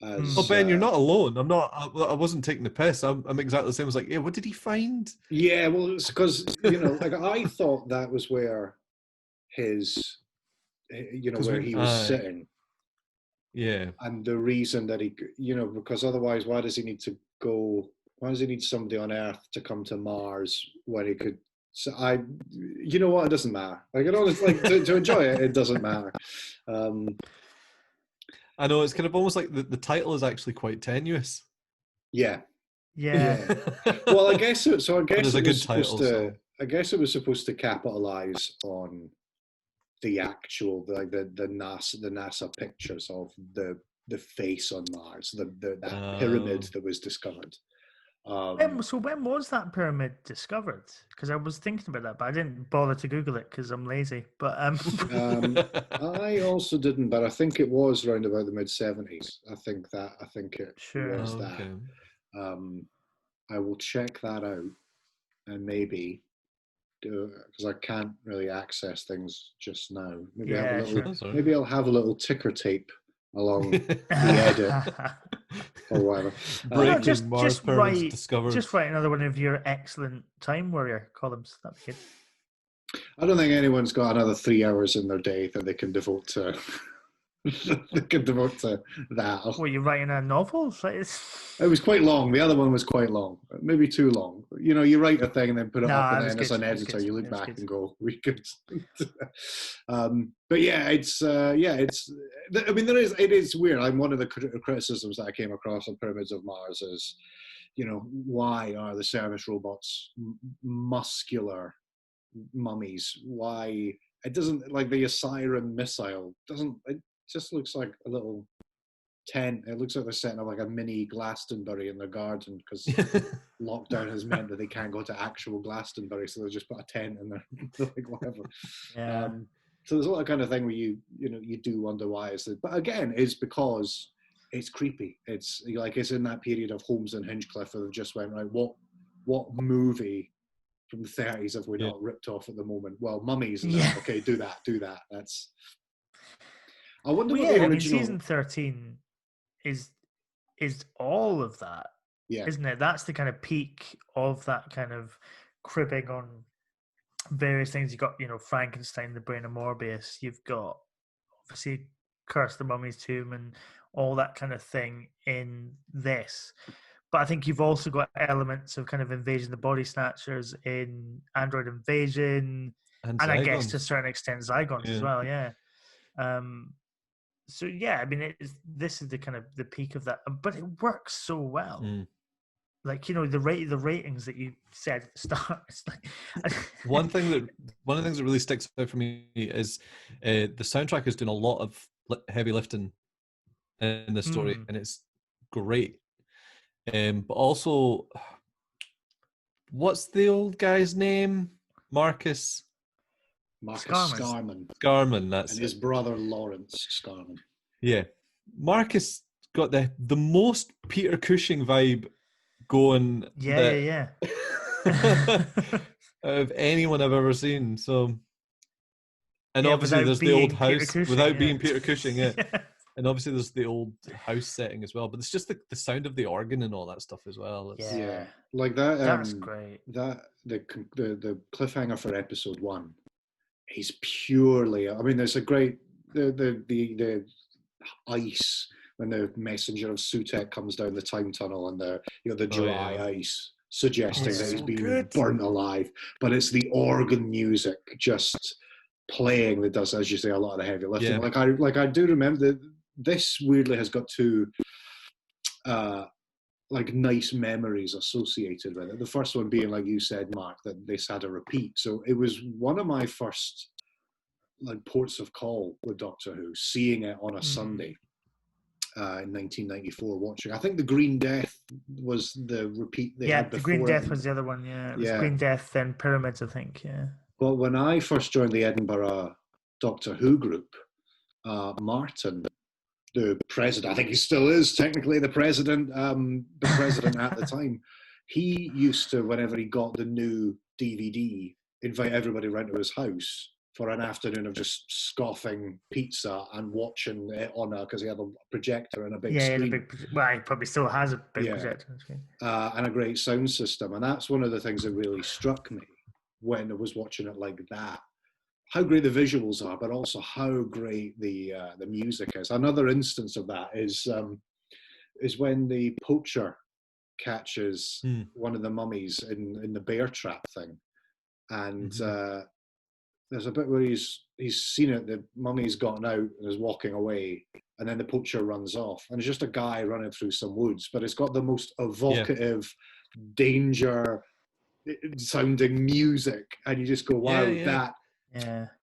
As, Oh, Ben, you're not alone. I'm not. I wasn't taking the piss. I'm exactly the same. I was like, yeah, what did he find? Yeah, well, it's because like I thought that was where his, where he was sitting, Yeah. and the reason that he, because otherwise, why does he need to go? Why does he need somebody on Earth to come to Mars when he could? So you know what? It doesn't matter. Like, it's like to enjoy it, it doesn't matter. I know it's kind of almost like the title is actually quite tenuous. Yeah. Yeah. Well, I guess it. So I But guess it's a it was good title. supposed to. So. I guess it was supposed to capitalize on the actual, like the NASA pictures of the face on Mars, that pyramid that was discovered. So when was that pyramid discovered? Because I was thinking about that, but I didn't bother to Google it because I'm lazy. But I also didn't, but I think it was around about the mid-70s. I think it Sure. was Okay. that. I will check that out and maybe do, because I can't really access things just now. Maybe have a little. Sure. Maybe I'll have a little ticker tape along the edit or whatever. Breaking just Mars pyramids discovered. Just write another one of your excellent Time Warrior columns. That'd be good. I don't think anyone's got another 3 hours in their day that they can devote to. They can devote to that. Were you writing a novel? It was quite long. The other one was quite long, maybe too long. You write a thing and then put it up, and then as an editor, you look back and go, "We could." But yeah, it's. I mean, it is weird. I'm one of the criticisms that I came across on Pyramids of Mars is, why are the service robots muscular mummies? Why it doesn't, like the Osiris missile doesn't. It just looks like a little tent. It looks like they're setting up like a mini Glastonbury in their garden because lockdown has meant that they can't go to actual Glastonbury, so they'll just put a tent in there, like whatever. Yeah. So there's a lot of kind of thing where you do wonder why is it, but again, it's because it's creepy. It's like it's in that period of Holmes and Hinchcliffe where they've just went, right, what movie from the 30s have we not ripped off at the moment? Well, Mummies. And okay, do that. That's. I wonder what the original. I mean, season 13 is all of that, isn't it? That's the kind of peak of that kind of cribbing on various things. You've got, Frankenstein, the brain of Morbius. You've got obviously Curse the Mummy's Tomb and all that kind of thing in this. But I think you've also got elements of kind of Invasion of the Body Snatchers in Android Invasion, and I guess to a certain extent Zygons as well. Yeah. So yeah, I mean, this is the kind of the peak of that, but it works so well. Like the ratings that you said at the start. It's like one of the things that really sticks out for me is the soundtrack is doing a lot of heavy lifting in the story, and it's great. But also, what's the old guy's name? Marcus Scarman. Scarman, that's and his brother Lawrence Scarman. Yeah, Marcus got the most Peter Cushing vibe going Yeah. of anyone I've ever seen. So, and Yeah, obviously without there's the old being Peter house Cushing, without yeah. being Peter Cushing, yeah. Yeah. And obviously there's the old house setting as well. But it's just the sound of the organ and all that stuff as well. It's, Yeah. Like that. That's great. That the cliffhanger for episode 1 is purely. I mean, there's a great the ice when the messenger of Sutek comes down the time tunnel and the dry ice suggesting It's that he's so been good. burnt alive. But it's the organ music just playing that does, as you say, a lot of the heavy lifting. Yeah. Like I do remember that this weirdly has got two like nice memories associated with it. The first one being, like you said, Mark, that this had a repeat. So it was one of my first like ports of call with Doctor Who, seeing it on a Sunday in 1994. Watching, I think the Green Death was the repeat they had The before. Green Death was the other one. Yeah, it was Green Death, then Pyramids, I think. Yeah. But when I first joined the Edinburgh Doctor Who group, Martin, the president, I think he still is technically the president at the time, he used to, whenever he got the new DVD, invite everybody round to his house for an afternoon of just scoffing pizza and watching it on because he had a projector and a big screen. Well, he probably still has a big projector on screen. And a great sound system. And that's one of the things that really struck me when I was watching it like that. How great the visuals are, but also how great the music is. Another instance of that is when the poacher catches one of the mummies in the bear trap thing, and there's a bit where he's seen it. The mummy's gotten out and is walking away, and then the poacher runs off, and it's just a guy running through some woods, but it's got the most evocative, danger sounding music, and you just go, wow,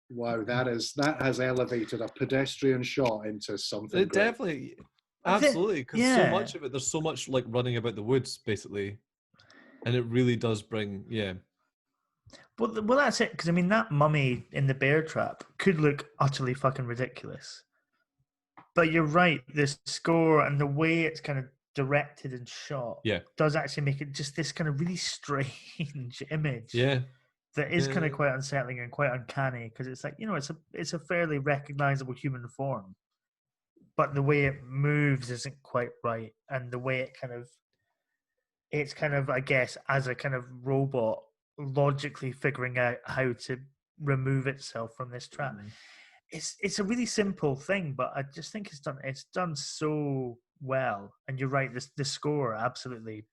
wow, that has elevated a pedestrian shot into something it great. Definitely, absolutely, because so much of it, there's so much like running about the woods basically, and it really does bring well, that's it, because I mean that mummy in the bear trap could look utterly fucking ridiculous, but you're right, the score and the way it's kind of directed and shot does actually make it just this kind of really strange image that is kind of quite unsettling and quite uncanny, because it's like, you know, it's a fairly recognizable human form, but the way it moves isn't quite right, and the way it's kind of I guess as a kind of robot logically figuring out how to remove itself from this trap. It's a really simple thing, but I just think it's done so well. And you're right, the score absolutely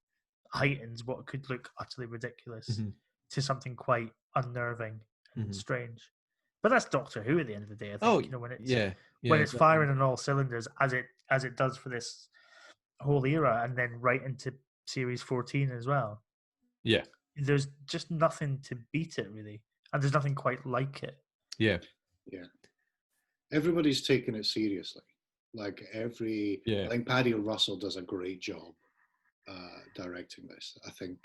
heightens what could look utterly ridiculous to something quite unnerving and strange. But that's Doctor Who at the end of the day. I think, you know, when it's firing on all cylinders as it does for this whole era, and then right into series 14 as well. Yeah. There's just nothing to beat it, really. And there's nothing quite like it. Yeah. Everybody's taking it seriously. Like I think Paddy Russell does a great job directing this. I think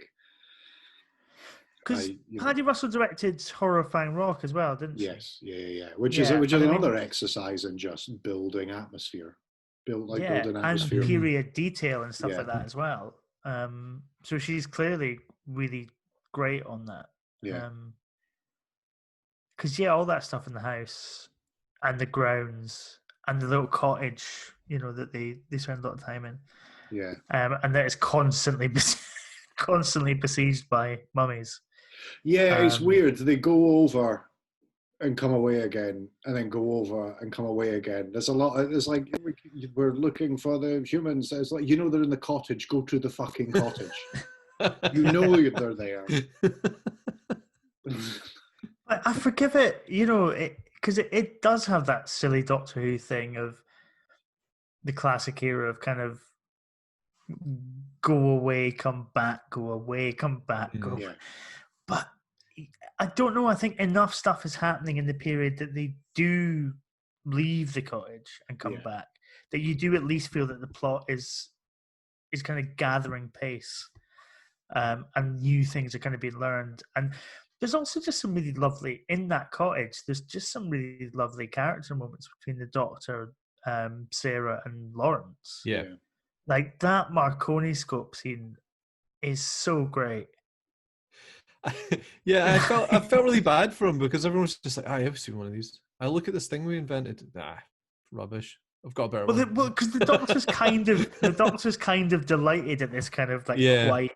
because Paddy Russell directed Horrifying Rock as well, didn't she? Yes, which is another exercise in just building atmosphere, building atmosphere and period detail and stuff like that as well. So she's clearly really great on that. Because all that stuff in the house and the grounds and the little cottage, you know, that they spend a lot of time in. And that is constantly besieged by mummies. It's weird. They go over and come away again, and then go over and come away again. There's a lot. It's like we're looking for the humans. It's like, you know, they're in the cottage. Go to the fucking cottage. You know they're there. I forgive it, you know, because it does have that silly Doctor Who thing of the classic era of kind of go away, come back, go away, come back, go away. But I don't know. I think enough stuff is happening in the period that they do leave the cottage and come back, that you do at least feel that the plot is kind of gathering pace, and new things are kind of being learned. And there's also just some really lovely, in that cottage, there's just some really lovely character moments between the Doctor Sarah and Lawrence. Yeah. Like that Marconi scope scene is so great. Yeah, I felt really bad for him because everyone's just like, I've seen one of these. I look at this thing we invented. Nah, rubbish. I've got a better one. Well, because the doctor's kind of delighted at this kind of like Yeah. quite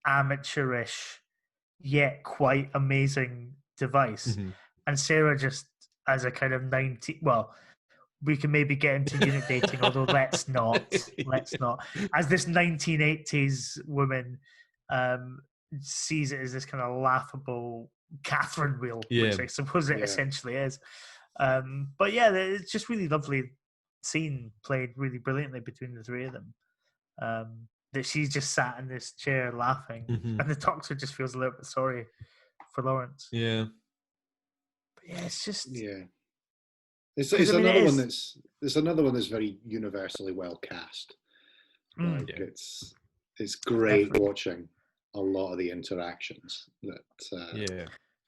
amateurish yet quite amazing device, Mhm. and Sarah just as a kind of 90. Well, we can maybe get into unit dating, although let's not. As this 1980s woman sees it as this kind of laughable Catherine wheel, which I suppose it essentially is. But yeah, it's just really lovely scene played really brilliantly between the three of them. That she's just sat in this chair laughing, and the doctor just feels a little bit sorry for Lawrence. Yeah. But yeah, it's just It's another one that's very universally well cast. Like it's great watching a lot of the interactions that.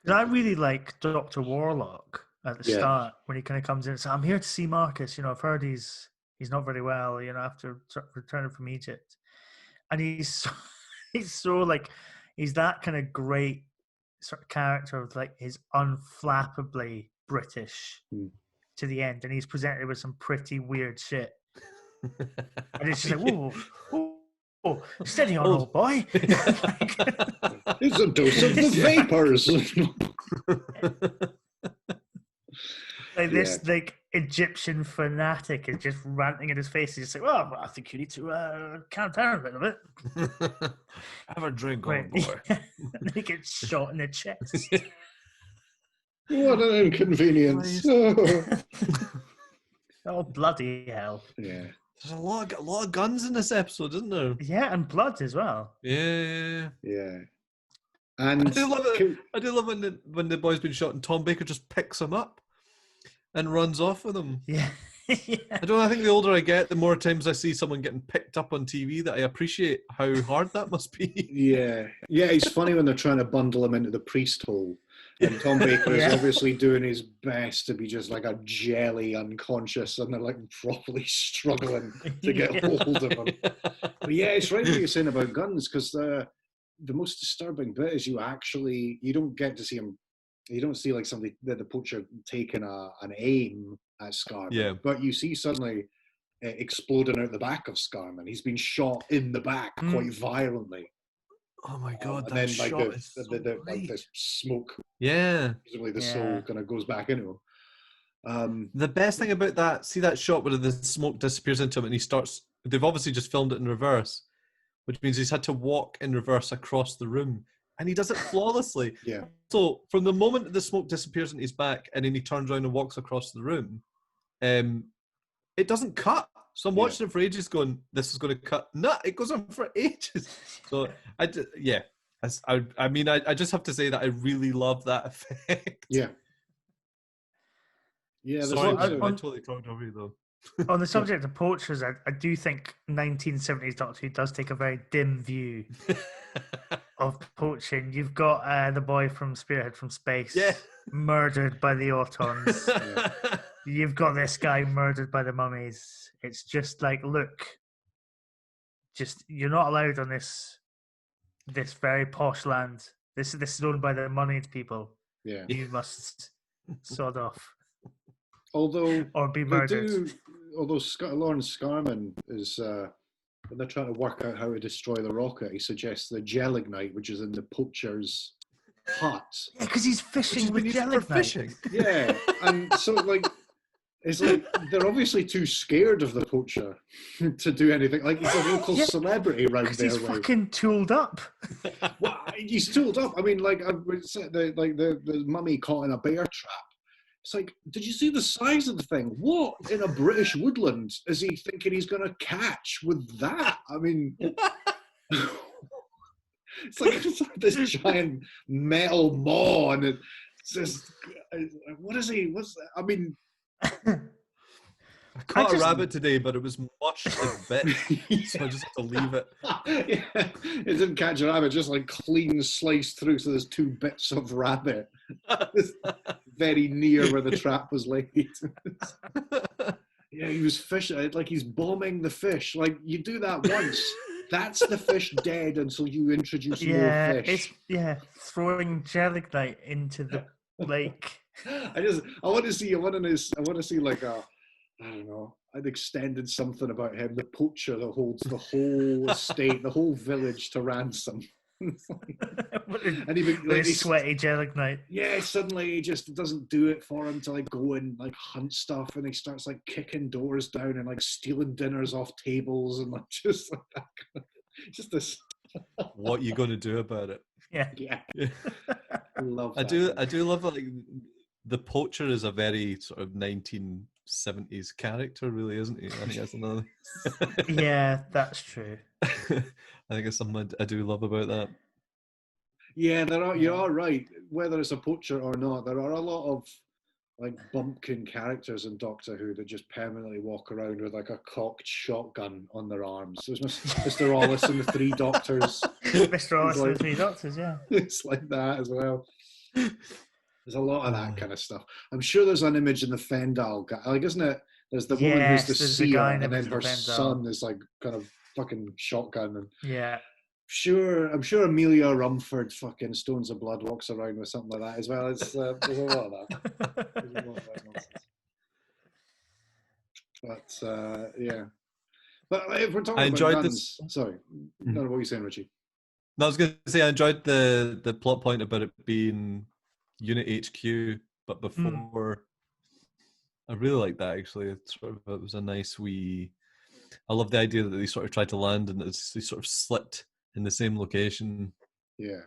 I really like Dr. Warlock at the start when he kind of comes in and says, "I'm here to see Marcus. I've heard he's not very well. After returning from Egypt," and he's so like he's that kind of great sort of character of like his unflappably British to the end, and he's presented with some pretty weird shit, and it's just like whoa, steady on, old boy. It's a dose of the vapors. Like this, like Egyptian fanatic is just ranting in his face. He's just like, "Well, I think you need to calm down a bit of it. Have a drink, old boy." And he gets shot in the chest. What an inconvenience! Oh bloody hell! Yeah, there's a lot of guns in this episode, isn't there? Yeah, and blood as well. Yeah. And I do love when the boy's been shot and Tom Baker just picks him up and runs off with him. Yeah. I think the older I get, the more times I see someone getting picked up on TV that I appreciate how hard that must be. Yeah, it's funny when they're trying to bundle him into the priest hole. And Tom Baker is obviously doing his best to be just like a jelly unconscious, and they're like properly struggling to get hold of him. But yeah, it's right what you're saying about guns, because the most disturbing bit is you don't get to see him. You don't see like somebody, the poacher taking an aim at Scarman, but you see suddenly exploding out the back of Scarman. He's been shot in the back quite violently. Oh my god! And then like the smoke. Yeah. Presumably the soul kind of goes back into him. The best thing about that, see that shot where the smoke disappears into him and he starts. They've obviously just filmed it in reverse, which means he's had to walk in reverse across the room, and he does it flawlessly. Yeah. So from the moment the smoke disappears into his back, and then he turns around and walks across the room, it doesn't cut. So I'm watching it for ages going, this is going to cut. No, it goes on for ages. So, I just have to say that I really love that effect. Yeah. Yeah. Sorry, I totally talked over you, though. On the subject of poachers, I do think 1970s Doctor Who does take a very dim view of poaching. You've got the boy from Spearhead from Space murdered by the Autons. You've got this guy murdered by the mummies. It's just like, look, you're not allowed on this very posh land. This is owned by the moneyed people. Yeah, you must sod off. Or be murdered. Lawrence Scarman is when they're trying to work out how to destroy the rocket, he suggests the gelignite, which is in the poacher's hut. Yeah, because he's fishing with gelignite. Yeah, and so like. It's like they're obviously too scared of the poacher to do anything. Like he's a local celebrity around there. He's fucking tooled up. Well, he's tooled up. I mean, like the mummy caught in a bear trap. It's like, did you see the size of the thing? What in a British woodland is he thinking he's going to catch with that? I mean, it's like this giant metal maw, and it's just what is he? I mean. I caught a rabbit today, but it was mushed in bits, so I just have to leave it. Yeah, it didn't catch a rabbit, just like clean sliced through, so there's 2 bits of rabbit. Very near where the trap was laid. Yeah, he was fishing, like he's bombing the fish. Like, you do that once, that's the fish dead until you introduce more fish. Throwing gelignite into the lake. I want to see like I don't know, an extended something about him, the poacher that holds the whole estate, the whole village to ransom. And even with his sweaty gelignite. Yeah, suddenly he just doesn't do it for him to like go and like hunt stuff, and he starts like kicking doors down and like stealing dinners off tables and like just like that kind of, just this. What you going to do about it? Yeah. Love I that. do love like the poacher is a very sort of 1970s character, really, isn't he? I think that's another. Yeah, that's true. I think it's something I do love about that. Yeah, you are right. Whether it's a poacher or not, there are a lot of like bumpkin characters in Doctor Who that just permanently walk around with like a cocked shotgun on their arms. There's Mr. Wallace and the Three Doctors. Mr. Wallace and the Three Doctors, yeah. It's like that as well. There's a lot of that kind of stuff. I'm sure there's an image in the Fendal guy. Like, isn't it? There's the woman who's the seer, and then her son is like kind of fucking shotgun. And yeah. I'm sure Amelia Rumford fucking Stones of Blood walks around with something like that as well. It's there's a lot of that. There's a lot of that nonsense. But yeah. But if we're talking about guns, sorry, no, what were you saying, Richie? No, I was going to say I enjoyed the plot point about it being Unit HQ, but before. I really like that actually. It was a nice wee. I love the idea that they sort of tried to land and they sort of slipped in the same location. Yeah.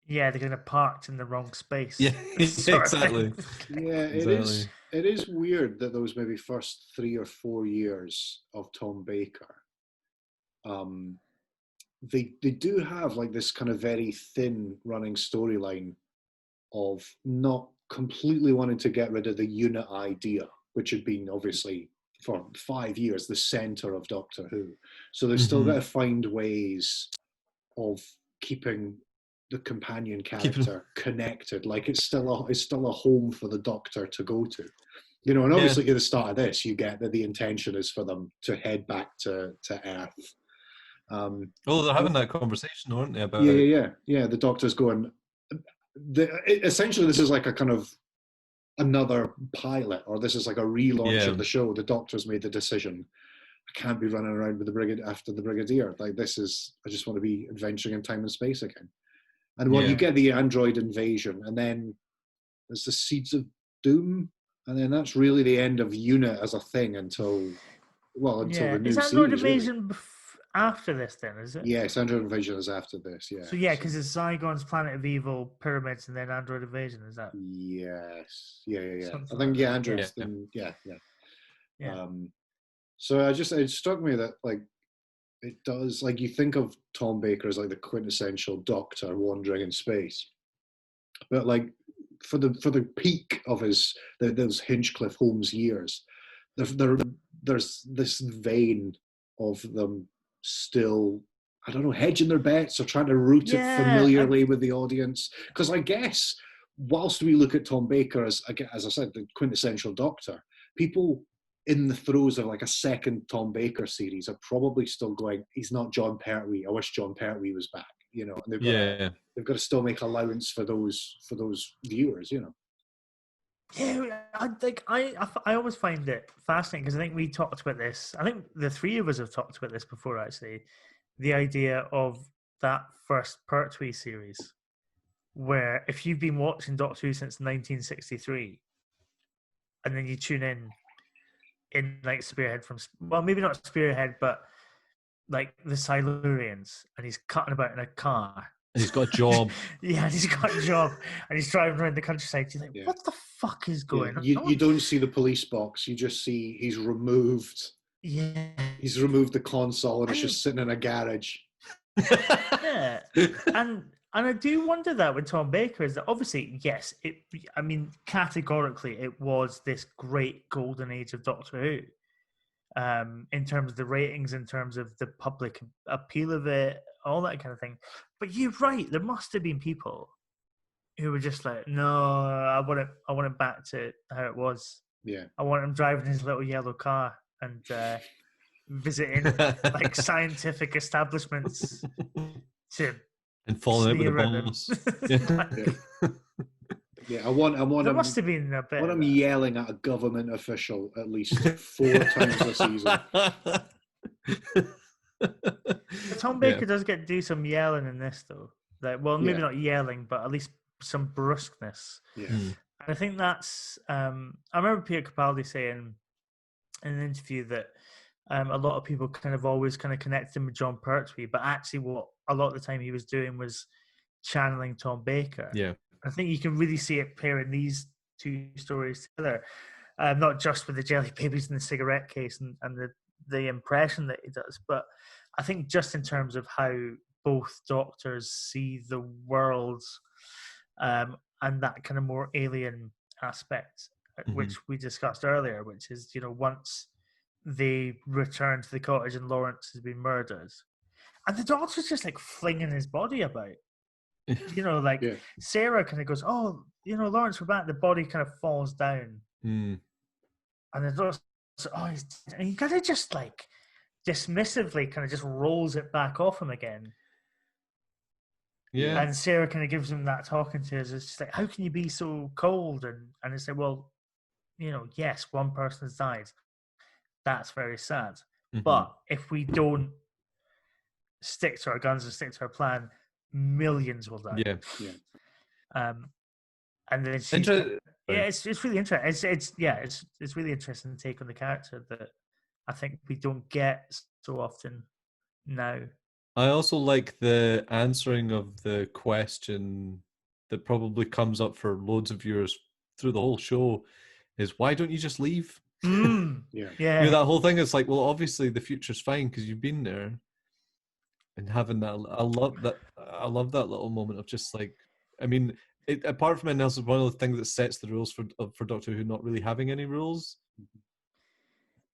Yeah, they're kind of parked in the wrong space. Yeah, exactly. Yeah, exactly. It is weird that those maybe first 3 or 4 years of Tom Baker, they do have like this kind of very thin running storyline of not completely wanting to get rid of the unit idea, which had been obviously for 5 years the center of Doctor Who. So they've still got to find ways of keeping the companion character connected. Like it's still a home for the Doctor to go to. You know, and obviously at the start of this, you get that the intention is for them to head back to Earth. They're having that conversation, aren't they? About yeah. The Doctor's going. Essentially, this is like a kind of another pilot, or this is like a relaunch of the show. The Doctor's made the decision. I can't be running around with after the Brigadier. Like this is. I just want to be adventuring in time and space again. And you get the android invasion, and then there's the Seeds of Doom, and then that's really the end of UNIT as a thing until the new series. Is android invasion after this? Then is it? Yes, android invasion is after this. Yeah. So because it's Zygon's Planet of Evil, Pyramids, and then android invasion. Is that? Yes. Yeah. Something I think like androids. Yeah. So it struck me that like. It does, like you think of Tom Baker as like the quintessential Doctor wandering in space, but like for the peak of those Hinchcliffe Holmes years, there's this vein of them still, I don't know, hedging their bets or trying to root it familiarly with the audience. Because I guess whilst we look at Tom Baker as I said, the quintessential Doctor, people in the throes of like a second Tom Baker series are probably still going, he's not John Pertwee. I wish John Pertwee was back, you know. And they've got to still make allowance for those viewers, you know. Yeah, I always find it fascinating because I think we talked about this. I think the three of us have talked about this before, actually. The idea of that first Pertwee series, where if you've been watching Doctor Who since 1963, and then you tune in like Spearhead maybe not Spearhead, but like the Silurians, and he's cutting about in a car. And he's got a job. And he's got a job, and he's driving around the countryside. You're like, what the fuck is going on? You don't see the police box. You just see he's removed. Yeah. He's removed the console, and it's just sitting in a garage. Yeah. And I do wonder that with Tom Baker is that obviously, yes, categorically it was this great golden age of Doctor Who. In terms of the ratings, in terms of the public appeal of it, all that kind of thing. But you're right, there must have been people who were just like, no, I want it back to how it was Yeah. I want him driving his little yellow car and visiting like scientific establishments to and falling out with the sneer at them. boss. Yeah. Yeah, I want There him. must have been a bit. I want Of him that. yelling at a government official at least 4 times a season. But Tom Yeah. Baker does get to do some yelling in this, though. Like, well, maybe Yeah. not yelling, but at least some brusqueness. Yeah. Mm. And I think that's. I remember Peter Capaldi saying in an interview that a lot of people kind of always kind of connected him with John Pertwee, but actually, what a lot of the time he was doing was channeling Tom Baker. Yeah. I think you can really see it pairing these two stories together, not just with the jelly babies and the cigarette case and the impression that he does, but I think just in terms of how both doctors see the world and that kind of more alien aspect, which we discussed earlier, which is, once they return to the cottage and Lawrence has been murdered, and the doctor's just like flinging his body about. Like Yeah. Sarah kind of goes, "Oh, Lawrence, we're back." The body kind of falls down, Mm. and the doctor says, "Oh, he's dead." And he kind of just like dismissively kind of just rolls it back off him again. Yeah. And Sarah kind of gives him that talking to us. It's just like, how can you be so cold? And it's like, well, yes, one person has died. That's very sad. Mhm. But if we don't stick to our guns and stick to our plan, millions will die. Yeah. And then she's it's really interesting. It's really interesting take on the character that I think we don't get so often now. I also like the answering of the question that probably comes up for loads of viewers through the whole show is, why don't you just leave? Yeah. That whole thing is like, well, obviously the future's fine because you've been there. And having that, I love that little moment of just like, I mean, apart from anything else, it's one of the things that sets the rules for Doctor Who not really having any rules.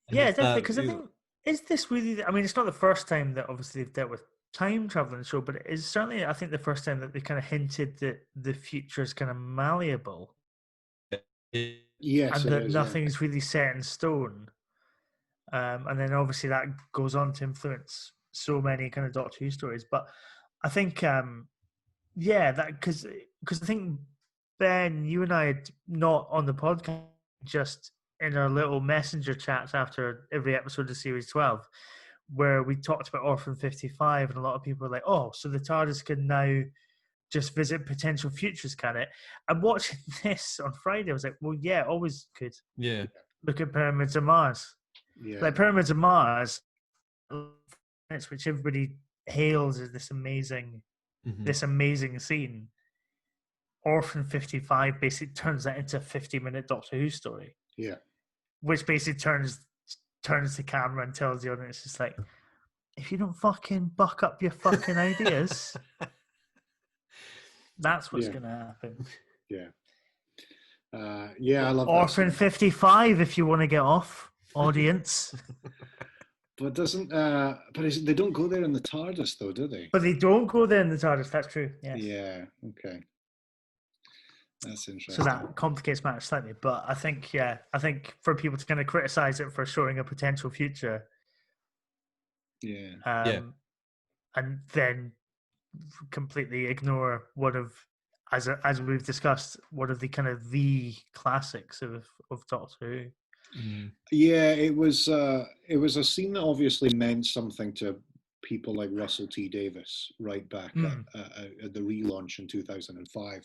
And Yeah, it's definitely. that, Because I think, is this really? I mean, it's not the first time that obviously they've dealt with time travel in the show, but it is certainly, I think, the first time that they kind of hinted that the future is kind of malleable. Yes, and it that is, nothing's really set in stone. And then obviously that goes on to influence so many kind of Doctor Who stories. But I think, that because I think, Ben, you and I had not on the podcast, just in our little messenger chats after every episode of Series 12, where we talked about Orphan 55, and a lot of people were like, oh, so the TARDIS can now just visit potential futures, can it? And watching this on Friday, I was like, well, yeah, always could. Yeah. Look at Pyramids of Mars. Yeah. Like Pyramids of Mars, which everybody hails as this amazing scene. Orphan 55 basically turns that into a 50-minute Doctor Who story. Yeah. Which basically turns the camera and tells the audience, it's like, if you don't fucking buck up your fucking ideas, that's what's going to happen. Yeah. I love Orphan 55, if you want to get off, audience. But they don't go there in the TARDIS, though, do they? But they don't go there in the TARDIS. That's true. Yes. Yeah. Okay. That's interesting. So that complicates matters slightly. But I think for people to kind of criticize it for showing a potential future, and then completely ignore one of, as we've discussed, one of the kind of the classics of Doctor Who. Yeah, it was a scene that obviously meant something to people like Russell T Davies right back at the relaunch in 2005,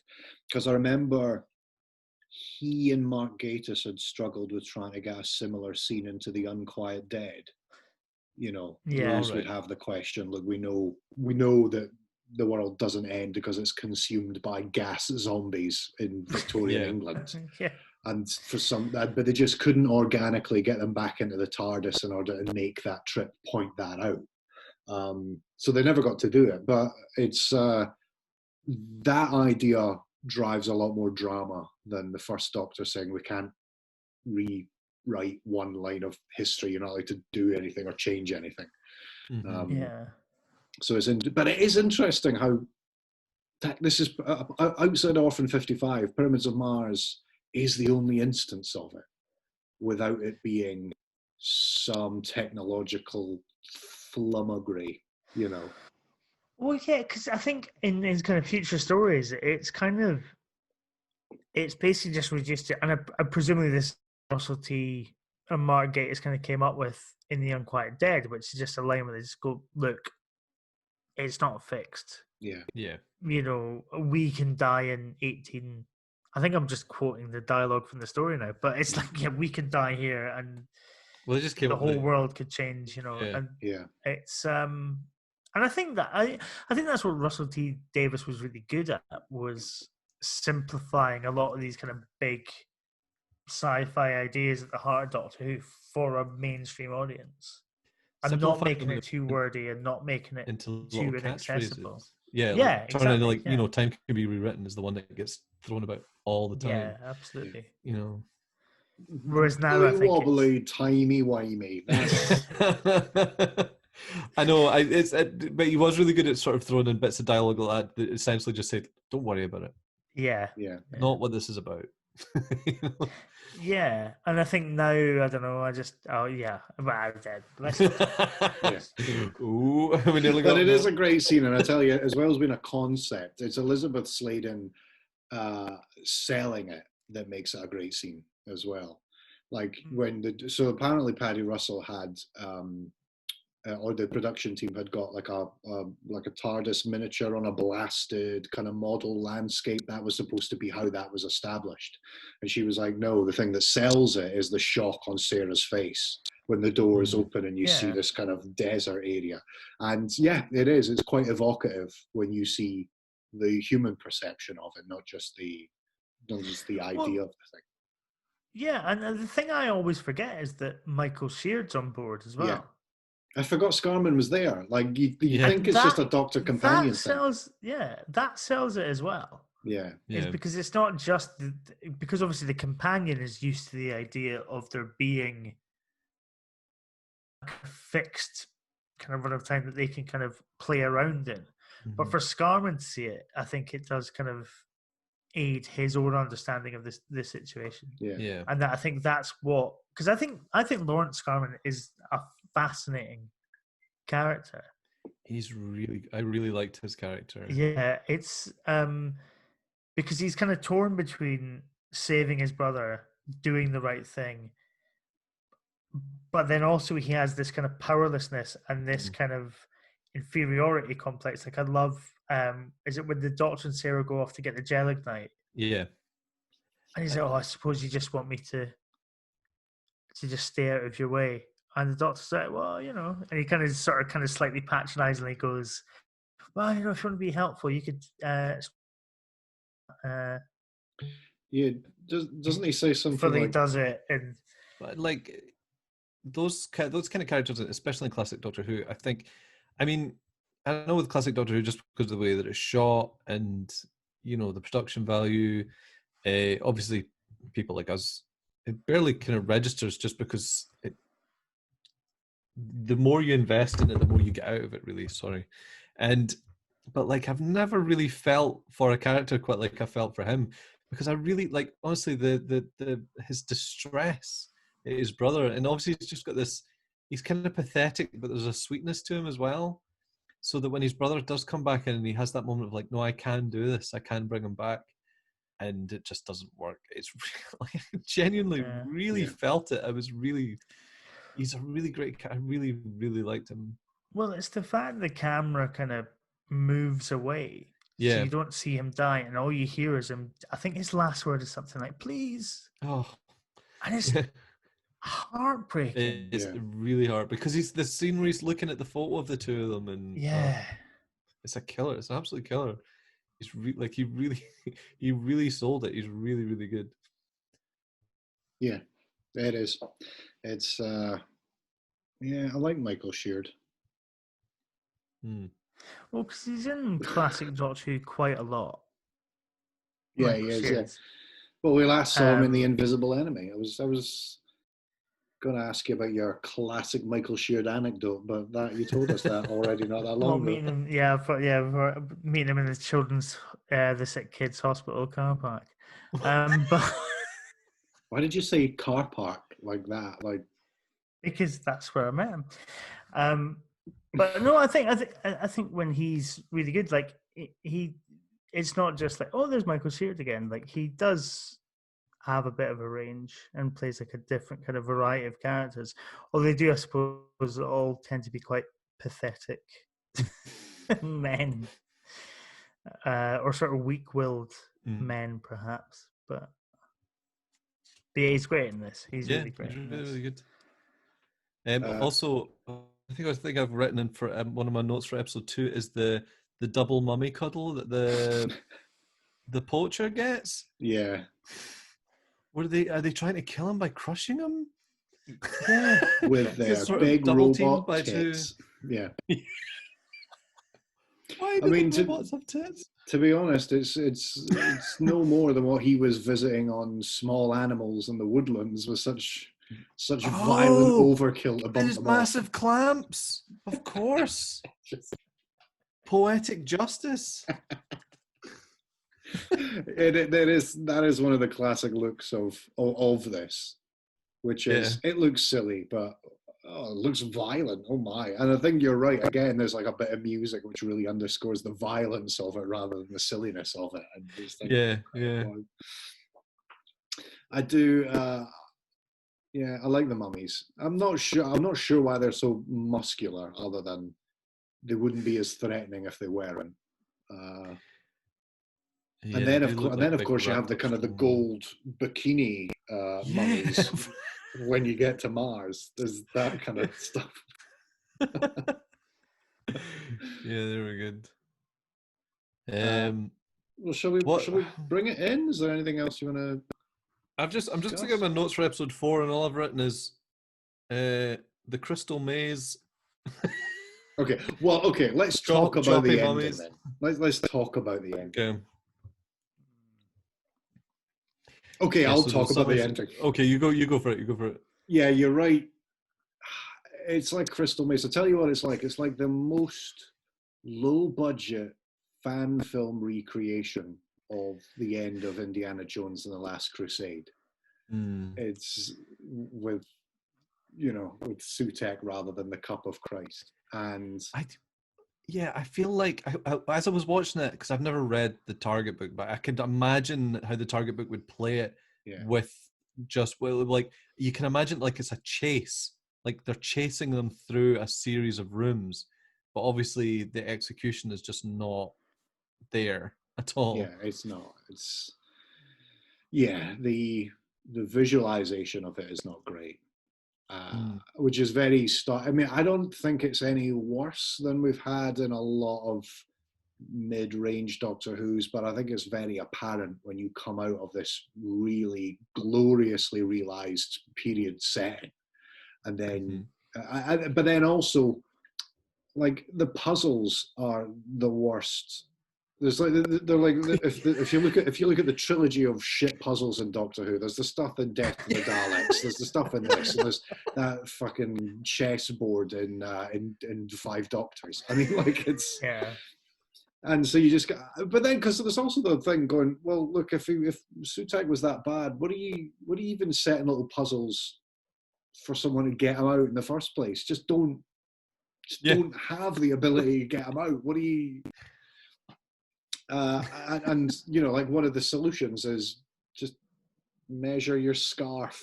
because I remember he and Mark Gatiss had struggled with trying to get a similar scene into The Unquiet Dead. Bruce would have the question, look, we know that the world doesn't end because it's consumed by gas zombies in Victorian England. And but they just couldn't organically get them back into the TARDIS in order to make that trip point that out. So they never got to do it. But it's that idea drives a lot more drama than the first Doctor saying we can't rewrite one line of history. You're not allowed to do anything or change anything. So but it is interesting how this is outside Orphan 55. Pyramids of Mars is the only instance of it. without it being some technological flummery, you know. Well, yeah, because I think in kind of future stories, it's basically just reduced to, and presumably this Russell T and Mark Gatiss kind of came up with in The Unquiet Dead, which is just a line where they just go, look, it's not fixed. Yeah. Yeah. You know, we can die in 18. I think I'm just quoting the dialogue from the story now, but it's like, yeah, we can die here, and Well, they just came the up with whole it. world could change. You know, Yeah. and Yeah. it's and I think that I think that's what Russell T Davies was really good at, was simplifying a lot of these kind of big sci-fi ideas at the heart of Doctor Who for a mainstream audience, and not Simplifying making them it too wordy and not making it into too little inaccessible. catchphrases. Yeah, Yeah, like turning into, exactly. like, time can be rewritten is the one that gets thrown about all the time. Yeah, absolutely. You know. Whereas now I Wibbly think wobbly, timey-wimey. That's I know. But he was really good at sort of throwing in bits of dialogue like that essentially just said, "Don't worry about it. yeah, yeah. Not what this is about." You know? yeah, and I think now I don't know. I just well, I'm dead. Let's Ooh, we nearly got But it there. is a great scene, and I tell you, as well as being a concept, it's Elizabeth Sladen selling it that makes it a great scene as well. Like so apparently Paddy Russell had or the production team had got like a TARDIS miniature on a blasted kind of model landscape. That was supposed to be how that was established. And she was like, no, the thing that sells it is the shock on Sarah's face when the door is open and you see this kind of desert area. And yeah, it is. It's quite evocative when you see the human perception of it, not just the idea of the thing. Yeah, and the thing I always forget is that Michael Sheard's on board as well. Yeah. I forgot Scarman was there. Like you think it's just a Doctor companion thing. That sells it as well. Yeah. Is because it's not just because obviously the companion is used to the idea of there being a fixed kind of run of time that they can kind of play around in. But for Scarman to see it, I think it does kind of aid his own understanding of this situation. Yeah. And I think that's what, because I think Lawrence Scarman is a fascinating character. I really liked his character. Yeah, it's because he's kind of torn between saving his brother, doing the right thing, but then also he has this kind of powerlessness and this kind of inferiority complex. Like I love, is it when the Doctor and Sarah go off to get the gel ignite? Yeah. And he's like, "Oh, I suppose you just want me to just stay out of your way." And the Doctor's like, "Well, you know," and he kind of slightly patronizingly goes, "Well, you know, if you want to be helpful, you could." Yeah, doesn't he say something fully like? Does it, and like those kind of characters, especially in classic Doctor Who. I mean, I know with classic Doctor Who, just because of the way that it's shot and the production value, obviously people like us, it barely kind of registers just because the more you invest in it, the more you get out of it, really. Sorry. But like, I've never really felt for a character quite like I felt for him, because I really like, honestly, his distress at his brother, and obviously he's just got this, he's kind of pathetic, but there's a sweetness to him as well. So that when his brother does come back in and he has that moment of like, no, I can do this, I can bring him back, and it just doesn't work. It's really, I genuinely really felt it. He's a really great cat. I really, really liked him. Well, it's the fact the camera kind of moves away. Yeah. So you don't see him die, and all you hear is him. I think his last word is something like, "Please." Oh. And it's heartbreaking. It's really hard, because he's the scene where he's looking at the photo of the two of them, and it's a killer. It's an absolute killer. He's he really sold it. He's really, really good. Yeah, it is. It's I like Michael Sheard. Well, because he's in classic Doctor Who quite a lot. Yeah, he is. Yeah. Well, we last saw him in The Invisible Enemy. I was going to ask you about your classic Michael Sheard anecdote, but that you told us that already not that long ago. Meeting him in the children's, the sick kids hospital car park. But Why did you say car park like that? Like, because that's where I met him. But no, I think when he's really good, like he, it's not just like, oh, there's Michael Sheard again. Like he does have a bit of a range and plays like a different kind of variety of characters. Although they do, I suppose, all tend to be quite pathetic men, or sort of weak-willed men, perhaps. But yeah, he's great in this. He's really great. He's in really, this. really good. Also, I think I've written in for one of my notes for episode 2 is the double mummy cuddle that the poacher gets. yeah. Are they trying to kill him by crushing him? Yeah. With their sort of big double teamed robot by tits. Yeah. Why do the robots have tits? To be honest, it's no more than what he was visiting on small animals in the woodlands with such violent overkill to bump These them massive off. clamps, of course. Poetic justice. That is one of the classic looks of this, which is it looks silly, but it looks violent. Oh my! And I think you're right. Again, there's like a bit of music which really underscores the violence of it rather than the silliness of it. And just think, Yeah. I do. Yeah, I like the mummies. I'm not sure why they're so muscular, other than they wouldn't be as threatening if they weren't. And then, of course, you have the kind of the gold bikini mummies when you get to Mars. There's that kind of stuff. Yeah, they were good. Well, shall we bring it in? Is there anything else you want to? I'm just looking at my notes for episode 4, and all I've written is the Crystal Maze. Okay. Well, okay. Let's talk about the ending mummies. then. Let's talk about the ending. Okay, I'll talk about the ending. Okay, you go for it. Yeah, you're right. It's like Crystal Maze. I'll tell you what it's like. It's like the most low-budget fan film recreation of the end of Indiana Jones and the Last Crusade. It's with Sutek rather than the Cup of Christ. And I feel like as I was watching it, because I've never read the Target book, but I could imagine how the Target book would play it with like you can imagine like it's a chase, like they're chasing them through a series of rooms, but obviously the execution is just not there at all. Yeah, it's not. It's the visualization of it is not great. Which is very I mean, I don't think it's any worse than we've had in a lot of mid-range Doctor Who's, but I think it's very apparent when you come out of this really gloriously realized period setting, and then but then also like the puzzles are the worst. There's like they're like if you look at the trilogy of shit puzzles in Doctor Who, there's the stuff in Death to the Daleks, there's the stuff in this, and there's that fucking chessboard in Five Doctors. I mean, like it's and so you just but then because there's also the thing going, well, look, if Sutek was that bad, what are you even setting little puzzles for someone to get him out in the first place? Just don't have the ability to get him out. What do you? And like one of the solutions is just measure your scarf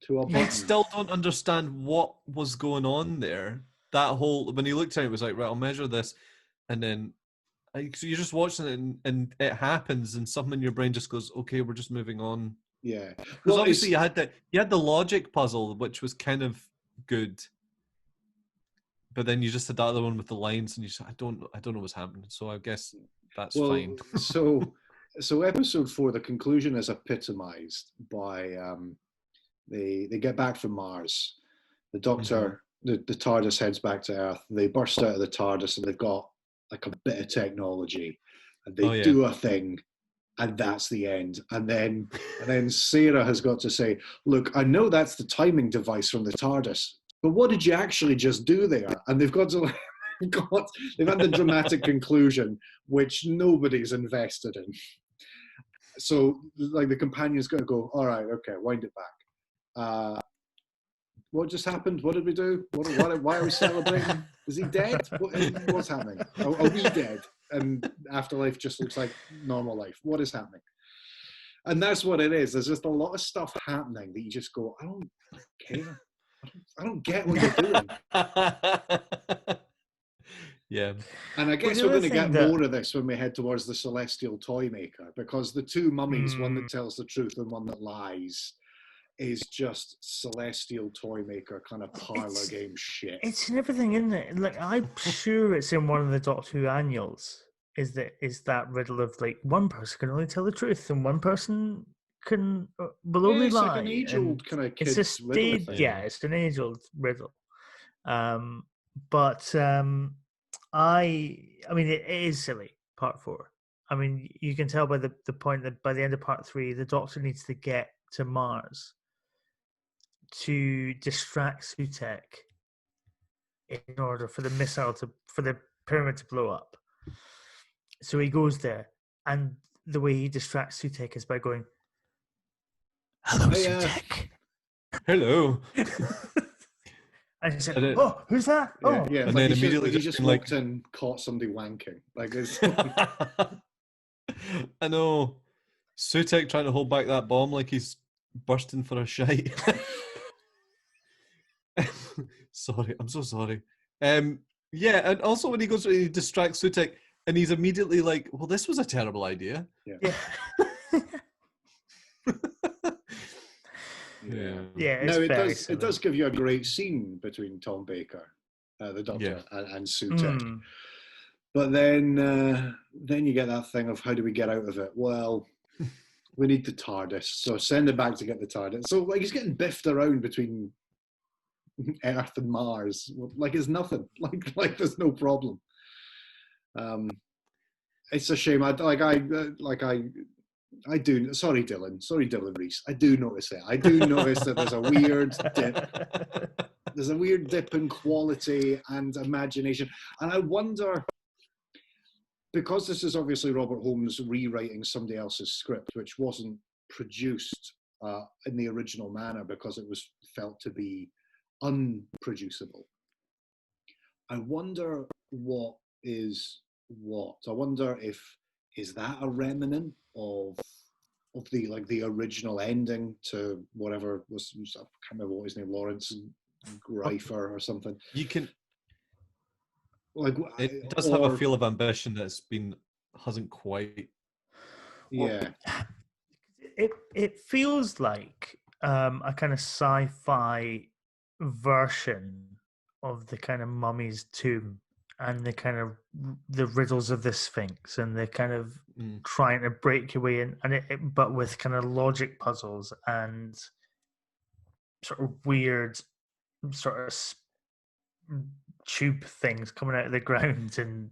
to a button. I still don't understand what was going on there. That whole when you looked at it, it was like, right, I'll measure this, and then so you're just watching it, and it happens, and something in your brain just goes, okay, we're just moving on. Yeah, because obviously you had the logic puzzle, which was kind of good. But then you just had that other one with the lines, and you just I don't know what's happening. So I guess that's fine. so episode 4, the conclusion is epitomized by they get back from Mars. The Doctor, the TARDIS heads back to Earth. They burst out of the TARDIS, and they've got like a bit of technology, and they do a thing, and that's the end. And then Sarah has got to say, "Look, I know that's the timing device from the TARDIS, but what did you actually just do there?" And they've got to they've had the dramatic conclusion, which nobody's invested in. So, like, the companion's going to go, all right, okay, wind it back. What just happened? What did we do? Why are we celebrating? Is he dead? What's happening? Are we dead? And afterlife just looks like normal life. What is happening? And that's what it is. There's just a lot of stuff happening that you just go, I don't care. I don't get what you're doing. Yeah. And I guess we're going to get more of this when we head towards the celestial toy maker, because the two mummies, one that tells the truth and one that lies, is just celestial toy maker kind of parlor game shit. It's in everything, isn't it? Like, I'm sure it's in one of the Doctor Who annuals. Is that riddle of, like, one person can only tell the truth and one person will only lie. It's like an age-old kind of kids riddle thing. Yeah, it's an age-old riddle. But I mean, it is silly, part 4. I mean, you can tell by the point that by the end of part 3, the Doctor needs to get to Mars to distract Sutek in order for for the pyramid to blow up. So he goes there, and the way he distracts Sutek is by going, "Hello, Sutek." Hello. And he said, "Oh, who's that?" Yeah, oh, yeah. And Like then immediately he just just like- walked in, caught somebody wanking. Like, it's I know. Sutek trying to hold back that bomb like he's bursting for a shite. Sorry, I'm so sorry. Yeah, and also when he goes, he distracts Sutek, and he's immediately like, "Well, this was a terrible idea." yeah. Yeah, No, it's it does give you a great scene between Tom Baker, the Doctor, and Sutek. But then you get that thing of, how do we get out of it? Well, we need the TARDIS, so send it back to get the TARDIS. So, like, he's getting biffed around between Earth and Mars, like it's nothing. Like there's no problem. It's a shame. I do. Sorry, Dylan Reese. I do notice it. I do notice that there's a weird dip. There's a weird dip in quality and imagination, and I wonder, because this is obviously Robert Holmes rewriting somebody else's script, which wasn't produced in the original manner because it was felt to be unproducible. I wonder what is what. I wonder is that a remnant of the original ending to whatever was, I can't remember what his name, Lawrence Greifer or something. You can. Like, It does have a feel of ambition that's hasn't quite. Yeah. It feels like a kind of sci-fi version of the kind of mummy's tomb and the kind of the riddles of the Sphinx and the kind of trying to break your way in, but with kind of logic puzzles and sort of weird sort of tube things coming out of the ground and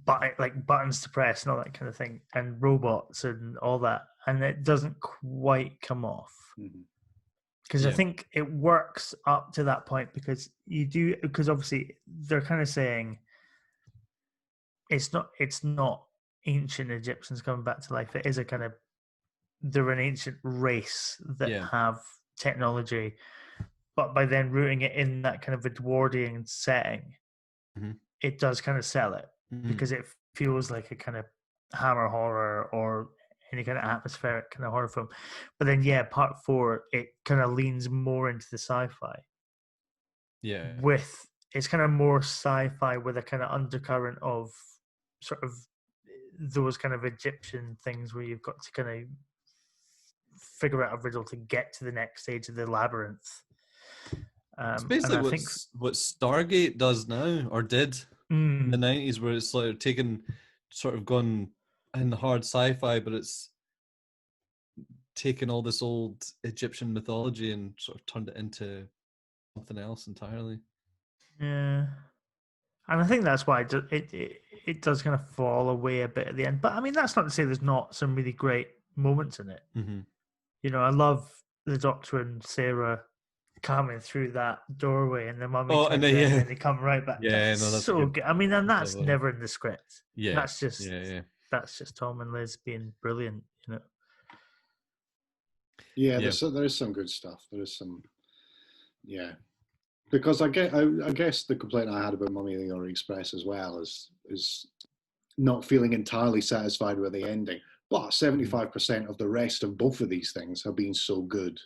like buttons to press and all that kind of thing, and robots and all that, and it doesn't quite come off. Because I think it works up to that point because obviously they're kind of saying it's not ancient Egyptians coming back to life. It is they're an ancient race that have technology, but by then rooting it in that kind of Edwardian setting, it does kind of sell it because it feels like a kind of Hammer horror or any kind of atmospheric kind of horror film. But then, part 4, it kind of leans more into the sci-fi. Yeah. It's kind of more sci-fi with a kind of undercurrent of sort of those kind of Egyptian things where you've got to kind of figure out a riddle to get to the next stage of the labyrinth. It's basically what Stargate does now, or did in the 90s, where it's like gone in the hard sci-fi, but it's taken all this old Egyptian mythology and sort of turned it into something else entirely. Yeah, and I think that's why it does kind of fall away a bit at the end. But I mean, that's not to say there's not some really great moments in it. You know, I love the Doctor and Sarah coming through that doorway and the mummy and then they come right back. Yeah, that's so good. I mean, and that's never in the script. Yeah, that's just that's just Tom and Liz being brilliant, you know. Yeah, Yeah. there is some good stuff. There is some, yeah. Because I guess the complaint I had about Mummy and the Orient Express as well is not feeling entirely satisfied with the ending. But 75% of the rest of both of these things have been so good,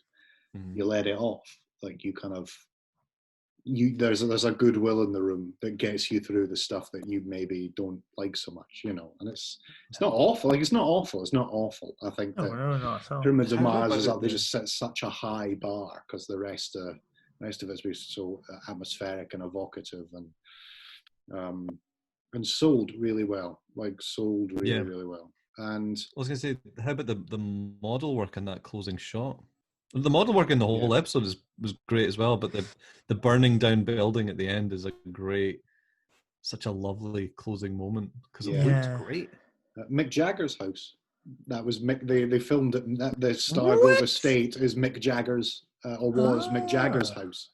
you let it off. Like you kind of, there's a goodwill in the room that gets you through the stuff that you maybe don't like so much, you know. And it's not awful. Like it's not awful. It's not awful. I think that No, not at all. Pyramids of I hope Mars I is up. They didn't- just set such a high bar because the rest of it's been so atmospheric and evocative and sold really well. Like sold really well. And I was going to say, how about the model work in that closing shot? The model work in the whole episode was great as well, but the burning down building at the end is such a lovely closing moment because it looked great. Mick Jagger's house. That was Mick. They filmed it. The Stargrove Estate is Mick Jagger's, or was Mick Jagger's house.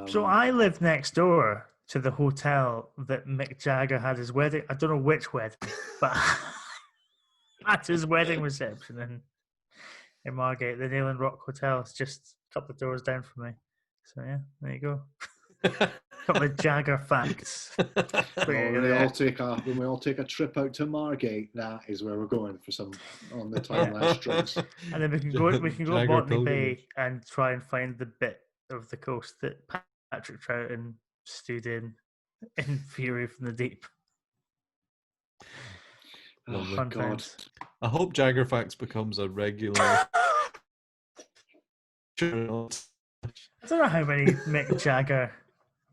So I live next door to the hotel that Mick Jagger had his wedding. I don't know which wedding, but at his wedding reception in Margate, the Nail and Rock Hotel. It's just a couple of doors down from me. So yeah, there you go. A couple of Jagger facts. When we all take a trip out to Margate, that is where we're going for some on the time Lash drinks. And then we can go Jagger Botany pilgrimage. Bay and try and find the bit of the coast that Patrick Troughton stood in Fury from the Deep. Oh my Fun God! times. I hope Jagger Facts becomes a regular. Sure not. I don't know how many Mick Jagger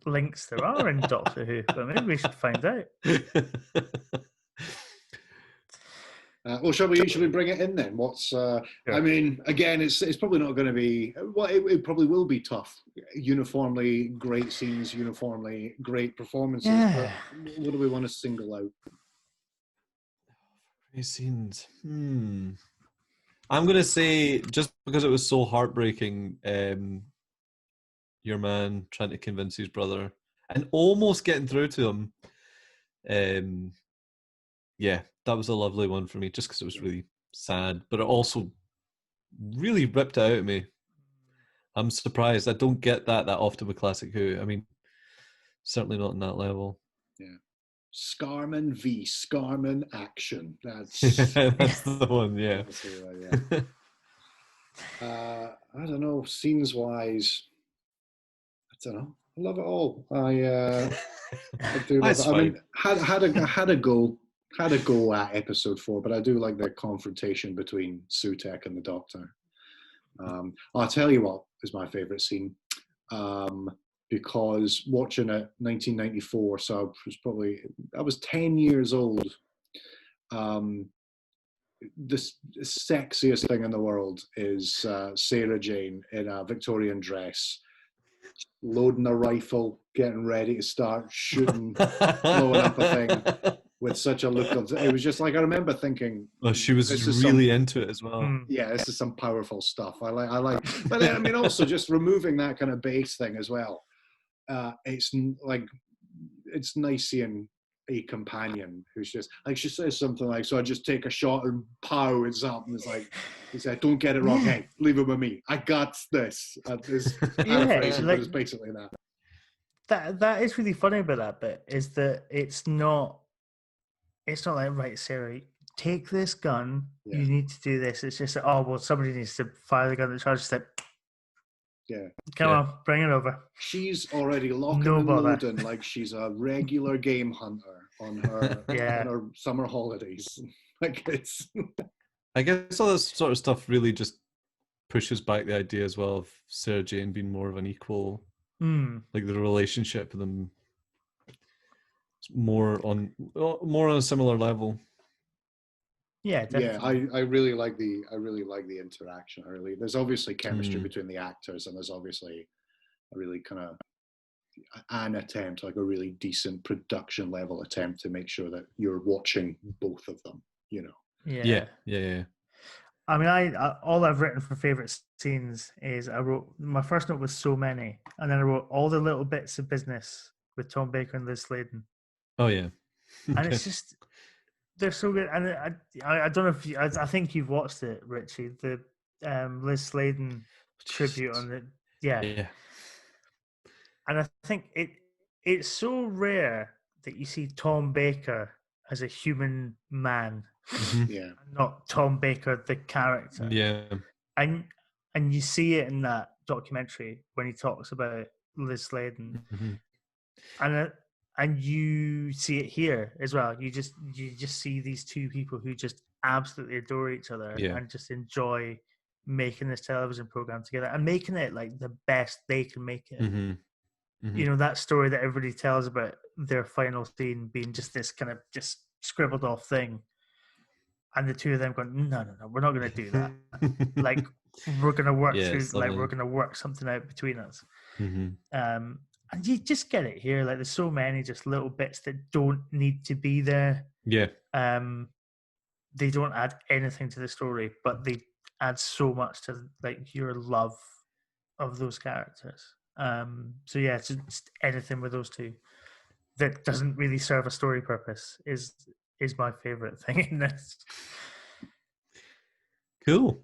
links there are in Doctor Who, but maybe we should find out. Well, shall we bring it in then? I mean, again, it's probably not going to be. Well, it probably will be tough. Uniformly great scenes, uniformly great performances. Yeah. But what do we want to single out? Great scenes. I'm gonna say just because it was so heartbreaking. Your man trying to convince his brother and almost getting through to him. Yeah, that was a lovely one for me, just because it was really sad, but it also really ripped it out of me. I'm surprised. I don't get that often with Classic Who. I mean, certainly not on that level. Yeah. Scarman v. Scarman action. That's that's the one, yeah. I don't know, scenes wise, I don't know. I love it all. I do love it. I mean, had a go at episode 4, but I do like the confrontation between Sutek and the Doctor. I'll tell you what is my favourite scene. Because watching it 1994, so I was 10 years old. The sexiest thing in the world is Sarah Jane in a Victorian dress, loading a rifle, getting ready to start shooting, blowing up a thing with such a look of. It was just like, I remember thinking. Well, she was really into it as well. Yeah, this is some powerful stuff. I like. But then, I mean, also just removing that kind of bass thing as well. It's like, it's nice seeing a companion who's just like, she says something like, so I just take a shot and pow, it's up, and it's like, he said, don't get it wrong, hey, leave it with me, I got this. It's paraphrasing, but it's basically that. That is really funny about that bit, is that it's not like, right, Sarah, take this gun, you need to do this. It's just, oh, well, somebody needs to fire the gun that charges it. Yeah. Come on, bring it over. She's already locking and loading like she's a regular game hunter on her, on her summer holidays. Like, it's. I guess all this sort of stuff really just pushes back the idea as well of Sarah Jane being more of an equal, like the relationship with them more on a similar level. Yeah, definitely. Yeah, I really like the interaction. There's obviously chemistry between the actors, and there's obviously a really kind of an attempt, like a really decent production level attempt to make sure that you're watching both of them, you know. Yeah. I mean, I all I've written for favorite scenes is I wrote, my first note was so many, and then I wrote all the little bits of business with Tom Baker and Liz Sladen. Oh yeah. And it's just They're so good, and I don't know if I think you've watched it, Richie. The Liz Sladen tribute on the Yeah. and I think it's so rare that you see Tom Baker as a human man, Yeah. not Tom Baker the character. Yeah. and you see it in that documentary when he talks about Liz Sladen, and you see it here as well. You just see these two people who just absolutely adore each other and just enjoy making this television program together and making it like the best they can make it. You know, that story that everybody tells about their final scene being just this kind of just scribbled off thing, and the two of them going, no, we're not going to do that. Like, we're going to work through, like, we're going to work something out between us. And you just get it here. Like, there's so many just little bits that don't need to be there. Yeah. They don't add anything to the story, but they add so much to like your love of those characters. So yeah, it's just anything with those two that doesn't really serve a story purpose is my favorite thing in this. Cool.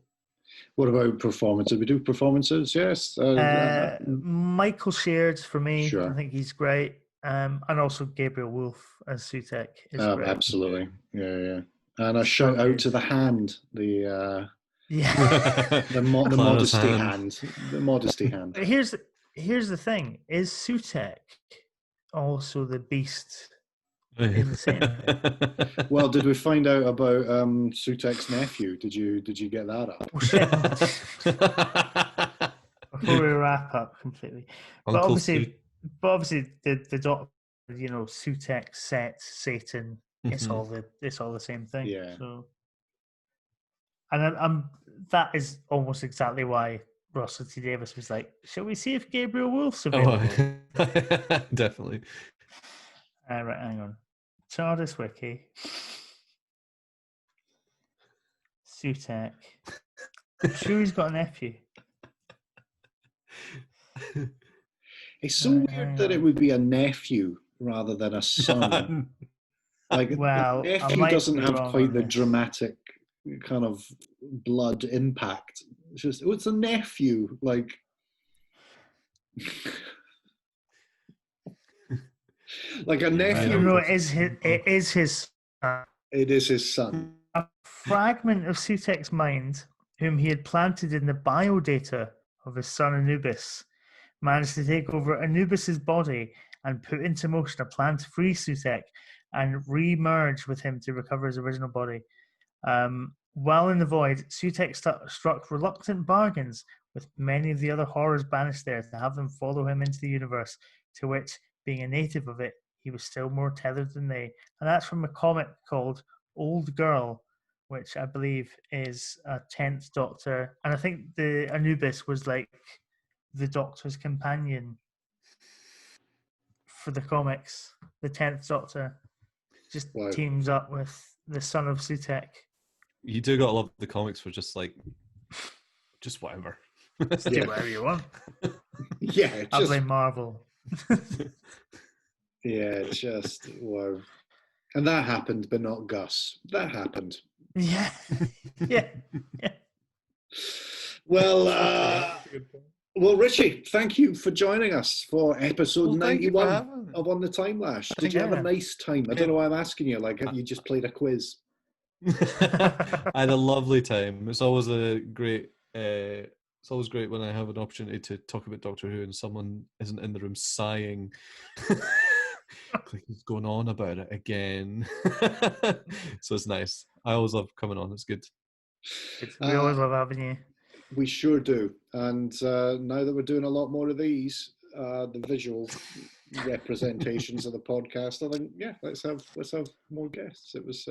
What about performances? We do performances, yes. Michael Sheard's for me. Sure. I think he's great. And also Gabriel Wolf as Sutek is great. Absolutely, yeah. And a shout out to the hand, the modesty hand, the modesty hand. But here's the thing: is Sutek also the beast in the same way? Well, did we find out about Sutek's nephew? Did you get that up? Oh, shit. Before we wrap up completely, but obviously the doctor, you know, Sutek, Set, Satan, it's all the same thing. Yeah. So, and that is almost exactly why Russell T Davies was like, "Shall we see if Gabriel Wolf's available?" Definitely. Right, hang on. TARDIS Wiki. Sutek. I'm sure he's got a nephew. It's so weird that it would be a nephew rather than a son. Like, well, the nephew doesn't have quite the dramatic kind of blood impact. It's just, it's a nephew. Like, like a nephew. No, it is his son. It is his son. A fragment of Sutek's mind, whom he had planted in the biodata of his son Anubis, managed to take over Anubis's body and put into motion a plan to free Sutek and re-merge with him to recover his original body. While in the void, Sutek struck reluctant bargains with many of the other horrors banished there to have them follow him into the universe, to which, being a native of it, he was still more tethered than they. And that's from a comic called Old Girl, which I believe is a 10th Doctor. And I think the Anubis was like the Doctor's companion for the comics. The 10th Doctor just teams up with the son of Sutek. You do gotta love the comics for just whatever. Just do whatever you want. Yeah, I blame Marvel. Yeah, just wow. And that happened, but not Gus. That happened. Yeah. Well, Richie, thank you for joining us for episode 91 of On the Time Lash. Did you have a nice time? I don't know why I'm asking you. Like, you just played a quiz. I had a lovely time. It's always great when I have an opportunity to talk about Doctor Who and someone isn't in the room sighing. Like he's going on about it again. So it's nice. I always love coming on. It's good. We always love having you. We sure do. And now that we're doing a lot more of these, the visual representations of the podcast, I think, let's have more guests. It was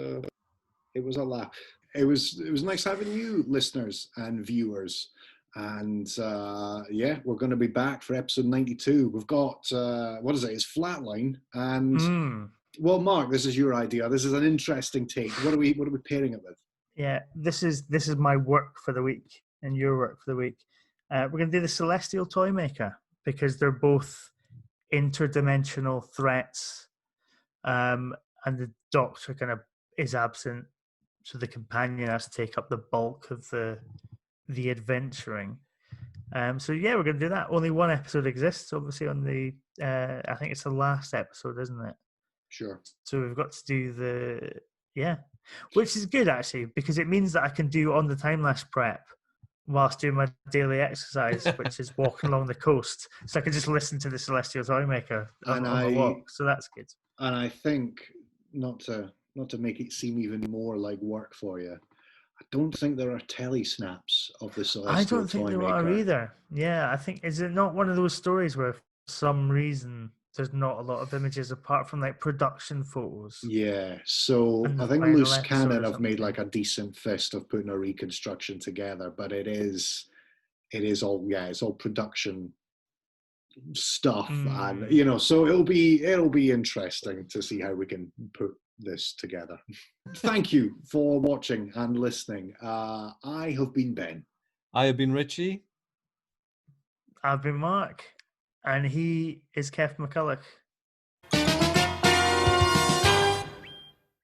a laugh. It was nice having you, listeners and viewers. And we're going to be back for episode 92. We've got what is it? It's Flatline. And well, Mark, this is your idea. This is an interesting take. What are we pairing it with? Yeah, this is my work for the week and your work for the week. We're going to do the Celestial Toymaker because they're both interdimensional threats, and the Doctor kind of is absent, so the companion has to take up the bulk of the adventuring. So yeah, we're going to do that. Only one episode exists, obviously, on the I think it's the last episode, isn't it? Sure. So we've got to do which is good actually, because it means that I can do on the time Lash prep whilst doing my daily exercise, which is walking along the coast. So I can just listen to the Celestial Toymaker on my walk. So that's good. And I think not to make it seem even more like work for you, I don't think there are telesnaps of the Celestial Toymaker. I don't think there are either. Yeah, I think, is it not one of those stories where for some reason there's not a lot of images apart from like production photos? Yeah, so And I the think final Loose episode Cannon or have made something. like a decent fist of putting a reconstruction together, but it is all, yeah, it's all production stuff, and you know, so it'll be interesting to see how we can put this together. Thank you for watching and listening. I have been Ben. I have been Richie. I've been Mark, and he is Kev McCulloch.